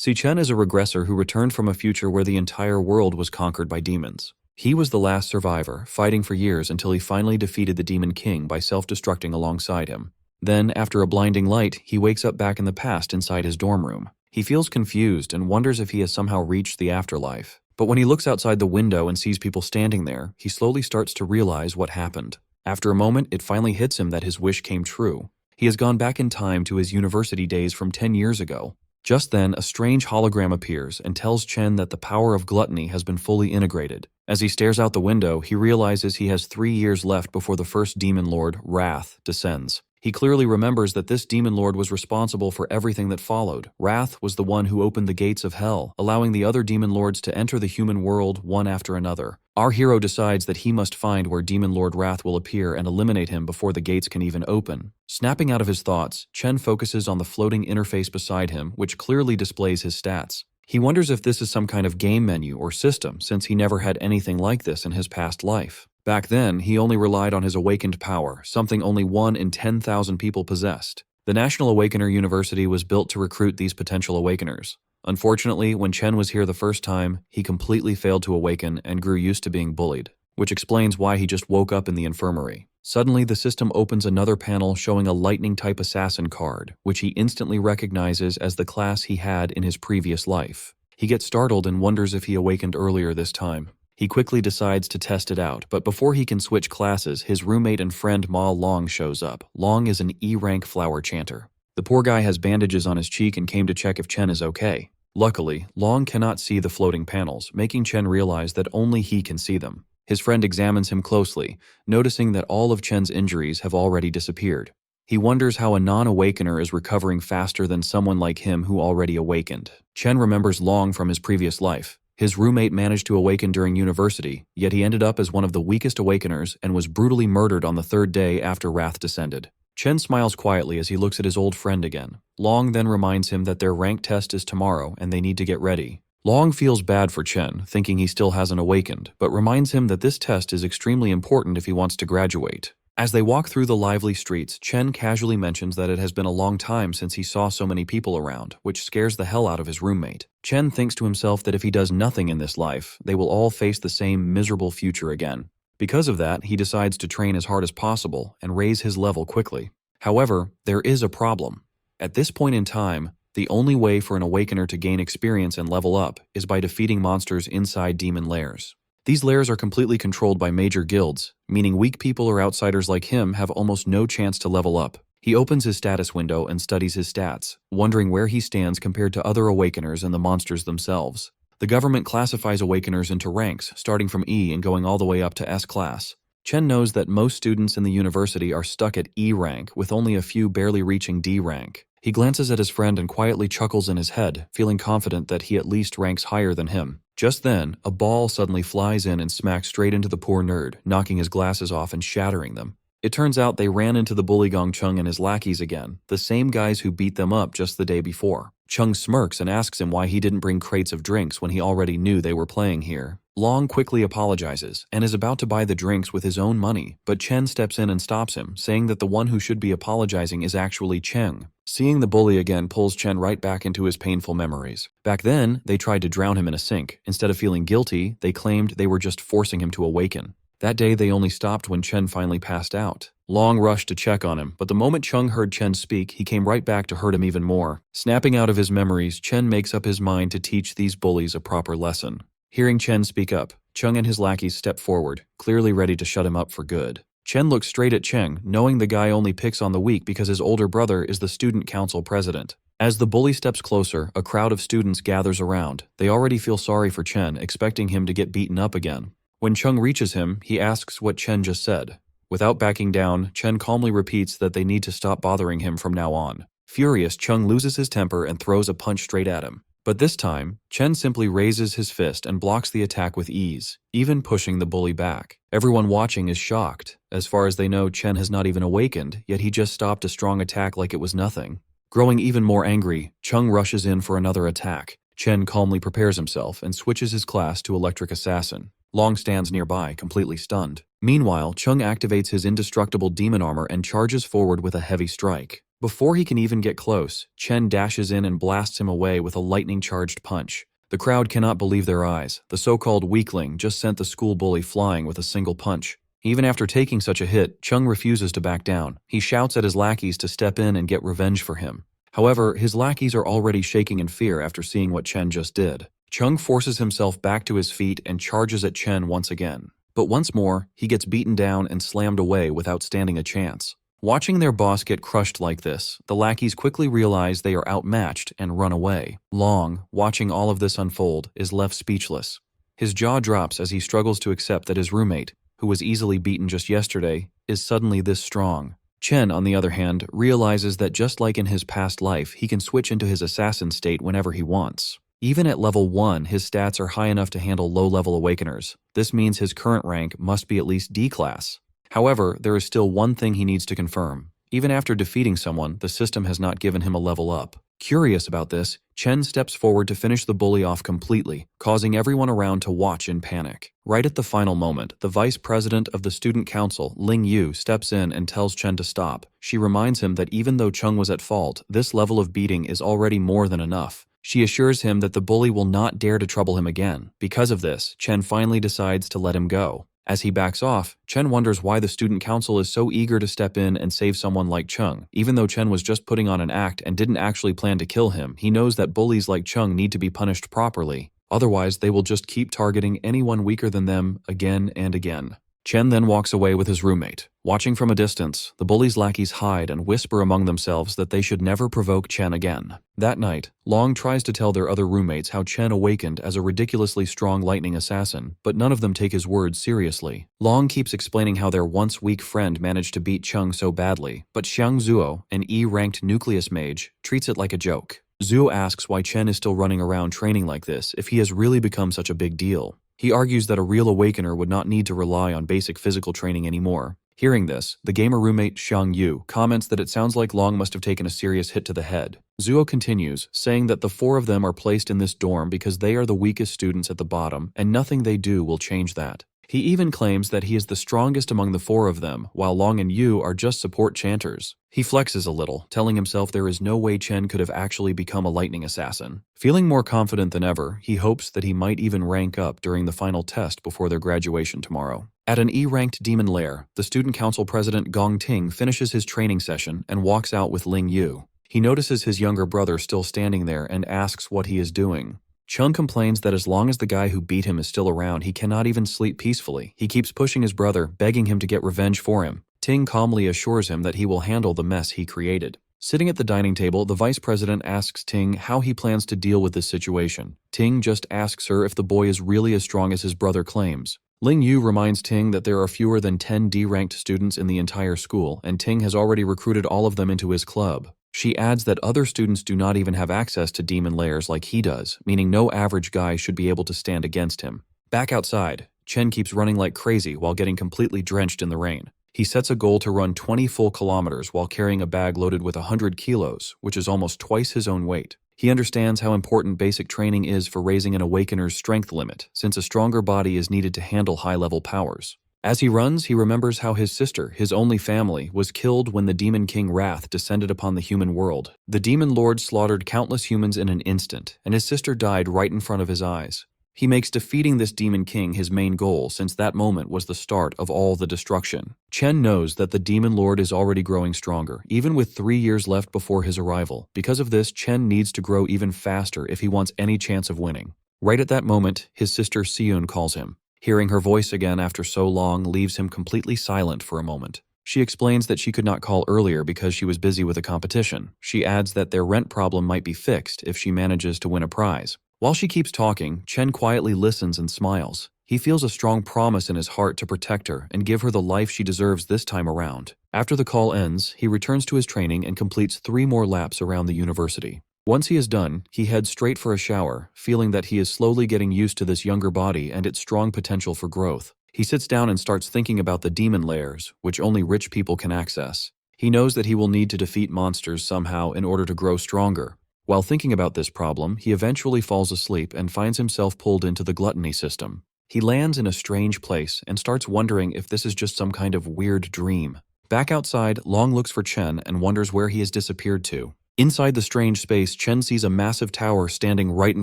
See, Chen is a regressor who returned from a future where the entire world was conquered by demons. He was the last survivor, fighting for years until he finally defeated the Demon King by self-destructing alongside him. Then, after a blinding light, he wakes up back in the past inside his dorm room. He feels confused and wonders if he has somehow reached the afterlife. But when he looks outside the window and sees people standing there, he slowly starts to realize what happened. After a moment, it finally hits him that his wish came true. He has gone back in time to his university days from 10 years ago. Just then, a strange hologram appears and tells Chen that the power of gluttony has been fully integrated. As he stares out the window, he realizes he has 3 years left before the first demon lord, Wrath, descends. He clearly remembers that this demon lord was responsible for everything that followed. Wrath was the one who opened the gates of hell, allowing the other demon lords to enter the human world one after another. Our hero decides that he must find where Demon Lord Wrath will appear and eliminate him before the gates can even open. Snapping out of his thoughts, Chen focuses on the floating interface beside him, which clearly displays his stats. He wonders if this is some kind of game menu or system, since he never had anything like this in his past life. Back then, he only relied on his awakened power, something only 1 in 10,000 people possessed. The National Awakener University was built to recruit these potential awakeners. Unfortunately, when Chen was here the first time, he completely failed to awaken and grew used to being bullied, which explains why he just woke up in the infirmary. Suddenly, the system opens another panel showing a lightning-type assassin card, which he instantly recognizes as the class he had in his previous life. He gets startled and wonders if he awakened earlier this time. He quickly decides to test it out, but before he can switch classes, his roommate and friend Ma Long shows up. Long is an E-rank flower chanter. The poor guy has bandages on his cheek and came to check if Chen is okay. Luckily, Long cannot see the floating panels, making Chen realize that only he can see them. His friend examines him closely, noticing that all of Chen's injuries have already disappeared. He wonders how a non-awakener is recovering faster than someone like him who already awakened. Chen remembers Long from his previous life. His roommate managed to awaken during university, yet he ended up as one of the weakest awakeners and was brutally murdered on the 3rd day after Wrath descended. Chen smiles quietly as he looks at his old friend again. Long then reminds him that their rank test is tomorrow and they need to get ready. Long feels bad for Chen, thinking he still hasn't awakened, but reminds him that this test is extremely important if he wants to graduate. As they walk through the lively streets, Chen casually mentions that it has been a long time since he saw so many people around, which scares the hell out of his roommate. Chen thinks to himself that if he does nothing in this life, they will all face the same miserable future again. Because of that, he decides to train as hard as possible and raise his level quickly. However, there is a problem. At this point in time, the only way for an awakener to gain experience and level up is by defeating monsters inside demon lairs. These lairs are completely controlled by major guilds, meaning weak people or outsiders like him have almost no chance to level up. He opens his status window and studies his stats, wondering where he stands compared to other awakeners and the monsters themselves. The government classifies awakeners into ranks, starting from E and going all the way up to S class. Chen knows that most students in the university are stuck at E rank, with only a few barely reaching D rank. He glances at his friend and quietly chuckles in his head, feeling confident that he at least ranks higher than him. Just then, a ball suddenly flies in and smacks straight into the poor nerd, knocking his glasses off and shattering them. It turns out they ran into the bully Gong Chung and his lackeys again, the same guys who beat them up just the day before. Chung smirks and asks him why he didn't bring crates of drinks when he already knew they were playing here. Long quickly apologizes and is about to buy the drinks with his own money, but Chen steps in and stops him, saying that the one who should be apologizing is actually Cheng. Seeing the bully again pulls Chen right back into his painful memories. Back then, they tried to drown him in a sink. Instead of feeling guilty, they claimed they were just forcing him to awaken. That day, they only stopped when Chen finally passed out. Long rushed to check on him, but the moment Chung heard Chen speak, he came right back to hurt him even more. Snapping out of his memories, Chen makes up his mind to teach these bullies a proper lesson. Hearing Chen speak up, Chung and his lackeys step forward, clearly ready to shut him up for good. Chen looks straight at Cheng, knowing the guy only picks on the weak because his older brother is the student council president. As the bully steps closer, a crowd of students gathers around. They already feel sorry for Chen, expecting him to get beaten up again. When Chung reaches him, he asks what Chen just said. Without backing down, Chen calmly repeats that they need to stop bothering him from now on. Furious, Chung loses his temper and throws a punch straight at him. But this time, Chen simply raises his fist and blocks the attack with ease, even pushing the bully back. Everyone watching is shocked. As far as they know, Chen has not even awakened, yet he just stopped a strong attack like it was nothing. Growing even more angry, Chung rushes in for another attack. Chen calmly prepares himself and switches his class to Electric Assassin. Long stands nearby, completely stunned. Meanwhile, Chung activates his indestructible demon armor and charges forward with a heavy strike. Before he can even get close, Chen dashes in and blasts him away with a lightning-charged punch. The crowd cannot believe their eyes. The so-called weakling just sent the school bully flying with a single punch. Even after taking such a hit, Chung refuses to back down. He shouts at his lackeys to step in and get revenge for him. However, his lackeys are already shaking in fear after seeing what Chen just did. Chung forces himself back to his feet and charges at Chen once again. But once more, he gets beaten down and slammed away without standing a chance. Watching their boss get crushed like this, the lackeys quickly realize they are outmatched and run away. Long, watching all of this unfold, is left speechless. His jaw drops as he struggles to accept that his roommate, who was easily beaten just yesterday, is suddenly this strong. Chen, on the other hand, realizes that just like in his past life, he can switch into his assassin state whenever he wants. Even at level 1, his stats are high enough to handle low-level awakeners. This means his current rank must be at least D class. However, there is still one thing he needs to confirm. Even after defeating someone, the system has not given him a level up. Curious about this, Chen steps forward to finish the bully off completely, causing everyone around to watch in panic. Right at the final moment, the vice president of the student council, Ling Yu, steps in and tells Chen to stop. She reminds him that even though Chung was at fault, this level of beating is already more than enough. She assures him that the bully will not dare to trouble him again. Because of this, Chen finally decides to let him go. As he backs off, Chen wonders why the student council is so eager to step in and save someone like Chung. Even though Chen was just putting on an act and didn't actually plan to kill him, he knows that bullies like Chung need to be punished properly. Otherwise, they will just keep targeting anyone weaker than them again and again. Chen then walks away with his roommate. Watching from a distance, the bullies' lackeys hide and whisper among themselves that they should never provoke Chen again. That night, Long tries to tell their other roommates how Chen awakened as a ridiculously strong lightning assassin, but none of them take his words seriously. Long keeps explaining how their once weak friend managed to beat Chung so badly, but Xiang Zuo, an E-ranked nucleus mage, treats it like a joke. Zuo asks why Chen is still running around training like this if he has really become such a big deal. He argues that a real awakener would not need to rely on basic physical training anymore. Hearing this, the gamer roommate Xiang Yu comments that it sounds like Long must have taken a serious hit to the head. Zuo continues, saying that the 4 of them are placed in this dorm because they are the weakest students at the bottom, and nothing they do will change that. He even claims that he is the strongest among the 4 of them, while Long and Yu are just support chanters. He flexes a little, telling himself there is no way Chen could have actually become a lightning assassin. Feeling more confident than ever, he hopes that he might even rank up during the final test before their graduation tomorrow. At an E-ranked demon lair, the student council president Gong Ting finishes his training session and walks out with Ling Yu. He notices his younger brother still standing there and asks what he is doing. Chung complains that as long as the guy who beat him is still around, he cannot even sleep peacefully. He keeps pushing his brother, begging him to get revenge for him. Ting calmly assures him that he will handle the mess he created. Sitting at the dining table, the vice president asks Ting how he plans to deal with this situation. Ting just asks her if the boy is really as strong as his brother claims. Ling Yu reminds Ting that there are fewer than 10 D-ranked students in the entire school, and Ting has already recruited all of them into his club. She adds that other students do not even have access to demon lairs like he does, meaning no average guy should be able to stand against him. Back outside, Chen keeps running like crazy while getting completely drenched in the rain. He sets a goal to run 20 full kilometers while carrying a bag loaded with 100 kilos, which is almost twice his own weight. He understands how important basic training is for raising an awakener's strength limit, since a stronger body is needed to handle high-level powers. As he runs, he remembers how his sister, his only family, was killed when the Demon King Wrath descended upon the human world. The Demon Lord slaughtered countless humans in an instant, and his sister died right in front of his eyes. He makes defeating this Demon King his main goal, since that moment was the start of all the destruction. Chen knows that the Demon Lord is already growing stronger, even with 3 years left before his arrival. Because of this, Chen needs to grow even faster if he wants any chance of winning. Right at that moment, his sister Siyun calls him. Hearing her voice again after so long leaves him completely silent for a moment. She explains that she could not call earlier because she was busy with a competition. She adds that their rent problem might be fixed if she manages to win a prize. While she keeps talking, Chen quietly listens and smiles. He feels a strong promise in his heart to protect her and give her the life she deserves this time around. After the call ends, he returns to his training and completes 3 more laps around the university. Once he is done, he heads straight for a shower, feeling that he is slowly getting used to this younger body and its strong potential for growth. He sits down and starts thinking about the demon lairs, which only rich people can access. He knows that he will need to defeat monsters somehow in order to grow stronger. While thinking about this problem, he eventually falls asleep and finds himself pulled into the gluttony system. He lands in a strange place and starts wondering if this is just some kind of weird dream. Back outside, Long looks for Chen and wonders where he has disappeared to. Inside the strange space, Chen sees a massive tower standing right in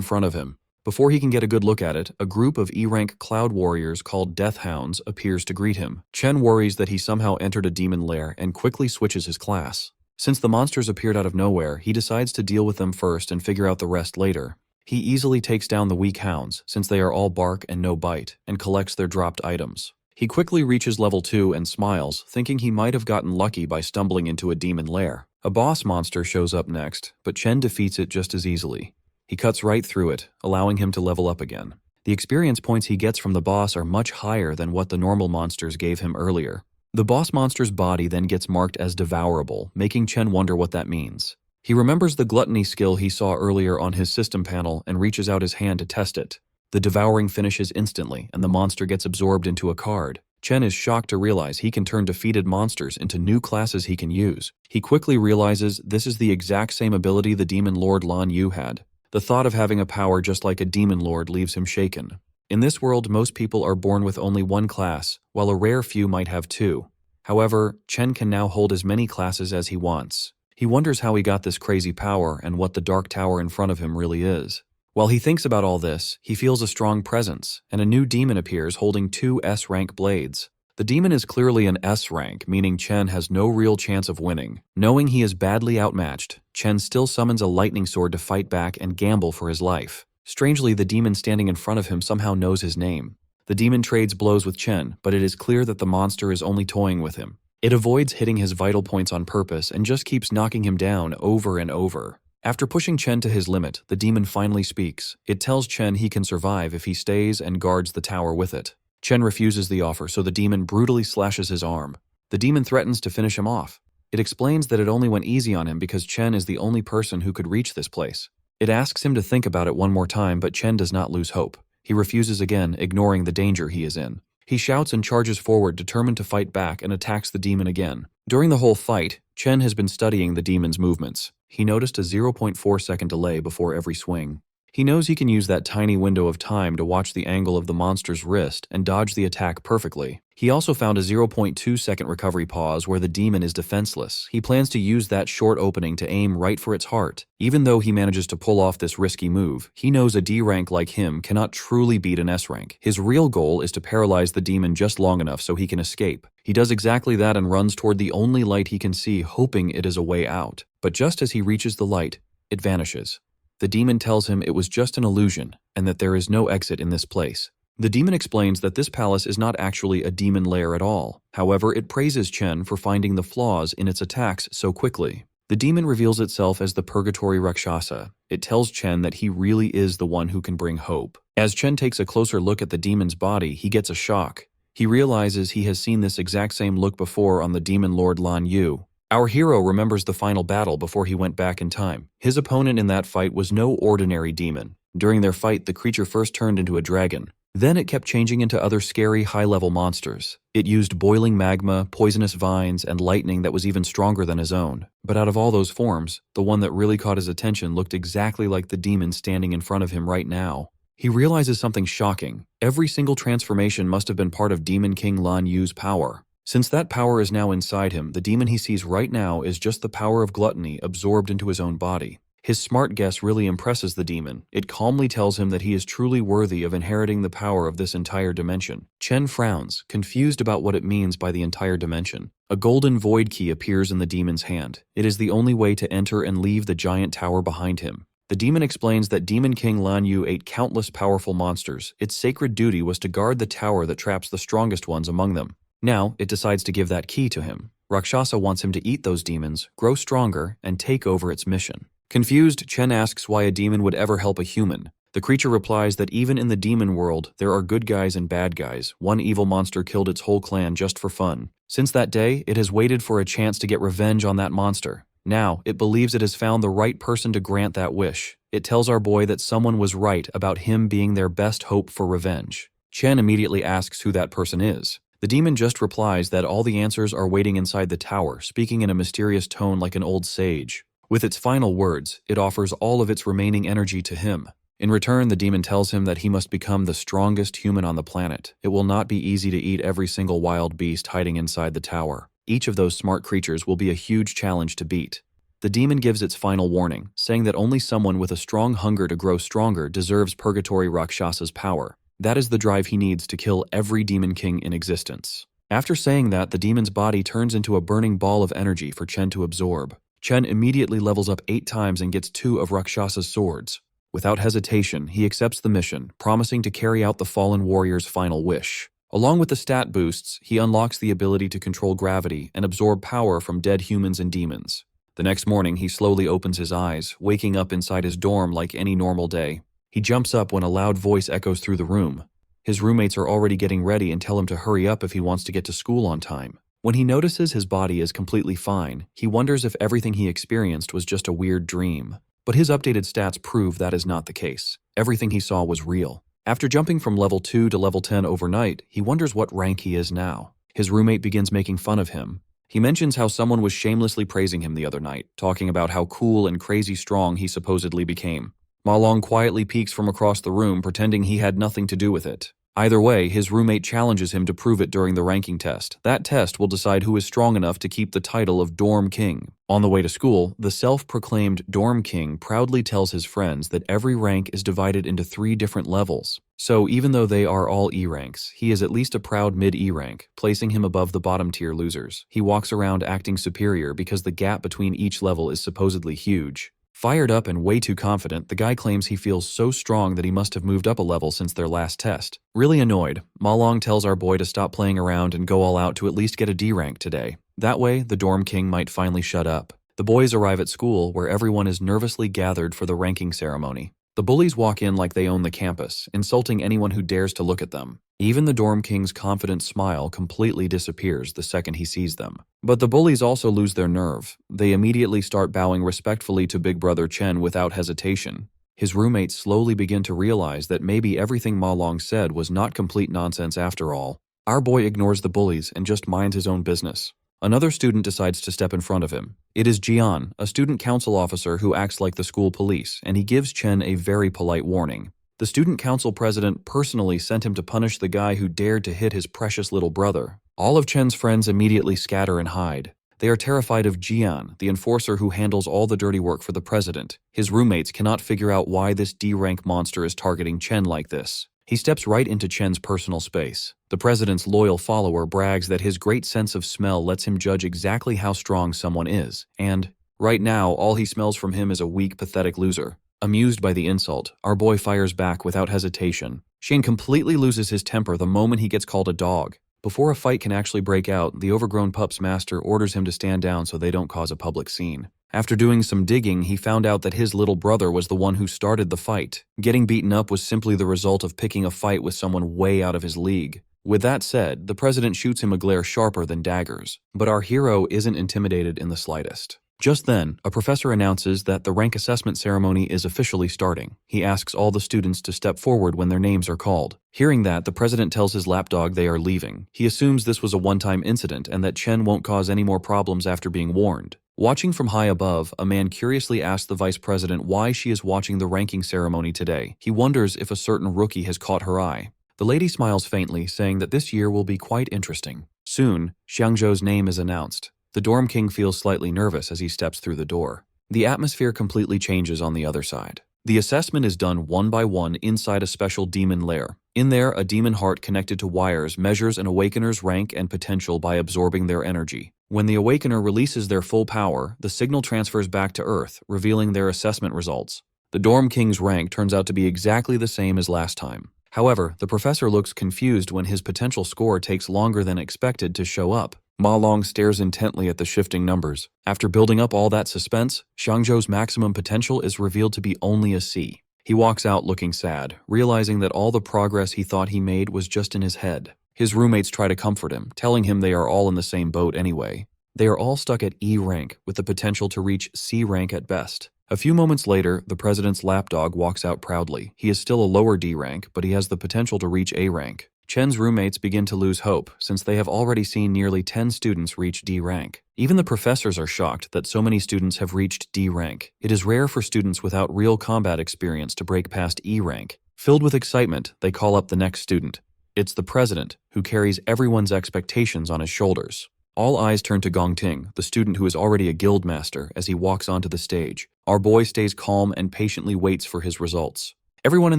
front of him. Before he can get a good look at it, a group of E-rank cloud warriors called Death Hounds appears to greet him. Chen worries that he somehow entered a demon lair and quickly switches his class. Since the monsters appeared out of nowhere, he decides to deal with them first and figure out the rest later. He easily takes down the weak hounds, since they are all bark and no bite, and collects their dropped items. He quickly reaches level 2 and smiles, thinking he might have gotten lucky by stumbling into a demon lair. A boss monster shows up next, but Chen defeats it just as easily. He cuts right through it, allowing him to level up again. The experience points he gets from the boss are much higher than what the normal monsters gave him earlier. The boss monster's body then gets marked as devourable, making Chen wonder what that means. He remembers the gluttony skill he saw earlier on his system panel and reaches out his hand to test it. The devouring finishes instantly, and the monster gets absorbed into a card. Chen is shocked to realize he can turn defeated monsters into new classes he can use. He quickly realizes this is the exact same ability the Demon Lord Lan Yu had. The thought of having a power just like a Demon Lord leaves him shaken. In this world, most people are born with only one class, while a rare few might have two. However, Chen can now hold as many classes as he wants. He wonders how he got this crazy power and what the dark tower in front of him really is. While he thinks about all this, he feels a strong presence, and a new demon appears holding 2 S-rank blades. The demon is clearly an S-rank, meaning Chen has no real chance of winning. Knowing he is badly outmatched, Chen still summons a lightning sword to fight back and gamble for his life. Strangely, the demon standing in front of him somehow knows his name. The demon trades blows with Chen, but it is clear that the monster is only toying with him. It avoids hitting his vital points on purpose and just keeps knocking him down over and over. After pushing Chen to his limit, the demon finally speaks. It tells Chen he can survive if he stays and guards the tower with it. Chen refuses the offer, so the demon brutally slashes his arm. The demon threatens to finish him off. It explains that it only went easy on him because Chen is the only person who could reach this place. It asks him to think about it one more time, but Chen does not lose hope. He refuses again, ignoring the danger he is in. He shouts and charges forward, determined to fight back, and attacks the demon again. During the whole fight, Chen has been studying the demon's movements. He noticed a 0.4-second delay before every swing. He knows he can use that tiny window of time to watch the angle of the monster's wrist and dodge the attack perfectly. He also found a 0.2-second recovery pause where the demon is defenseless. He plans to use that short opening to aim right for its heart. Even though he manages to pull off this risky move, he knows a D rank like him cannot truly beat an S rank. His real goal is to paralyze the demon just long enough so he can escape. He does exactly that and runs toward the only light he can see, hoping it is a way out. But just as he reaches the light, it vanishes. The demon tells him it was just an illusion and that there is no exit in this place. The demon explains that this palace is not actually a demon lair at all. However, it praises Chen for finding the flaws in its attacks so quickly. The demon reveals itself as the Purgatory Rakshasa. It tells Chen that he really is the one who can bring hope. As Chen takes a closer look at the demon's body, he gets a shock. He realizes he has seen this exact same look before on the Demon Lord Lan Yu. Our hero remembers the final battle before he went back in time. His opponent in that fight was no ordinary demon. During their fight, the creature first turned into a dragon. Then it kept changing into other scary high-level monsters. It used boiling magma, poisonous vines, and lightning that was even stronger than his own. But out of all those forms, the one that really caught his attention looked exactly like the demon standing in front of him right now. He realizes something shocking. Every single transformation must have been part of Demon King Lan Yu's power. Since that power is now inside him, the demon he sees right now is just the power of gluttony absorbed into his own body. His smart guess really impresses the demon. It calmly tells him that he is truly worthy of inheriting the power of this entire dimension. Chen frowns, confused about what it means by the entire dimension. A golden void key appears in the demon's hand. It is the only way to enter and leave the giant tower behind him. The demon explains that Demon King Lan Yu ate countless powerful monsters. Its sacred duty was to guard the tower that traps the strongest ones among them. Now, it decides to give that key to him. Rakshasa wants him to eat those demons, grow stronger, and take over its mission. Confused, Chen asks why a demon would ever help a human. The creature replies that even in the demon world, there are good guys and bad guys. One evil monster killed its whole clan just for fun. Since that day, it has waited for a chance to get revenge on that monster. Now, it believes it has found the right person to grant that wish. It tells our boy that someone was right about him being their best hope for revenge. Chen immediately asks who that person is. The demon just replies that all the answers are waiting inside the tower, speaking in a mysterious tone like an old sage. With its final words, it offers all of its remaining energy to him. In return, the demon tells him that he must become the strongest human on the planet. It will not be easy to eat every single wild beast hiding inside the tower. Each of those smart creatures will be a huge challenge to beat. The demon gives its final warning, saying that only someone with a strong hunger to grow stronger deserves Purgatory Rakshasa's power. That is the drive he needs to kill every demon king in existence. After saying that, the demon's body turns into a burning ball of energy for Chen to absorb. Chen immediately levels up 8 times and gets 2 of Rakshasa's swords. Without hesitation, he accepts the mission, promising to carry out the fallen warrior's final wish. Along with the stat boosts, he unlocks the ability to control gravity and absorb power from dead humans and demons. The next morning, he slowly opens his eyes, waking up inside his dorm like any normal day. He jumps up when a loud voice echoes through the room. His roommates are already getting ready and tell him to hurry up if he wants to get to school on time. When he notices his body is completely fine, he wonders if everything he experienced was just a weird dream. But his updated stats prove that is not the case. Everything he saw was real. After jumping from level 2 to level 10 overnight, he wonders what rank he is now. His roommate begins making fun of him. He mentions how someone was shamelessly praising him the other night, talking about how cool and crazy strong he supposedly became. Ma Long quietly peeks from across the room, pretending he had nothing to do with it. Either way, his roommate challenges him to prove it during the ranking test. That test will decide who is strong enough to keep the title of Dorm King. On the way to school, the self-proclaimed Dorm King proudly tells his friends that every rank is divided into 3 different levels. So even though they are all E ranks, he is at least a proud mid-E rank, placing him above the bottom-tier losers. He walks around acting superior because the gap between each level is supposedly huge. Fired up and way too confident, the guy claims he feels so strong that he must have moved up a level since their last test. Really annoyed, Ma Long tells our boy to stop playing around and go all out to at least get a D rank today. That way, the Dorm King might finally shut up. The boys arrive at school, where everyone is nervously gathered for the ranking ceremony. The bullies walk in like they own the campus, insulting anyone who dares to look at them. Even the Dorm King's confident smile completely disappears the second he sees them. But the bullies also lose their nerve. They immediately start bowing respectfully to Big Brother Chen without hesitation. His roommates slowly begin to realize that maybe everything Ma Long said was not complete nonsense after all. Our boy ignores the bullies and just minds his own business. Another student decides to step in front of him. It is Jian, a student council officer who acts like the school police, and he gives Chen a very polite warning. The student council president personally sent him to punish the guy who dared to hit his precious little brother. All of Chen's friends immediately scatter and hide. They are terrified of Jian, the enforcer who handles all the dirty work for the president. His roommates cannot figure out why this D-rank monster is targeting Chen like this. He steps right into Chen's personal space. The president's loyal follower brags that his great sense of smell lets him judge exactly how strong someone is, and right now, all he smells from him is a weak, pathetic loser. Amused by the insult, our boy fires back without hesitation. Shane completely loses his temper the moment he gets called a dog. Before a fight can actually break out, the overgrown pup's master orders him to stand down so they don't cause a public scene. After doing some digging, he found out that his little brother was the one who started the fight. Getting beaten up was simply the result of picking a fight with someone way out of his league. With that said, the president shoots him a glare sharper than daggers. But our hero isn't intimidated in the slightest. Just then, a professor announces that the rank assessment ceremony is officially starting. He asks all the students to step forward when their names are called. Hearing that, the president tells his lapdog they are leaving. He assumes this was a one-time incident and that Chen won't cause any more problems after being warned. Watching from high above, a man curiously asks the vice president why she is watching the ranking ceremony today. He wonders if a certain rookie has caught her eye. The lady smiles faintly, saying that this year will be quite interesting. Soon, Xiangzhou's name is announced. The Dorm King feels slightly nervous as he steps through the door. The atmosphere completely changes on the other side. The assessment is done one by one inside a special demon lair. In there, a demon heart connected to wires measures an awakener's rank and potential by absorbing their energy. When the awakener releases their full power, the signal transfers back to Earth, revealing their assessment results. The Dorm King's rank turns out to be exactly the same as last time. However, the professor looks confused when his potential score takes longer than expected to show up. Ma Long stares intently at the shifting numbers. After building up all that suspense, Xiangzhou's maximum potential is revealed to be only a C. He walks out looking sad, realizing that all the progress he thought he made was just in his head. His roommates try to comfort him, telling him they are all in the same boat anyway. They are all stuck at E rank, with the potential to reach C rank at best. A few moments later, the president's lapdog walks out proudly. He is still a lower D rank, but he has the potential to reach A rank. Chen's roommates begin to lose hope, since they have already seen nearly 10 students reach D rank. Even the professors are shocked that so many students have reached D rank. It is rare for students without real combat experience to break past E rank. Filled with excitement, they call up the next student. It's the president, who carries everyone's expectations on his shoulders. All eyes turn to Gongting, the student who is already a guild master, as he walks onto the stage. Our boy stays calm and patiently waits for his results. Everyone in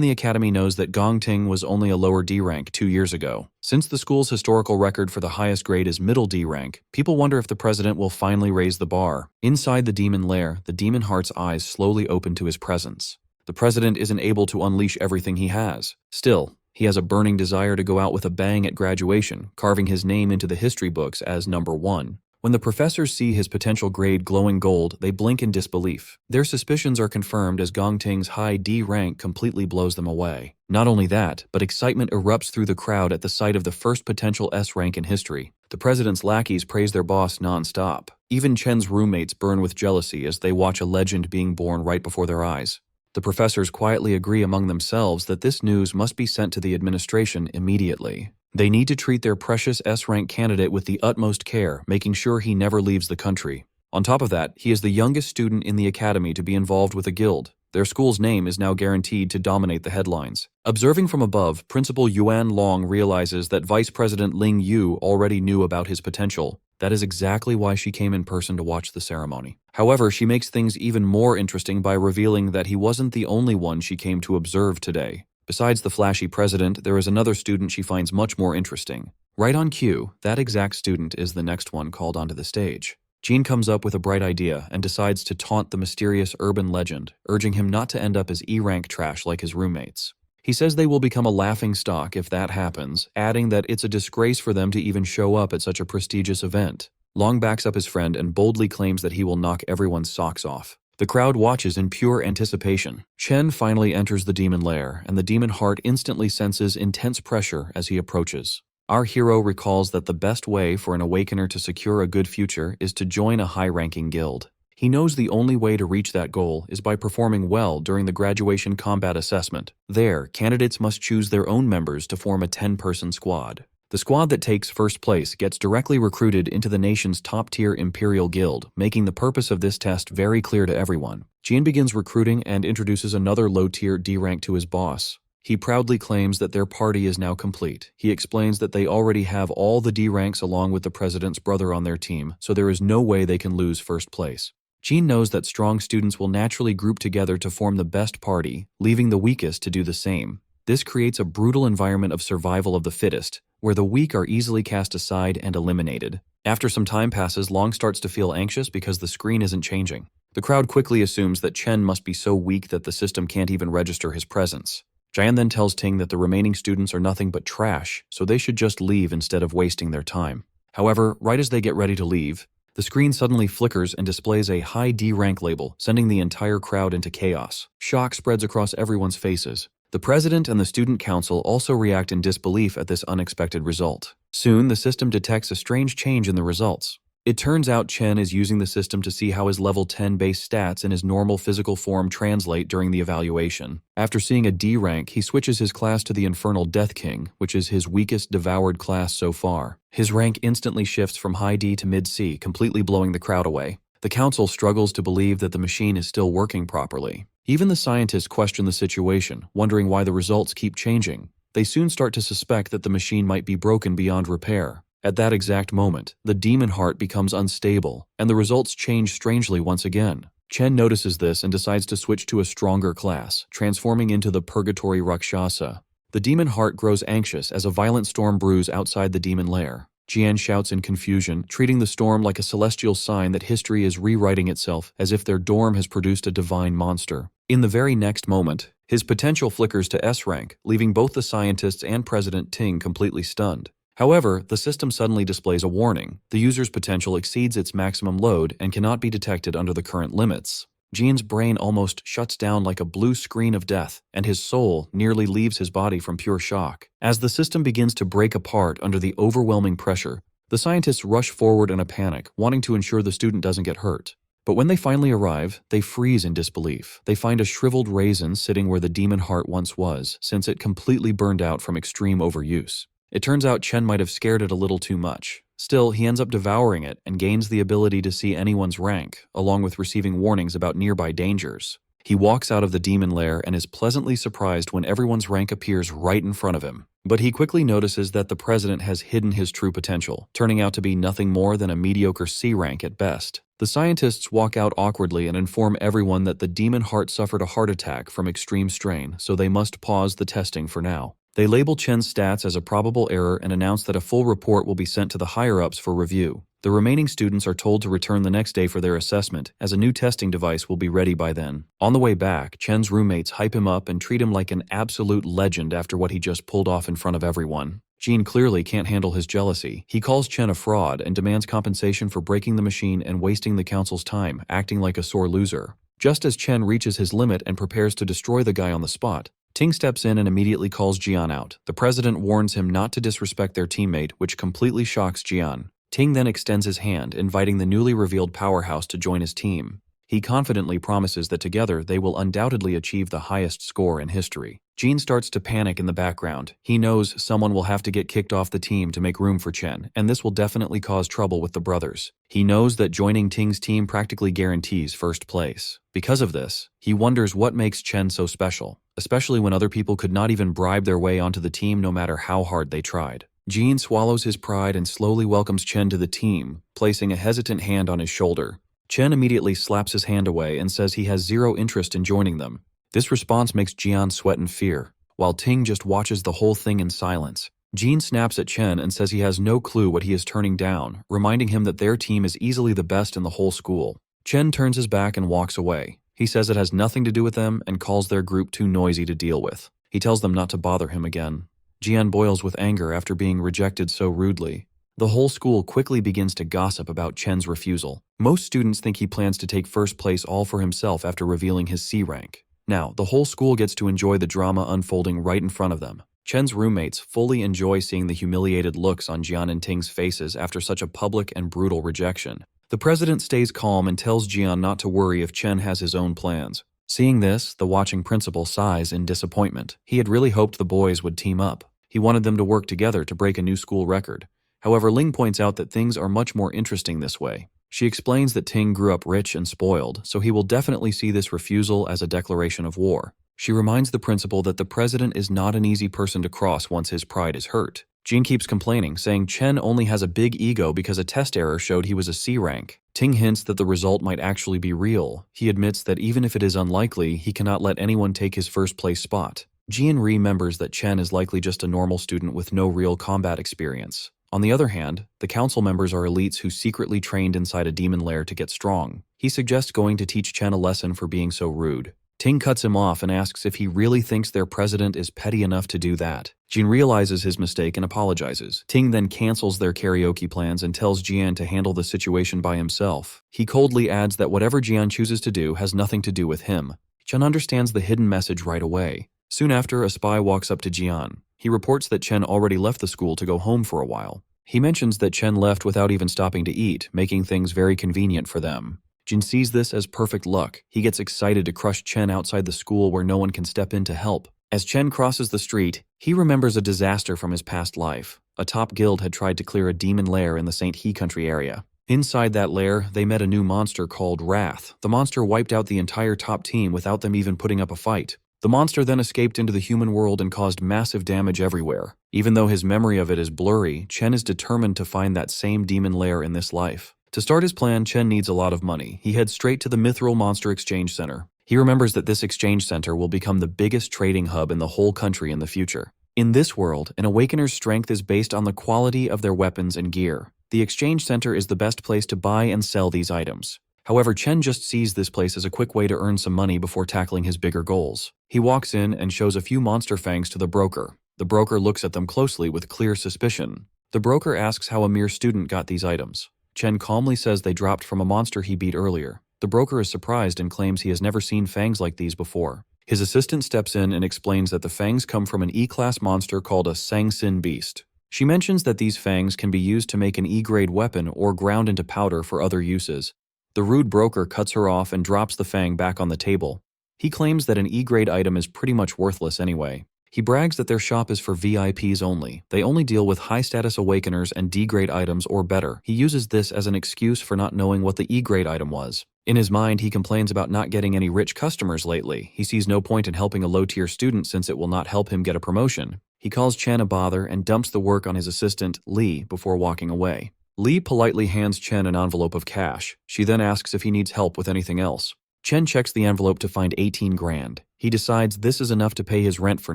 the academy knows that Gongting was only a lower D rank 2 years ago. Since the school's historical record for the highest grade is middle D rank, people wonder if the president will finally raise the bar. Inside the demon lair, the demon heart's eyes slowly open to his presence. The president isn't able to unleash everything he has. Still, he has a burning desire to go out with a bang at graduation, carving his name into the history books as #1. When the professors see his potential grade glowing gold, they blink in disbelief. Their suspicions are confirmed as Gongting's high D rank completely blows them away. Not only that, but excitement erupts through the crowd at the sight of the first potential S rank in history. The president's lackeys praise their boss non-stop. Even Chen's roommates burn with jealousy as they watch a legend being born right before their eyes. The professors quietly agree among themselves that this news must be sent to the administration immediately. They need to treat their precious S-rank candidate with the utmost care, making sure he never leaves the country. On top of that, he is the youngest student in the academy to be involved with a guild. Their school's name is now guaranteed to dominate the headlines. Observing from above, Principal Yuan Long realizes that Vice President Ling Yu already knew about his potential. That is exactly why she came in person to watch the ceremony. However, she makes things even more interesting by revealing that he wasn't the only one she came to observe today. Besides the flashy president, there is another student she finds much more interesting. Right on cue, that exact student is the next one called onto the stage. Jean comes up with a bright idea and decides to taunt the mysterious urban legend, urging him not to end up as E-rank trash like his roommates. He says they will become a laughingstock if that happens, adding that it's a disgrace for them to even show up at such a prestigious event. Long backs up his friend and boldly claims that he will knock everyone's socks off. The crowd watches in pure anticipation. Chen finally enters the demon lair, and the demon heart instantly senses intense pressure as he approaches. Our hero recalls that the best way for an awakener to secure a good future is to join a high-ranking guild. He knows the only way to reach that goal is by performing well during the graduation combat assessment. There, candidates must choose their own members to form a 10-person squad. The squad that takes first place gets directly recruited into the nation's top-tier Imperial Guild, making the purpose of this test very clear to everyone. Jian begins recruiting and introduces another low-tier D rank to his boss. He proudly claims that their party is now complete. He explains that they already have all the D ranks along with the president's brother on their team, so there is no way they can lose first place. Jean knows that strong students will naturally group together to form the best party, leaving the weakest to do the same. This creates a brutal environment of survival of the fittest, where the weak are easily cast aside and eliminated. After some time passes, Long starts to feel anxious because the screen isn't changing. The crowd quickly assumes that Chen must be so weak that the system can't even register his presence. Jian then tells Ting that the remaining students are nothing but trash, so they should just leave instead of wasting their time. However, right as they get ready to leave, the screen suddenly flickers and displays a high D rank label, sending the entire crowd into chaos. Shock spreads across everyone's faces. The president and the student council also react in disbelief at this unexpected result. Soon, the system detects a strange change in the results. It turns out Chen is using the system to see how his level 10 base stats in his normal physical form translate during the evaluation. After seeing a D rank, he switches his class to the Infernal Death King, which is his weakest devoured class so far. His rank instantly shifts from high D to mid C, completely blowing the crowd away. The council struggles to believe that the machine is still working properly. Even the scientists question the situation, wondering why the results keep changing. They soon start to suspect that the machine might be broken beyond repair. At that exact moment, the demon heart becomes unstable, and the results change strangely once again. Chen notices this and decides to switch to a stronger class, transforming into the Purgatory Rakshasa. The demon heart grows anxious as a violent storm brews outside the demon lair. Jian shouts in confusion, treating the storm like a celestial sign that history is rewriting itself as if their dorm has produced a divine monster. In the very next moment, his potential flickers to S rank, leaving both the scientists and President Ting completely stunned. However, the system suddenly displays a warning. The user's potential exceeds its maximum load and cannot be detected under the current limits. Jian's brain almost shuts down like a blue screen of death, and his soul nearly leaves his body from pure shock. As the system begins to break apart under the overwhelming pressure, the scientists rush forward in a panic, wanting to ensure the student doesn't get hurt. But when they finally arrive, they freeze in disbelief. They find a shriveled raisin sitting where the demon heart once was, since it completely burned out from extreme overuse. It turns out Chen might have scared it a little too much. Still, he ends up devouring it and gains the ability to see anyone's rank, along with receiving warnings about nearby dangers. He walks out of the demon lair and is pleasantly surprised when everyone's rank appears right in front of him. But he quickly notices that the president has hidden his true potential, turning out to be nothing more than a mediocre C rank at best. The scientists walk out awkwardly and inform everyone that the demon heart suffered a heart attack from extreme strain, so they must pause the testing for now. They label Chen's stats as a probable error and announce that a full report will be sent to the higher-ups for review. The remaining students are told to return the next day for their assessment, as a new testing device will be ready by then. On the way back, Chen's roommates hype him up and treat him like an absolute legend after what he just pulled off in front of everyone. Jean clearly can't handle his jealousy. He calls Chen a fraud and demands compensation for breaking the machine and wasting the council's time, acting like a sore loser. Just as Chen reaches his limit and prepares to destroy the guy on the spot, Ting steps in and immediately calls Jian out. The president warns him not to disrespect their teammate, which completely shocks Jian. Ting then extends his hand, inviting the newly revealed powerhouse to join his team. He confidently promises that together they will undoubtedly achieve the highest score in history. Jean starts to panic in the background. He knows someone will have to get kicked off the team to make room for Chen, and this will definitely cause trouble with the brothers. He knows that joining Ting's team practically guarantees first place. Because of this, he wonders what makes Chen so special, especially when other people could not even bribe their way onto the team no matter how hard they tried. Jean swallows his pride and slowly welcomes Chen to the team, placing a hesitant hand on his shoulder. Chen immediately slaps his hand away and says he has zero interest in joining them. This response makes Jian sweat in fear, while Ting just watches the whole thing in silence. Jean snaps at Chen and says he has no clue what he is turning down, reminding him that their team is easily the best in the whole school. Chen turns his back and walks away. He says it has nothing to do with them and calls their group too noisy to deal with. He tells them not to bother him again. Jian boils with anger after being rejected so rudely. The whole school quickly begins to gossip about Chen's refusal. Most students think he plans to take first place all for himself after revealing his C rank. Now, the whole school gets to enjoy the drama unfolding right in front of them. Chen's roommates fully enjoy seeing the humiliated looks on Jian and Ting's faces after such a public and brutal rejection. The president stays calm and tells Jian not to worry if Chen has his own plans. Seeing this, the watching principal sighs in disappointment. He had really hoped the boys would team up. He wanted them to work together to break a new school record. However, Ling points out that things are much more interesting this way. She explains that Ting grew up rich and spoiled, so he will definitely see this refusal as a declaration of war. She reminds the principal that the president is not an easy person to cross once his pride is hurt. Jean keeps complaining, saying Chen only has a big ego because a test error showed he was a C rank. Ting hints that the result might actually be real. He admits that even if it is unlikely, he cannot let anyone take his first place spot. Jean remembers that Chen is likely just a normal student with no real combat experience. On the other hand, the council members are elites who secretly trained inside a demon lair to get strong. He suggests going to teach Chen a lesson for being so rude. Ting cuts him off and asks if he really thinks their president is petty enough to do that. Jean realizes his mistake and apologizes. Ting then cancels their karaoke plans and tells Jian to handle the situation by himself. He coldly adds that whatever Jian chooses to do has nothing to do with him. Chen understands the hidden message right away. Soon after, a spy walks up to Jian. He reports that Chen already left the school to go home for a while. He mentions that Chen left without even stopping to eat, making things very convenient for them. Jin sees this as perfect luck. He gets excited to crush Chen outside the school where no one can step in to help. As Chen crosses the street, he remembers a disaster from his past life. A top guild had tried to clear a demon lair in the St. He country area. Inside that lair, they met a new monster called Wrath. The monster wiped out the entire top team without them even putting up a fight. The monster then escaped into the human world and caused massive damage everywhere. Even though his memory of it is blurry, Chen is determined to find that same demon lair in this life. To start his plan, Chen needs a lot of money. He heads straight to the Mithril Monster Exchange Center. He remembers that this exchange center will become the biggest trading hub in the whole country in the future. In this world, an Awakener's strength is based on the quality of their weapons and gear. The exchange center is the best place to buy and sell these items. However, Chen just sees this place as a quick way to earn some money before tackling his bigger goals. He walks in and shows a few monster fangs to the broker. The broker looks at them closely with clear suspicion. The broker asks how a mere student got these items. Chen calmly says they dropped from a monster he beat earlier. The broker is surprised and claims he has never seen fangs like these before. His assistant steps in and explains that the fangs come from an E-class monster called a Sang-Sin beast. She mentions that these fangs can be used to make an E-grade weapon or ground into powder for other uses. The rude broker cuts her off and drops the fang back on the table. He claims that an E-grade item is pretty much worthless anyway. He brags that their shop is for VIPs only. They only deal with high-status Awakeners and D-grade items or better. He uses this as an excuse for not knowing what the E-grade item was. In his mind, he complains about not getting any rich customers lately. He sees no point in helping a low-tier student since it will not help him get a promotion. He calls Chen a bother and dumps the work on his assistant, Lee, before walking away. Lee politely hands Chen an envelope of cash. She then asks if he needs help with anything else. Chen checks the envelope to find 18 grand. He decides this is enough to pay his rent for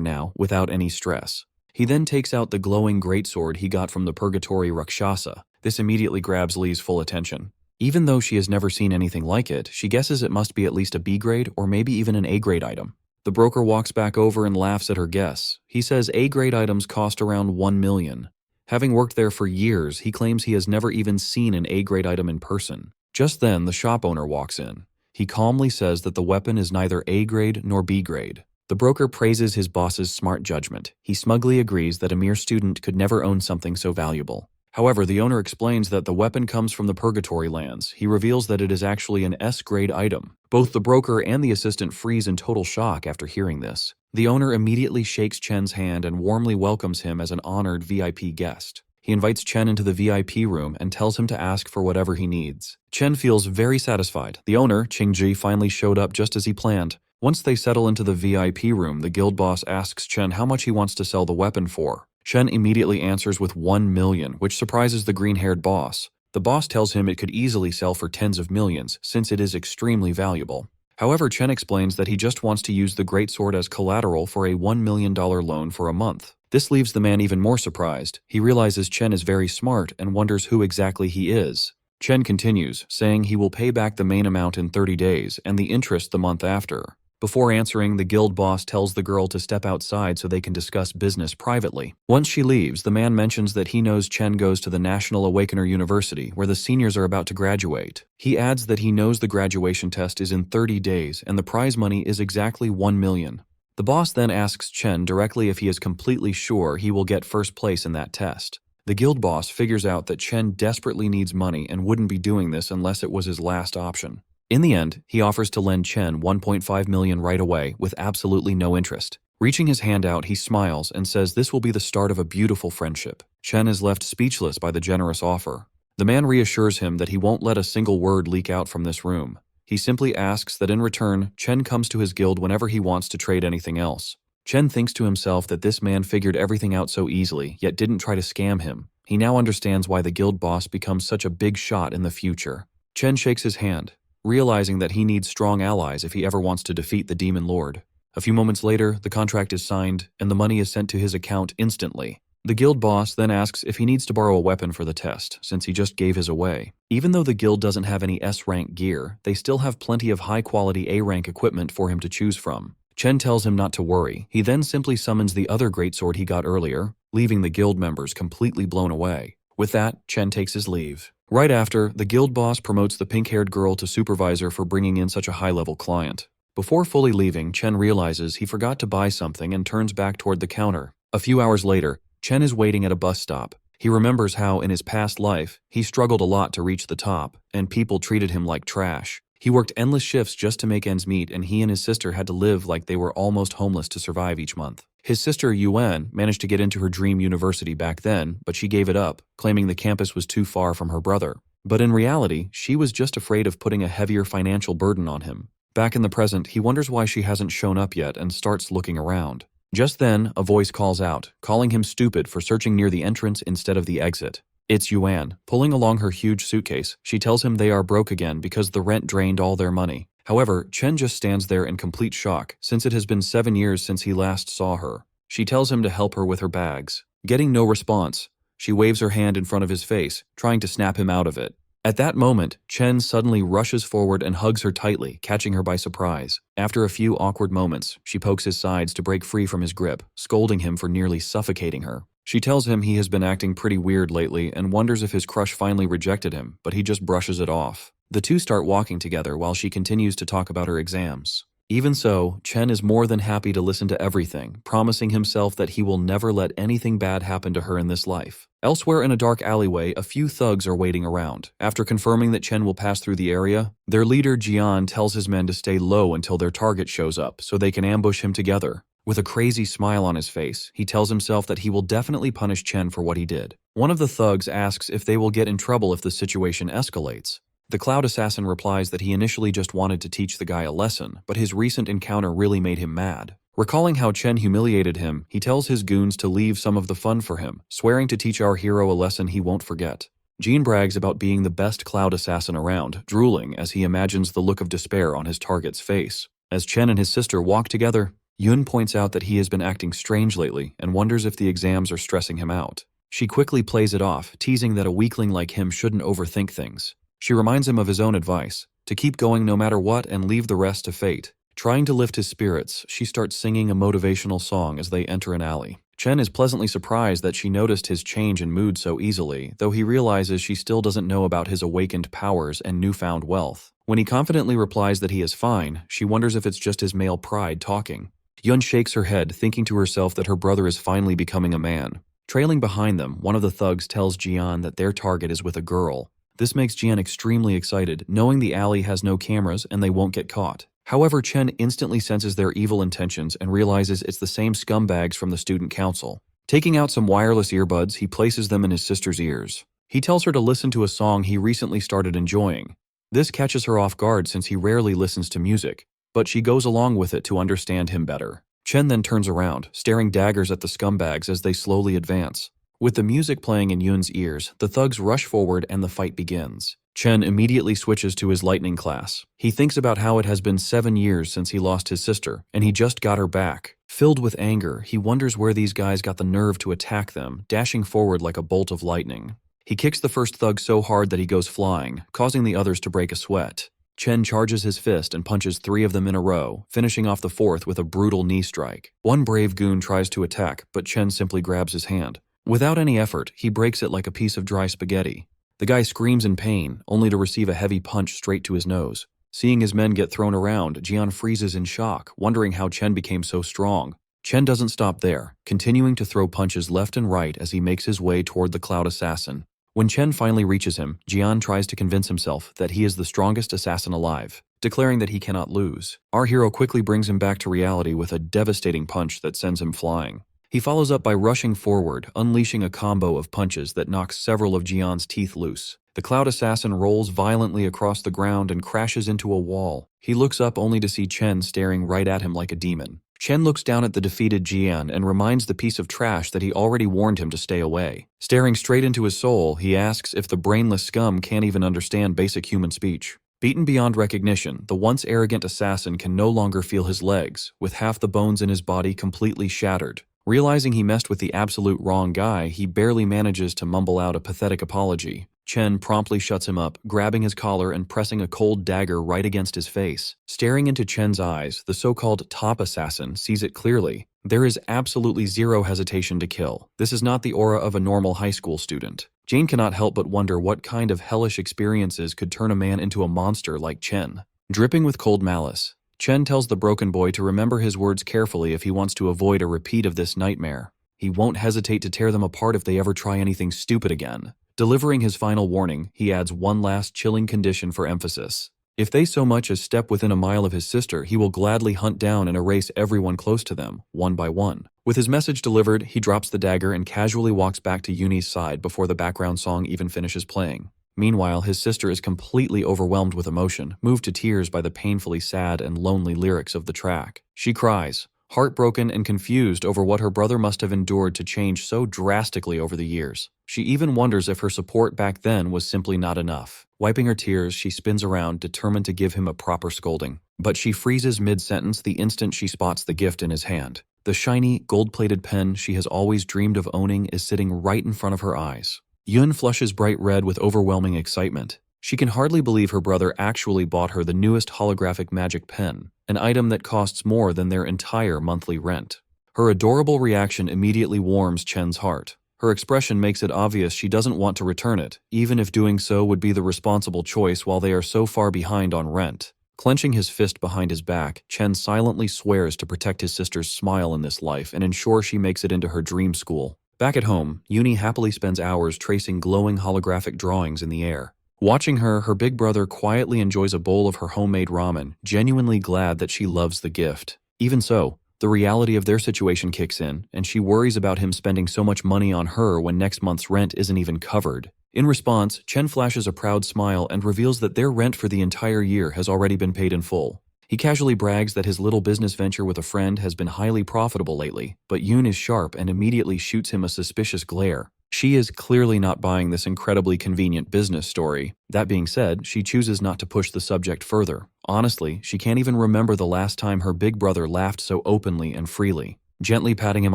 now, without any stress. He then takes out the glowing greatsword he got from the Purgatory Rakshasa. This immediately grabs Lee's full attention. Even though she has never seen anything like it, she guesses it must be at least a B grade or maybe even an A grade item. The broker walks back over and laughs at her guess. He says A grade items cost around 1 million. Having worked there for years, he claims he has never even seen an A grade item in person. Just then, the shop owner walks in. He calmly says that the weapon is neither A grade nor B grade. The broker praises his boss's smart judgment. He smugly agrees that a mere student could never own something so valuable. However, the owner explains that the weapon comes from the Purgatory lands. He reveals that it is actually an S-grade item. Both the broker and the assistant freeze in total shock after hearing this. The owner immediately shakes Chen's hand and warmly welcomes him as an honored VIP guest. He invites Chen into the VIP room and tells him to ask for whatever he needs. Chen feels very satisfied. The owner, Qingji, finally showed up just as he planned. Once they settle into the VIP room, the guild boss asks Chen how much he wants to sell the weapon for. Chen immediately answers with 1 million, which surprises the green-haired boss. The boss tells him it could easily sell for tens of millions, since it is extremely valuable. However, Chen explains that he just wants to use the greatsword as collateral for a $1 million loan for a month. This leaves the man even more surprised. He realizes Chen is very smart and wonders who exactly he is. Chen continues, saying he will pay back the main amount in 30 days and the interest the month after. Before answering, the guild boss tells the girl to step outside so they can discuss business privately. Once she leaves, the man mentions that he knows Chen goes to the National Awakener University, where the seniors are about to graduate. He adds that he knows the graduation test is in 30 days and the prize money is exactly 1 million. The boss then asks Chen directly if he is completely sure he will get first place in that test. The guild boss figures out that Chen desperately needs money and wouldn't be doing this unless it was his last option. In the end, he offers to lend Chen 1.5 million right away with absolutely no interest. Reaching his hand out, he smiles and says this will be the start of a beautiful friendship. Chen is left speechless by the generous offer. The man reassures him that he won't let a single word leak out from this room. He simply asks that in return, Chen comes to his guild whenever he wants to trade anything else. Chen thinks to himself that this man figured everything out so easily, yet didn't try to scam him. He now understands why the guild boss becomes such a big shot in the future. Chen shakes his hand, realizing that he needs strong allies if he ever wants to defeat the Demon Lord. A few moments later, the contract is signed, and the money is sent to his account instantly. The guild boss then asks if he needs to borrow a weapon for the test, since he just gave his away. Even though the guild doesn't have any S-rank gear, they still have plenty of high-quality A-rank equipment for him to choose from. Chen tells him not to worry. He then simply summons the other greatsword he got earlier, leaving the guild members completely blown away. With that, Chen takes his leave. Right after, the guild boss promotes the pink-haired girl to supervisor for bringing in such a high-level client. Before fully leaving, Chen realizes he forgot to buy something and turns back toward the counter. A few hours later, Chen is waiting at a bus stop. He remembers how, in his past life, he struggled a lot to reach the top, and people treated him like trash. He worked endless shifts just to make ends meet, and he and his sister had to live like they were almost homeless to survive each month. His sister, Yuan, managed to get into her dream university back then, but she gave it up, claiming the campus was too far from her brother. But in reality, she was just afraid of putting a heavier financial burden on him. Back in the present, he wonders why she hasn't shown up yet and starts looking around. Just then, a voice calls out, calling him stupid for searching near the entrance instead of the exit. It's Yuan. Pulling along her huge suitcase, she tells him they are broke again because the rent drained all their money. However, Chen just stands there in complete shock, since it has been 7 years since he last saw her. She tells him to help her with her bags. Getting no response, she waves her hand in front of his face, trying to snap him out of it. At that moment, Chen suddenly rushes forward and hugs her tightly, catching her by surprise. After a few awkward moments, she pokes his sides to break free from his grip, scolding him for nearly suffocating her. She tells him he has been acting pretty weird lately and wonders if his crush finally rejected him, but he just brushes it off. The two start walking together while she continues to talk about her exams. Even so, Chen is more than happy to listen to everything, promising himself that he will never let anything bad happen to her in this life. Elsewhere in a dark alleyway, a few thugs are waiting around. After confirming that Chen will pass through the area, their leader Jian tells his men to stay low until their target shows up so they can ambush him together. With a crazy smile on his face, he tells himself that he will definitely punish Chen for what he did. One of the thugs asks if they will get in trouble if the situation escalates. The Cloud Assassin replies that he initially just wanted to teach the guy a lesson, but his recent encounter really made him mad. Recalling how Chen humiliated him, he tells his goons to leave some of the fun for him, swearing to teach our hero a lesson he won't forget. Jean brags about being the best Cloud Assassin around, drooling as he imagines the look of despair on his target's face. As Chen and his sister walk together, Yun points out that he has been acting strange lately and wonders if the exams are stressing him out. She quickly plays it off, teasing that a weakling like him shouldn't overthink things. She reminds him of his own advice, to keep going no matter what and leave the rest to fate. Trying to lift his spirits, she starts singing a motivational song as they enter an alley. Chen is pleasantly surprised that she noticed his change in mood so easily, though he realizes she still doesn't know about his awakened powers and newfound wealth. When he confidently replies that he is fine, she wonders if it's just his male pride talking. Yun shakes her head, thinking to herself that her brother is finally becoming a man. Trailing behind them, one of the thugs tells Jian that their target is with a girl. This makes Jian extremely excited, knowing the alley has no cameras and they won't get caught. However, Chen instantly senses their evil intentions and realizes it's the same scumbags from the student council. Taking out some wireless earbuds, he places them in his sister's ears. He tells her to listen to a song he recently started enjoying. This catches her off guard since he rarely listens to music, but she goes along with it to understand him better. Chen then turns around, staring daggers at the scumbags as they slowly advance. With the music playing in Yun's ears, the thugs rush forward and the fight begins. Chen immediately switches to his lightning class. He thinks about how it has been 7 years since he lost his sister, and he just got her back. Filled with anger, he wonders where these guys got the nerve to attack them, dashing forward like a bolt of lightning. He kicks the first thug so hard that he goes flying, causing the others to break a sweat. Chen charges his fist and punches 3 of them in a row, finishing off the 4th with a brutal knee strike. One brave goon tries to attack, but Chen simply grabs his hand. Without any effort, he breaks it like a piece of dry spaghetti. The guy screams in pain, only to receive a heavy punch straight to his nose. Seeing his men get thrown around, Jian freezes in shock, wondering how Chen became so strong. Chen doesn't stop there, continuing to throw punches left and right as he makes his way toward the Cloud Assassin. When Chen finally reaches him, Jian tries to convince himself that he is the strongest assassin alive, declaring that he cannot lose. Our hero quickly brings him back to reality with a devastating punch that sends him flying. He follows up by rushing forward, unleashing a combo of punches that knocks several of Jian's teeth loose. The Cloud Assassin rolls violently across the ground and crashes into a wall. He looks up only to see Chen staring right at him like a demon. Chen looks down at the defeated Jian and reminds the piece of trash that he already warned him to stay away. Staring straight into his soul, he asks if the brainless scum can't even understand basic human speech. Beaten beyond recognition, the once arrogant assassin can no longer feel his legs, with half the bones in his body completely shattered. Realizing he messed with the absolute wrong guy, he barely manages to mumble out a pathetic apology. Chen promptly shuts him up, grabbing his collar and pressing a cold dagger right against his face. Staring into Chen's eyes, the so-called top assassin sees it clearly. There is absolutely zero hesitation to kill. This is not the aura of a normal high school student. Jane cannot help but wonder what kind of hellish experiences could turn a man into a monster like Chen. Dripping with cold malice, Chen tells the broken boy to remember his words carefully if he wants to avoid a repeat of this nightmare. He won't hesitate to tear them apart if they ever try anything stupid again. Delivering his final warning, he adds one last chilling condition for emphasis. If they so much as step within a mile of his sister, he will gladly hunt down and erase everyone close to them, one by one. With his message delivered, he drops the dagger and casually walks back to Yuni's side before the background song even finishes playing. Meanwhile, his sister is completely overwhelmed with emotion, moved to tears by the painfully sad and lonely lyrics of the track. She cries, heartbroken and confused over what her brother must have endured to change so drastically over the years. She even wonders if her support back then was simply not enough. Wiping her tears, she spins around, determined to give him a proper scolding. But she freezes mid-sentence the instant she spots the gift in his hand. The shiny, gold-plated pen she has always dreamed of owning is sitting right in front of her eyes. Yun flushes bright red with overwhelming excitement. She can hardly believe her brother actually bought her the newest holographic magic pen, an item that costs more than their entire monthly rent. Her adorable reaction immediately warms Chen's heart. Her expression makes it obvious she doesn't want to return it, even if doing so would be the responsible choice while they are so far behind on rent. Clenching his fist behind his back, Chen silently swears to protect his sister's smile in this life and ensure she makes it into her dream school. Back at home, Yuni happily spends hours tracing glowing holographic drawings in the air. Watching her, her big brother quietly enjoys a bowl of her homemade ramen, genuinely glad that she loves the gift. Even so, the reality of their situation kicks in, and she worries about him spending so much money on her when next month's rent isn't even covered. In response, Chen flashes a proud smile and reveals that their rent for the entire year has already been paid in full. He casually brags that his little business venture with a friend has been highly profitable lately, but Yoon is sharp and immediately shoots him a suspicious glare. She is clearly not buying this incredibly convenient business story. That being said, she chooses not to push the subject further. Honestly, she can't even remember the last time her big brother laughed so openly and freely. Gently patting him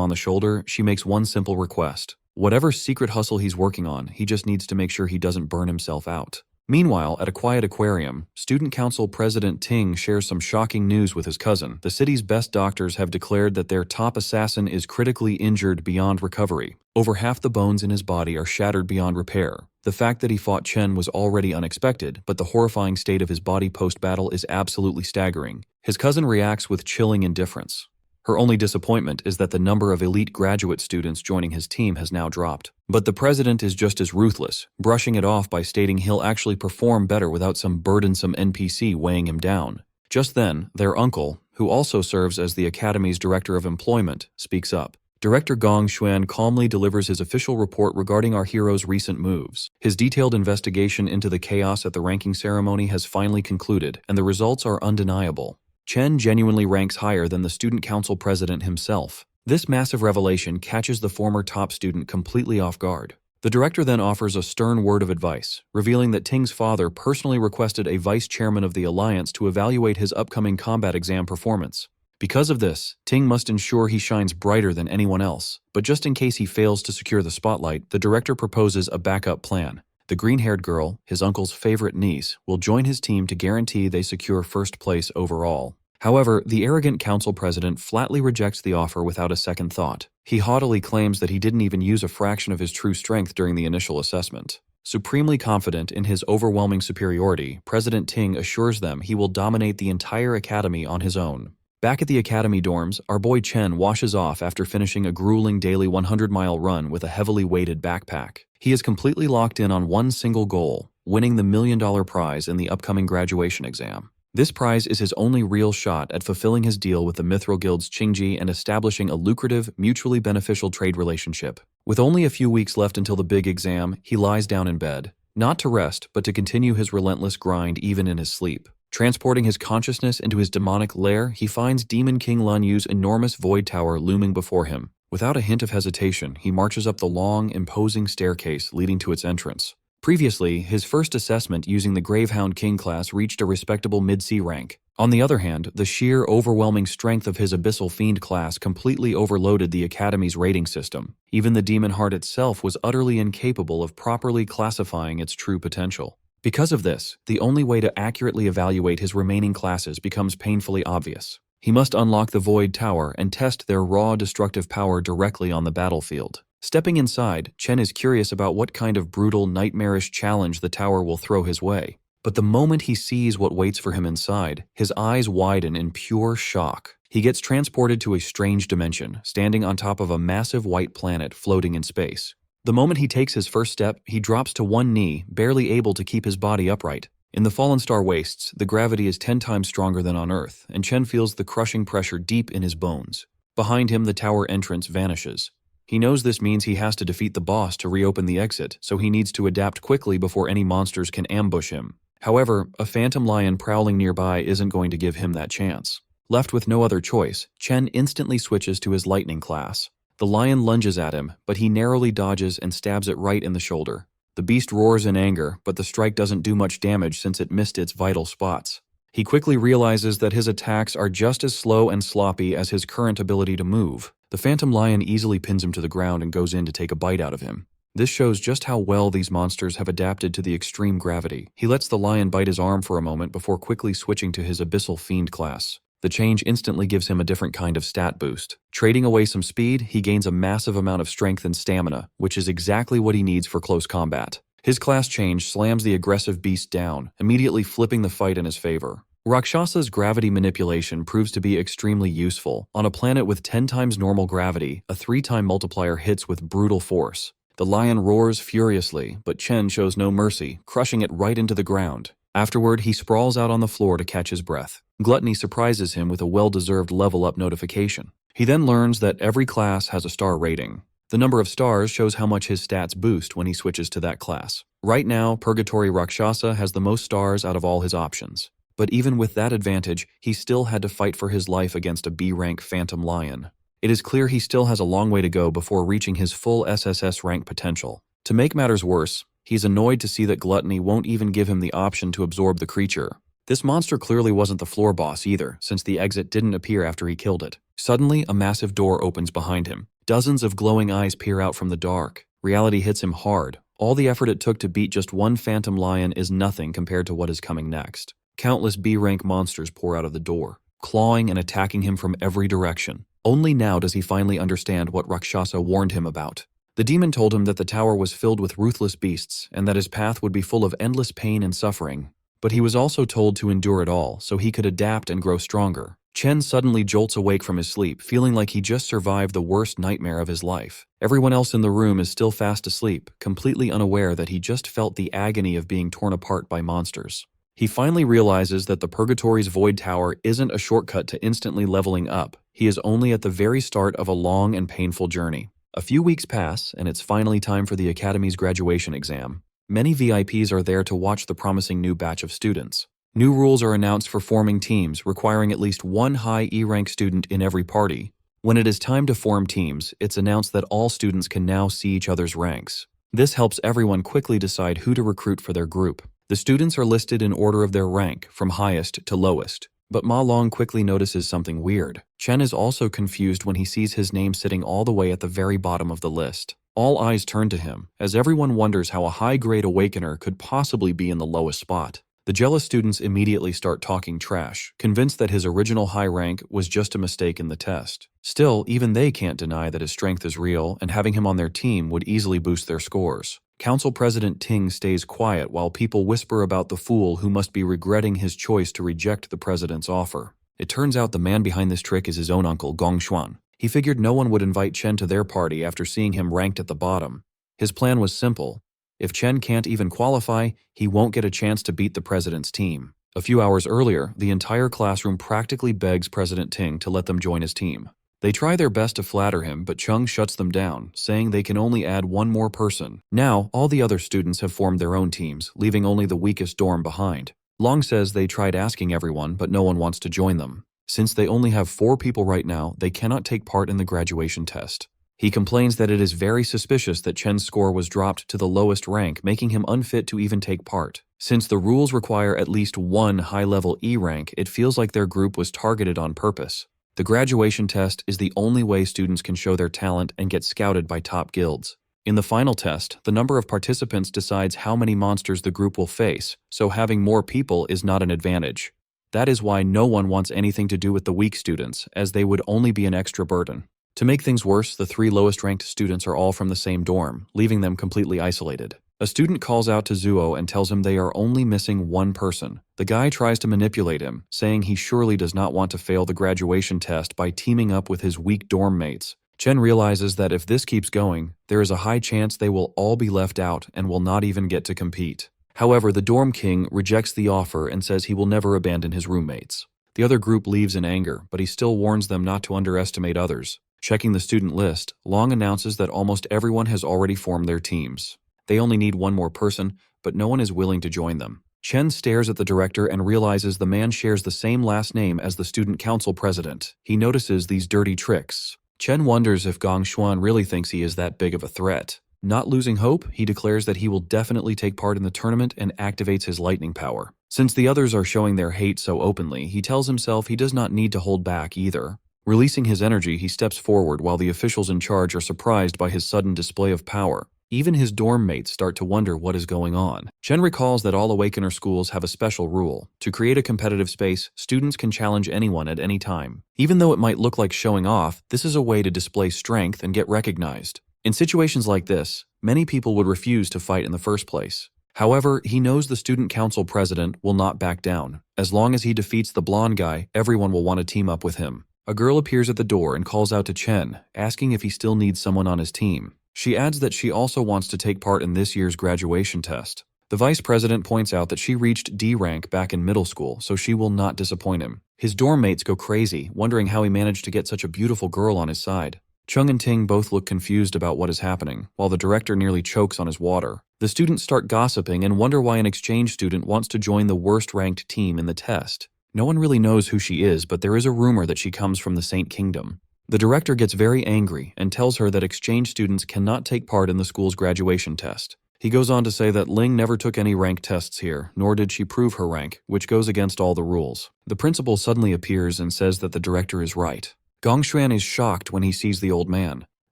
on the shoulder, she makes one simple request. Whatever secret hustle he's working on, he just needs to make sure he doesn't burn himself out. Meanwhile, at a quiet aquarium, Student Council President Ting shares some shocking news with his cousin. The city's best doctors have declared that their top assassin is critically injured beyond recovery. Over half the bones in his body are shattered beyond repair. The fact that he fought Chen was already unexpected, but the horrifying state of his body post-battle is absolutely staggering. His cousin reacts with chilling indifference. Her only disappointment is that the number of elite graduate students joining his team has now dropped. But the president is just as ruthless, brushing it off by stating he'll actually perform better without some burdensome NPC weighing him down. Just then, their uncle, who also serves as the academy's director of employment, speaks up. Director Gong Xuan calmly delivers his official report regarding our hero's recent moves. His detailed investigation into the chaos at the ranking ceremony has finally concluded, and the results are undeniable. Chen genuinely ranks higher than the student council president himself. This massive revelation catches the former top student completely off guard. The director then offers a stern word of advice, revealing that Ting's father personally requested a vice chairman of the alliance to evaluate his upcoming combat exam performance. Because of this, Ting must ensure he shines brighter than anyone else. But just in case he fails to secure the spotlight, the director proposes a backup plan. The green-haired girl, his uncle's favorite niece, will join his team to guarantee they secure first place overall. However, the arrogant council president flatly rejects the offer without a second thought. He haughtily claims that he didn't even use a fraction of his true strength during the initial assessment. Supremely confident in his overwhelming superiority, President Ting assures them he will dominate the entire academy on his own. Back at the academy dorms, our boy Chen washes off after finishing a grueling daily 100-mile run with a heavily weighted backpack. He is completely locked in on one single goal, winning the $1 million prize in the upcoming graduation exam. This prize is his only real shot at fulfilling his deal with the Mithril Guild's Qingji and establishing a lucrative, mutually beneficial trade relationship. With only a few weeks left until the big exam, he lies down in bed, not to rest, but to continue his relentless grind even in his sleep. Transporting his consciousness into his demonic lair, he finds Demon King Lun Yu's enormous void tower looming before him. Without a hint of hesitation, he marches up the long, imposing staircase leading to its entrance. Previously, his first assessment using the Gravehound King class reached a respectable mid-C rank. On the other hand, the sheer, overwhelming strength of his Abyssal Fiend class completely overloaded the Academy's rating system. Even the Demon Heart itself was utterly incapable of properly classifying its true potential. Because of this, the only way to accurately evaluate his remaining classes becomes painfully obvious. He must unlock the Void Tower and test their raw destructive power directly on the battlefield. Stepping inside, Chen is curious about what kind of brutal, nightmarish challenge the tower will throw his way. But the moment he sees what waits for him inside, his eyes widen in pure shock. He gets transported to a strange dimension, standing on top of a massive white planet floating in space. The moment he takes his first step, he drops to one knee, barely able to keep his body upright. In the Fallen Star Wastes, the gravity is 10 times stronger than on Earth, and Chen feels the crushing pressure deep in his bones. Behind him, the tower entrance vanishes. He knows this means he has to defeat the boss to reopen the exit, so he needs to adapt quickly before any monsters can ambush him. However, a phantom lion prowling nearby isn't going to give him that chance. Left with no other choice, Chen instantly switches to his lightning class. The lion lunges at him, but he narrowly dodges and stabs it right in the shoulder. The beast roars in anger, but the strike doesn't do much damage since it missed its vital spots. He quickly realizes that his attacks are just as slow and sloppy as his current ability to move. The phantom lion easily pins him to the ground and goes in to take a bite out of him. This shows just how well these monsters have adapted to the extreme gravity. He lets the lion bite his arm for a moment before quickly switching to his Abyssal Fiend class. The change instantly gives him a different kind of stat boost. Trading away some speed, he gains a massive amount of strength and stamina, which is exactly what he needs for close combat. His class change slams the aggressive beast down, immediately flipping the fight in his favor. Rakshasa's gravity manipulation proves to be extremely useful. On a planet with 10 times normal gravity, a 3-time multiplier hits with brutal force. The lion roars furiously, but Chen shows no mercy, crushing it right into the ground. Afterward, he sprawls out on the floor to catch his breath. Gluttony surprises him with a well-deserved level-up notification. He then learns that every class has a star rating. The number of stars shows how much his stats boost when he switches to that class. Right now, Purgatory Rakshasa has the most stars out of all his options. But even with that advantage, he still had to fight for his life against a B-rank Phantom Lion. It is clear he still has a long way to go before reaching his full SSS rank potential. To make matters worse, he's annoyed to see that Gluttony won't even give him the option to absorb the creature. This monster clearly wasn't the floor boss either, since the exit didn't appear after he killed it. Suddenly, a massive door opens behind him. Dozens of glowing eyes peer out from the dark. Reality hits him hard. All the effort it took to beat just one Phantom Lion is nothing compared to what is coming next. Countless B-rank monsters pour out of the door, clawing and attacking him from every direction. Only now does he finally understand what Rakshasa warned him about. The demon told him that the tower was filled with ruthless beasts and that his path would be full of endless pain and suffering. But he was also told to endure it all so he could adapt and grow stronger. Chen suddenly jolts awake from his sleep, feeling like he just survived the worst nightmare of his life. Everyone else in the room is still fast asleep, completely unaware that he just felt the agony of being torn apart by monsters. He finally realizes that the Purgatory's Void Tower isn't a shortcut to instantly leveling up. He is only at the very start of a long and painful journey. A few weeks pass, and it's finally time for the Academy's graduation exam. Many VIPs are there to watch the promising new batch of students. New rules are announced for forming teams, requiring at least one high E-rank student in every party. When it is time to form teams, it's announced that all students can now see each other's ranks. This helps everyone quickly decide who to recruit for their group. The students are listed in order of their rank, from highest to lowest. But Ma Long quickly notices something weird. Chen is also confused when he sees his name sitting all the way at the very bottom of the list. All eyes turn to him, as everyone wonders how a high-grade awakener could possibly be in the lowest spot. The jealous students immediately start talking trash, convinced that his original high rank was just a mistake in the test. Still, even they can't deny that his strength is real, and having him on their team would easily boost their scores. Council President Ting stays quiet while people whisper about the fool who must be regretting his choice to reject the president's offer. It turns out the man behind this trick is his own uncle, Gong Xuan. He figured no one would invite Chen to their party after seeing him ranked at the bottom. His plan was simple. If Chen can't even qualify, he won't get a chance to beat the president's team. A few hours earlier, the entire classroom practically begs President Ting to let them join his team. They try their best to flatter him, but Chung shuts them down, saying they can only add one more person. Now, all the other students have formed their own teams, leaving only the weakest dorm behind. Long says they tried asking everyone, but no one wants to join them. Since they only have 4 people right now, they cannot take part in the graduation test. He complains that it is very suspicious that Chen's score was dropped to the lowest rank, making him unfit to even take part. Since the rules require at least one high-level E rank, it feels like their group was targeted on purpose. The graduation test is the only way students can show their talent and get scouted by top guilds. In the final test, the number of participants decides how many monsters the group will face, so having more people is not an advantage. That is why no one wants anything to do with the weak students, as they would only be an extra burden. To make things worse, the 3 lowest-ranked students are all from the same dorm, leaving them completely isolated. A student calls out to Zuo and tells him they are only missing one person. The guy tries to manipulate him, saying he surely does not want to fail the graduation test by teaming up with his weak dorm mates. Chen realizes that if this keeps going, there is a high chance they will all be left out and will not even get to compete. However, the dorm king rejects the offer and says he will never abandon his roommates. The other group leaves in anger, but he still warns them not to underestimate others. Checking the student list, Long announces that almost everyone has already formed their teams. They only need one more person, but no one is willing to join them. Chen stares at the director and realizes the man shares the same last name as the student council president. He notices these dirty tricks. Chen wonders if Gong Xuan really thinks he is that big of a threat. Not losing hope, he declares that he will definitely take part in the tournament and activates his lightning power. Since the others are showing their hate so openly, he tells himself he does not need to hold back either. Releasing his energy, he steps forward while the officials in charge are surprised by his sudden display of power. Even his dorm mates start to wonder what is going on. Chen recalls that all Awakener schools have a special rule. To create a competitive space, students can challenge anyone at any time. Even though it might look like showing off, this is a way to display strength and get recognized. In situations like this, many people would refuse to fight in the first place. However, he knows the student council president will not back down. As long as he defeats the blonde guy, everyone will want to team up with him. A girl appears at the door and calls out to Chen, asking if he still needs someone on his team. She adds that she also wants to take part in this year's graduation test. The vice president points out that she reached D rank back in middle school, so she will not disappoint him. His dorm mates go crazy, wondering how he managed to get such a beautiful girl on his side. Chung and Ting both look confused about what is happening, while the director nearly chokes on his water. The students start gossiping and wonder why an exchange student wants to join the worst-ranked team in the test. No one really knows who she is, but there is a rumor that she comes from the Saint Kingdom. The director gets very angry and tells her that exchange students cannot take part in the school's graduation test. He goes on to say that Ling never took any rank tests here, nor did she prove her rank, which goes against all the rules. The principal suddenly appears and says that the director is right. Gongshuan is shocked when he sees the old man.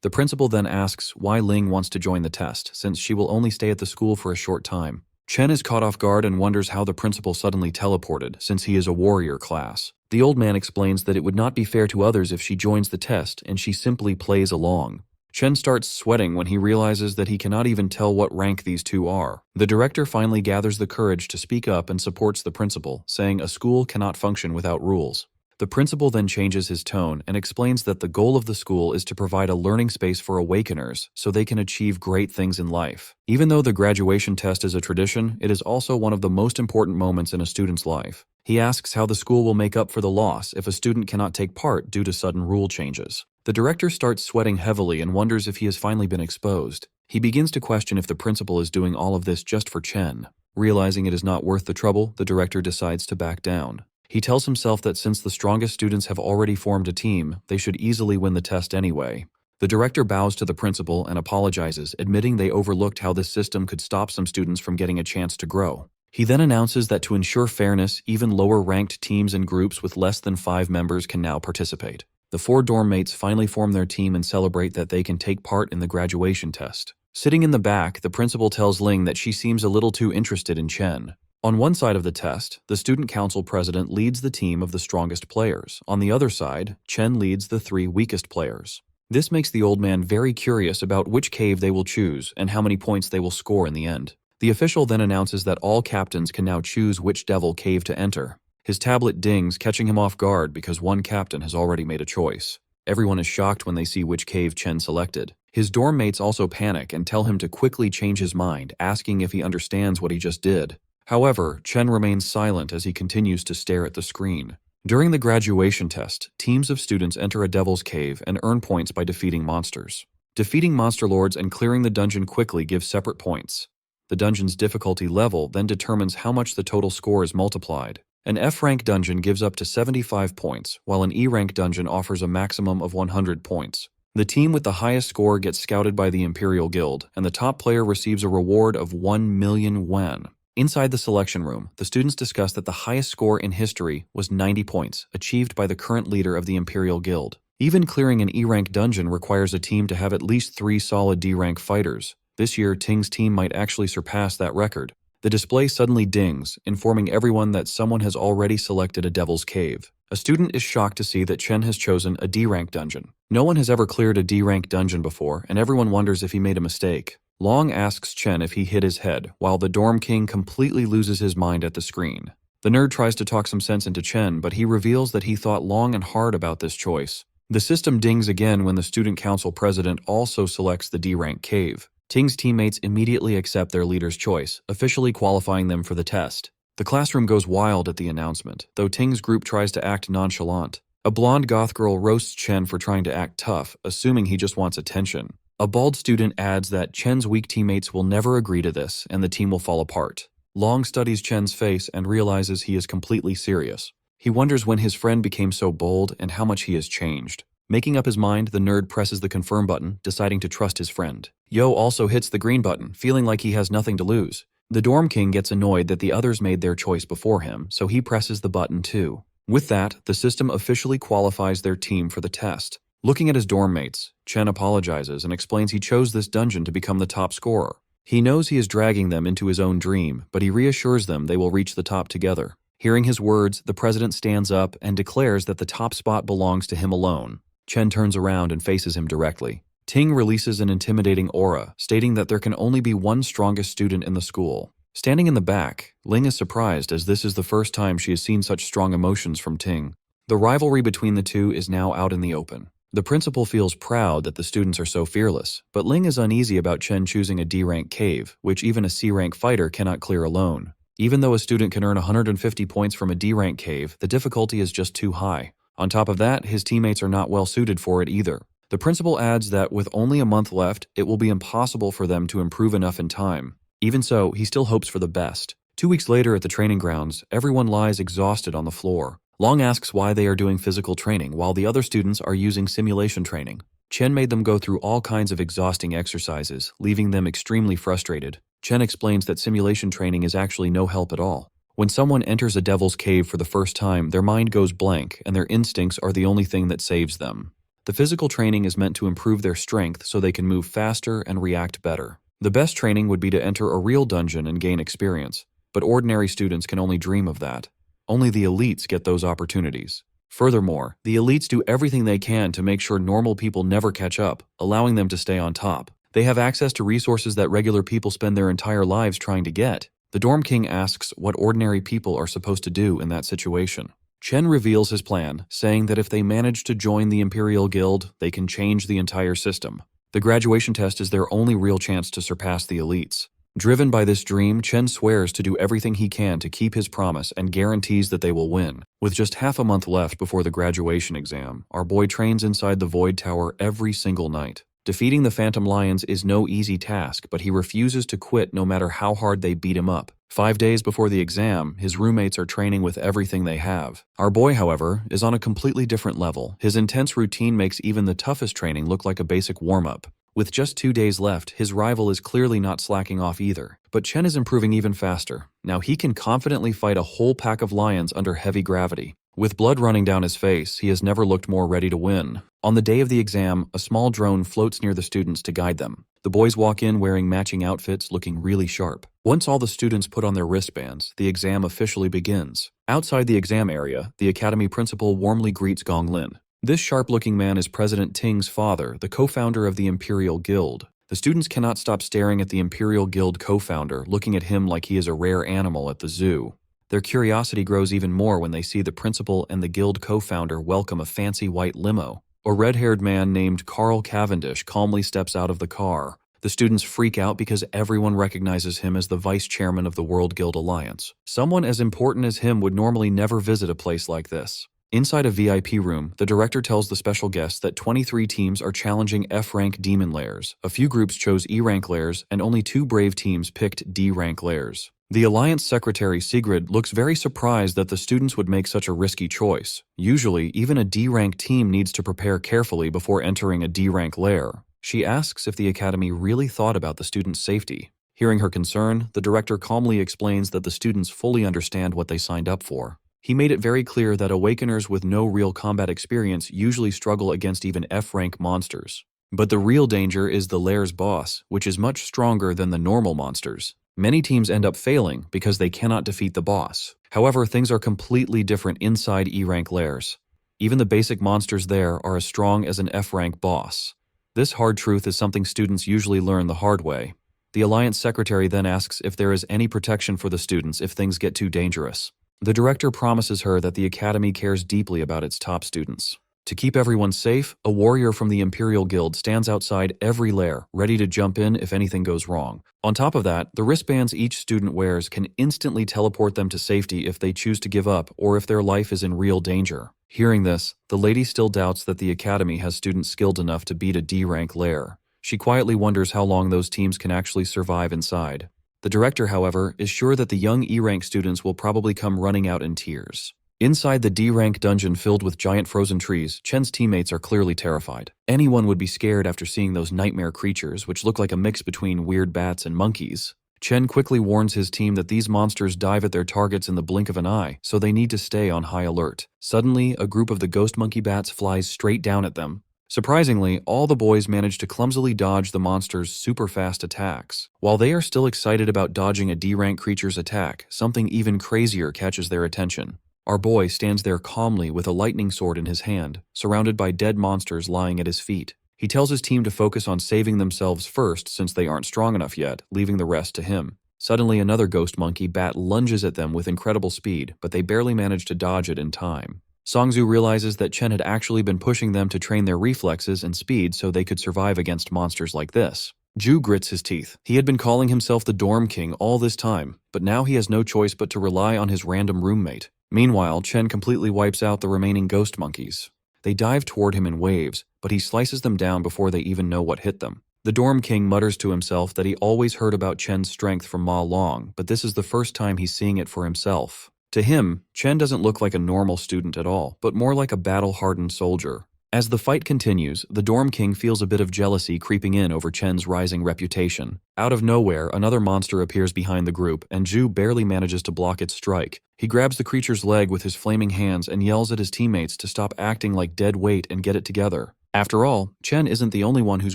The principal then asks why Ling wants to join the test, since she will only stay at the school for a short time. Chen is caught off guard and wonders how the principal suddenly teleported, since he is a warrior class. The old man explains that it would not be fair to others if she joins the test, and she simply plays along. Chen starts sweating when he realizes that he cannot even tell what rank these two are. The director finally gathers the courage to speak up and supports the principal, saying a school cannot function without rules. The principal then changes his tone and explains that the goal of the school is to provide a learning space for awakeners so they can achieve great things in life. Even though the graduation test is a tradition, it is also one of the most important moments in a student's life. He asks how the school will make up for the loss if a student cannot take part due to sudden rule changes. The director starts sweating heavily and wonders if he has finally been exposed. He begins to question if the principal is doing all of this just for Chen. Realizing it is not worth the trouble, the director decides to back down. He tells himself that since the strongest students have already formed a team, they should easily win the test anyway. The director bows to the principal and apologizes, admitting they overlooked how this system could stop some students from getting a chance to grow. He then announces that to ensure fairness, even lower-ranked teams and groups with less than 5 members can now participate. The 4 dorm mates finally form their team and celebrate that they can take part in the graduation test. Sitting in the back, the principal tells Ling that she seems a little too interested in Chen. On one side of the test, the student council president leads the team of the strongest players. On the other side, Chen leads the 3 weakest players. This makes the old man very curious about which cave they will choose and how many points they will score in the end. The official then announces that all captains can now choose which devil cave to enter. His tablet dings, catching him off guard because one captain has already made a choice. Everyone is shocked when they see which cave Chen selected. His dorm mates also panic and tell him to quickly change his mind, asking if he understands what he just did. However, Chen remains silent as he continues to stare at the screen. During the graduation test, teams of students enter a devil's cave and earn points by defeating monsters. Defeating monster lords and clearing the dungeon quickly gives separate points. The dungeon's difficulty level then determines how much the total score is multiplied. An F-rank dungeon gives up to 75 points, while an E-rank dungeon offers a maximum of 100 points. The team with the highest score gets scouted by the Imperial Guild, and the top player receives a reward of 1 million yuan. Inside the selection room, the students discuss that the highest score in history was 90 points, achieved by the current leader of the Imperial Guild. Even clearing an E-rank dungeon requires a team to have at least 3 solid D-rank fighters. This year, Ting's team might actually surpass that record. The display suddenly dings, informing everyone that someone has already selected a Devil's Cave. A student is shocked to see that Chen has chosen a D-rank dungeon. No one has ever cleared a D-rank dungeon before, and everyone wonders if he made a mistake. Long asks Chen if he hit his head, while the dorm king completely loses his mind at the screen. The nerd tries to talk some sense into Chen, but he reveals that he thought long and hard about this choice. The system dings again when the student council president also selects the D-rank cave. Ting's teammates immediately accept their leader's choice, officially qualifying them for the test. The classroom goes wild at the announcement, though Ting's group tries to act nonchalant. A blonde goth girl roasts Chen for trying to act tough, assuming he just wants attention. A bald student adds that Chen's weak teammates will never agree to this, and the team will fall apart. Long studies Chen's face and realizes he is completely serious. He wonders when his friend became so bold and how much he has changed. Making up his mind, the nerd presses the confirm button, deciding to trust his friend. Yo also hits the green button, feeling like he has nothing to lose. The dorm king gets annoyed that the others made their choice before him, so he presses the button too. With that, the system officially qualifies their team for the test. Looking at his dorm mates, Chen apologizes and explains he chose this dungeon to become the top scorer. He knows he is dragging them into his own dream, but he reassures them they will reach the top together. Hearing his words, the president stands up and declares that the top spot belongs to him alone. Chen turns around and faces him directly. Ting releases an intimidating aura, stating that there can only be one strongest student in the school. Standing in the back, Ling is surprised as this is the first time she has seen such strong emotions from Ting. The rivalry between the two is now out in the open. The principal feels proud that the students are so fearless, but Ling is uneasy about Chen choosing a D-rank cave, which even a C-rank fighter cannot clear alone. Even though a student can earn 150 points from a D-rank cave, the difficulty is just too high. On top of that, his teammates are not well suited for it either. The principal adds that with only a month left, it will be impossible for them to improve enough in time. Even so, he still hopes for the best. 2 weeks later at the training grounds, everyone lies exhausted on the floor. Long asks why they are doing physical training while the other students are using simulation training. Chen made them go through all kinds of exhausting exercises, leaving them extremely frustrated. Chen explains that simulation training is actually no help at all. When someone enters a devil's cave for the first time, their mind goes blank and their instincts are the only thing that saves them. The physical training is meant to improve their strength so they can move faster and react better. The best training would be to enter a real dungeon and gain experience, but ordinary students can only dream of that. Only the elites get those opportunities. Furthermore, the elites do everything they can to make sure normal people never catch up, allowing them to stay on top. They have access to resources that regular people spend their entire lives trying to get. The Dorm King asks what ordinary people are supposed to do in that situation. Chen reveals his plan, saying that if they manage to join the Imperial Guild, they can change the entire system. The graduation test is their only real chance to surpass the elites. Driven by this dream, Chen swears to do everything he can to keep his promise and guarantees that they will win. With just half a month left before the graduation exam, our boy trains inside the Void Tower every single night. Defeating the Phantom Lions is no easy task, but he refuses to quit no matter how hard they beat him up. 5 days before the exam, his roommates are training with everything they have. Our boy, however, is on a completely different level. His intense routine makes even the toughest training look like a basic warm-up. With just 2 days left, his rival is clearly not slacking off either. But Chen is improving even faster. Now he can confidently fight a whole pack of lions under heavy gravity. With blood running down his face, he has never looked more ready to win. On the day of the exam, a small drone floats near the students to guide them. The boys walk in wearing matching outfits, looking really sharp. Once all the students put on their wristbands, the exam officially begins. Outside the exam area, the academy principal warmly greets Gong Lin. This sharp-looking man is President Ting's father, the co-founder of the Imperial Guild. The students cannot stop staring at the Imperial Guild co-founder, looking at him like he is a rare animal at the zoo. Their curiosity grows even more when they see the principal and the guild co-founder welcome a fancy white limo. A red-haired man named Carl Cavendish calmly steps out of the car. The students freak out because everyone recognizes him as the vice chairman of the World Guild Alliance. Someone as important as him would normally never visit a place like this. Inside a VIP room, the director tells the special guests that 23 teams are challenging F-rank demon lairs. A few groups chose E-rank lairs, and only 2 brave teams picked D-rank lairs. The Alliance Secretary Sigrid looks very surprised that the students would make such a risky choice. Usually, even a D-rank team needs to prepare carefully before entering a D-rank lair. She asks if the Academy really thought about the students' safety. Hearing her concern, the director calmly explains that the students fully understand what they signed up for. He made it very clear that Awakeners with no real combat experience usually struggle against even F-rank monsters. But the real danger is the lair's boss, which is much stronger than the normal monsters. Many teams end up failing because they cannot defeat the boss. However, things are completely different inside E-rank lairs. Even the basic monsters there are as strong as an F-rank boss. This hard truth is something students usually learn the hard way. The Alliance Secretary then asks if there is any protection for the students if things get too dangerous. The director promises her that the Academy cares deeply about its top students. To keep everyone safe, a warrior from the Imperial Guild stands outside every lair, ready to jump in if anything goes wrong. On top of that, the wristbands each student wears can instantly teleport them to safety if they choose to give up or if their life is in real danger. Hearing this, the lady still doubts that the Academy has students skilled enough to beat a D-rank lair. She quietly wonders how long those teams can actually survive inside. The director, however, is sure that the young E-rank students will probably come running out in tears. Inside the D-rank dungeon filled with giant frozen trees, Chen's teammates are clearly terrified. Anyone would be scared after seeing those nightmare creatures, which look like a mix between weird bats and monkeys. Chen quickly warns his team that these monsters dive at their targets in the blink of an eye, so they need to stay on high alert. Suddenly, a group of the ghost monkey bats flies straight down at them. Surprisingly, all the boys manage to clumsily dodge the monster's super-fast attacks. While they are still excited about dodging a D-rank creature's attack, something even crazier catches their attention. Our boy stands there calmly with a lightning sword in his hand, surrounded by dead monsters lying at his feet. He tells his team to focus on saving themselves first since they aren't strong enough yet, leaving the rest to him. Suddenly, another ghost monkey bat lunges at them with incredible speed, but they barely manage to dodge it in time. Songzu realizes that Chen had actually been pushing them to train their reflexes and speed so they could survive against monsters like this. Ju grits his teeth. He had been calling himself the Dorm King all this time, but now he has no choice but to rely on his random roommate. Meanwhile, Chen completely wipes out the remaining ghost monkeys. They dive toward him in waves, but he slices them down before they even know what hit them. The Dorm King mutters to himself that he always heard about Chen's strength from Ma Long, but this is the first time he's seeing it for himself. To him, Chen doesn't look like a normal student at all, but more like a battle-hardened soldier. As the fight continues, the Dorm King feels a bit of jealousy creeping in over Chen's rising reputation. Out of nowhere, another monster appears behind the group, and Zhu barely manages to block its strike. He grabs the creature's leg with his flaming hands and yells at his teammates to stop acting like dead weight and get it together. After all, Chen isn't the only one whose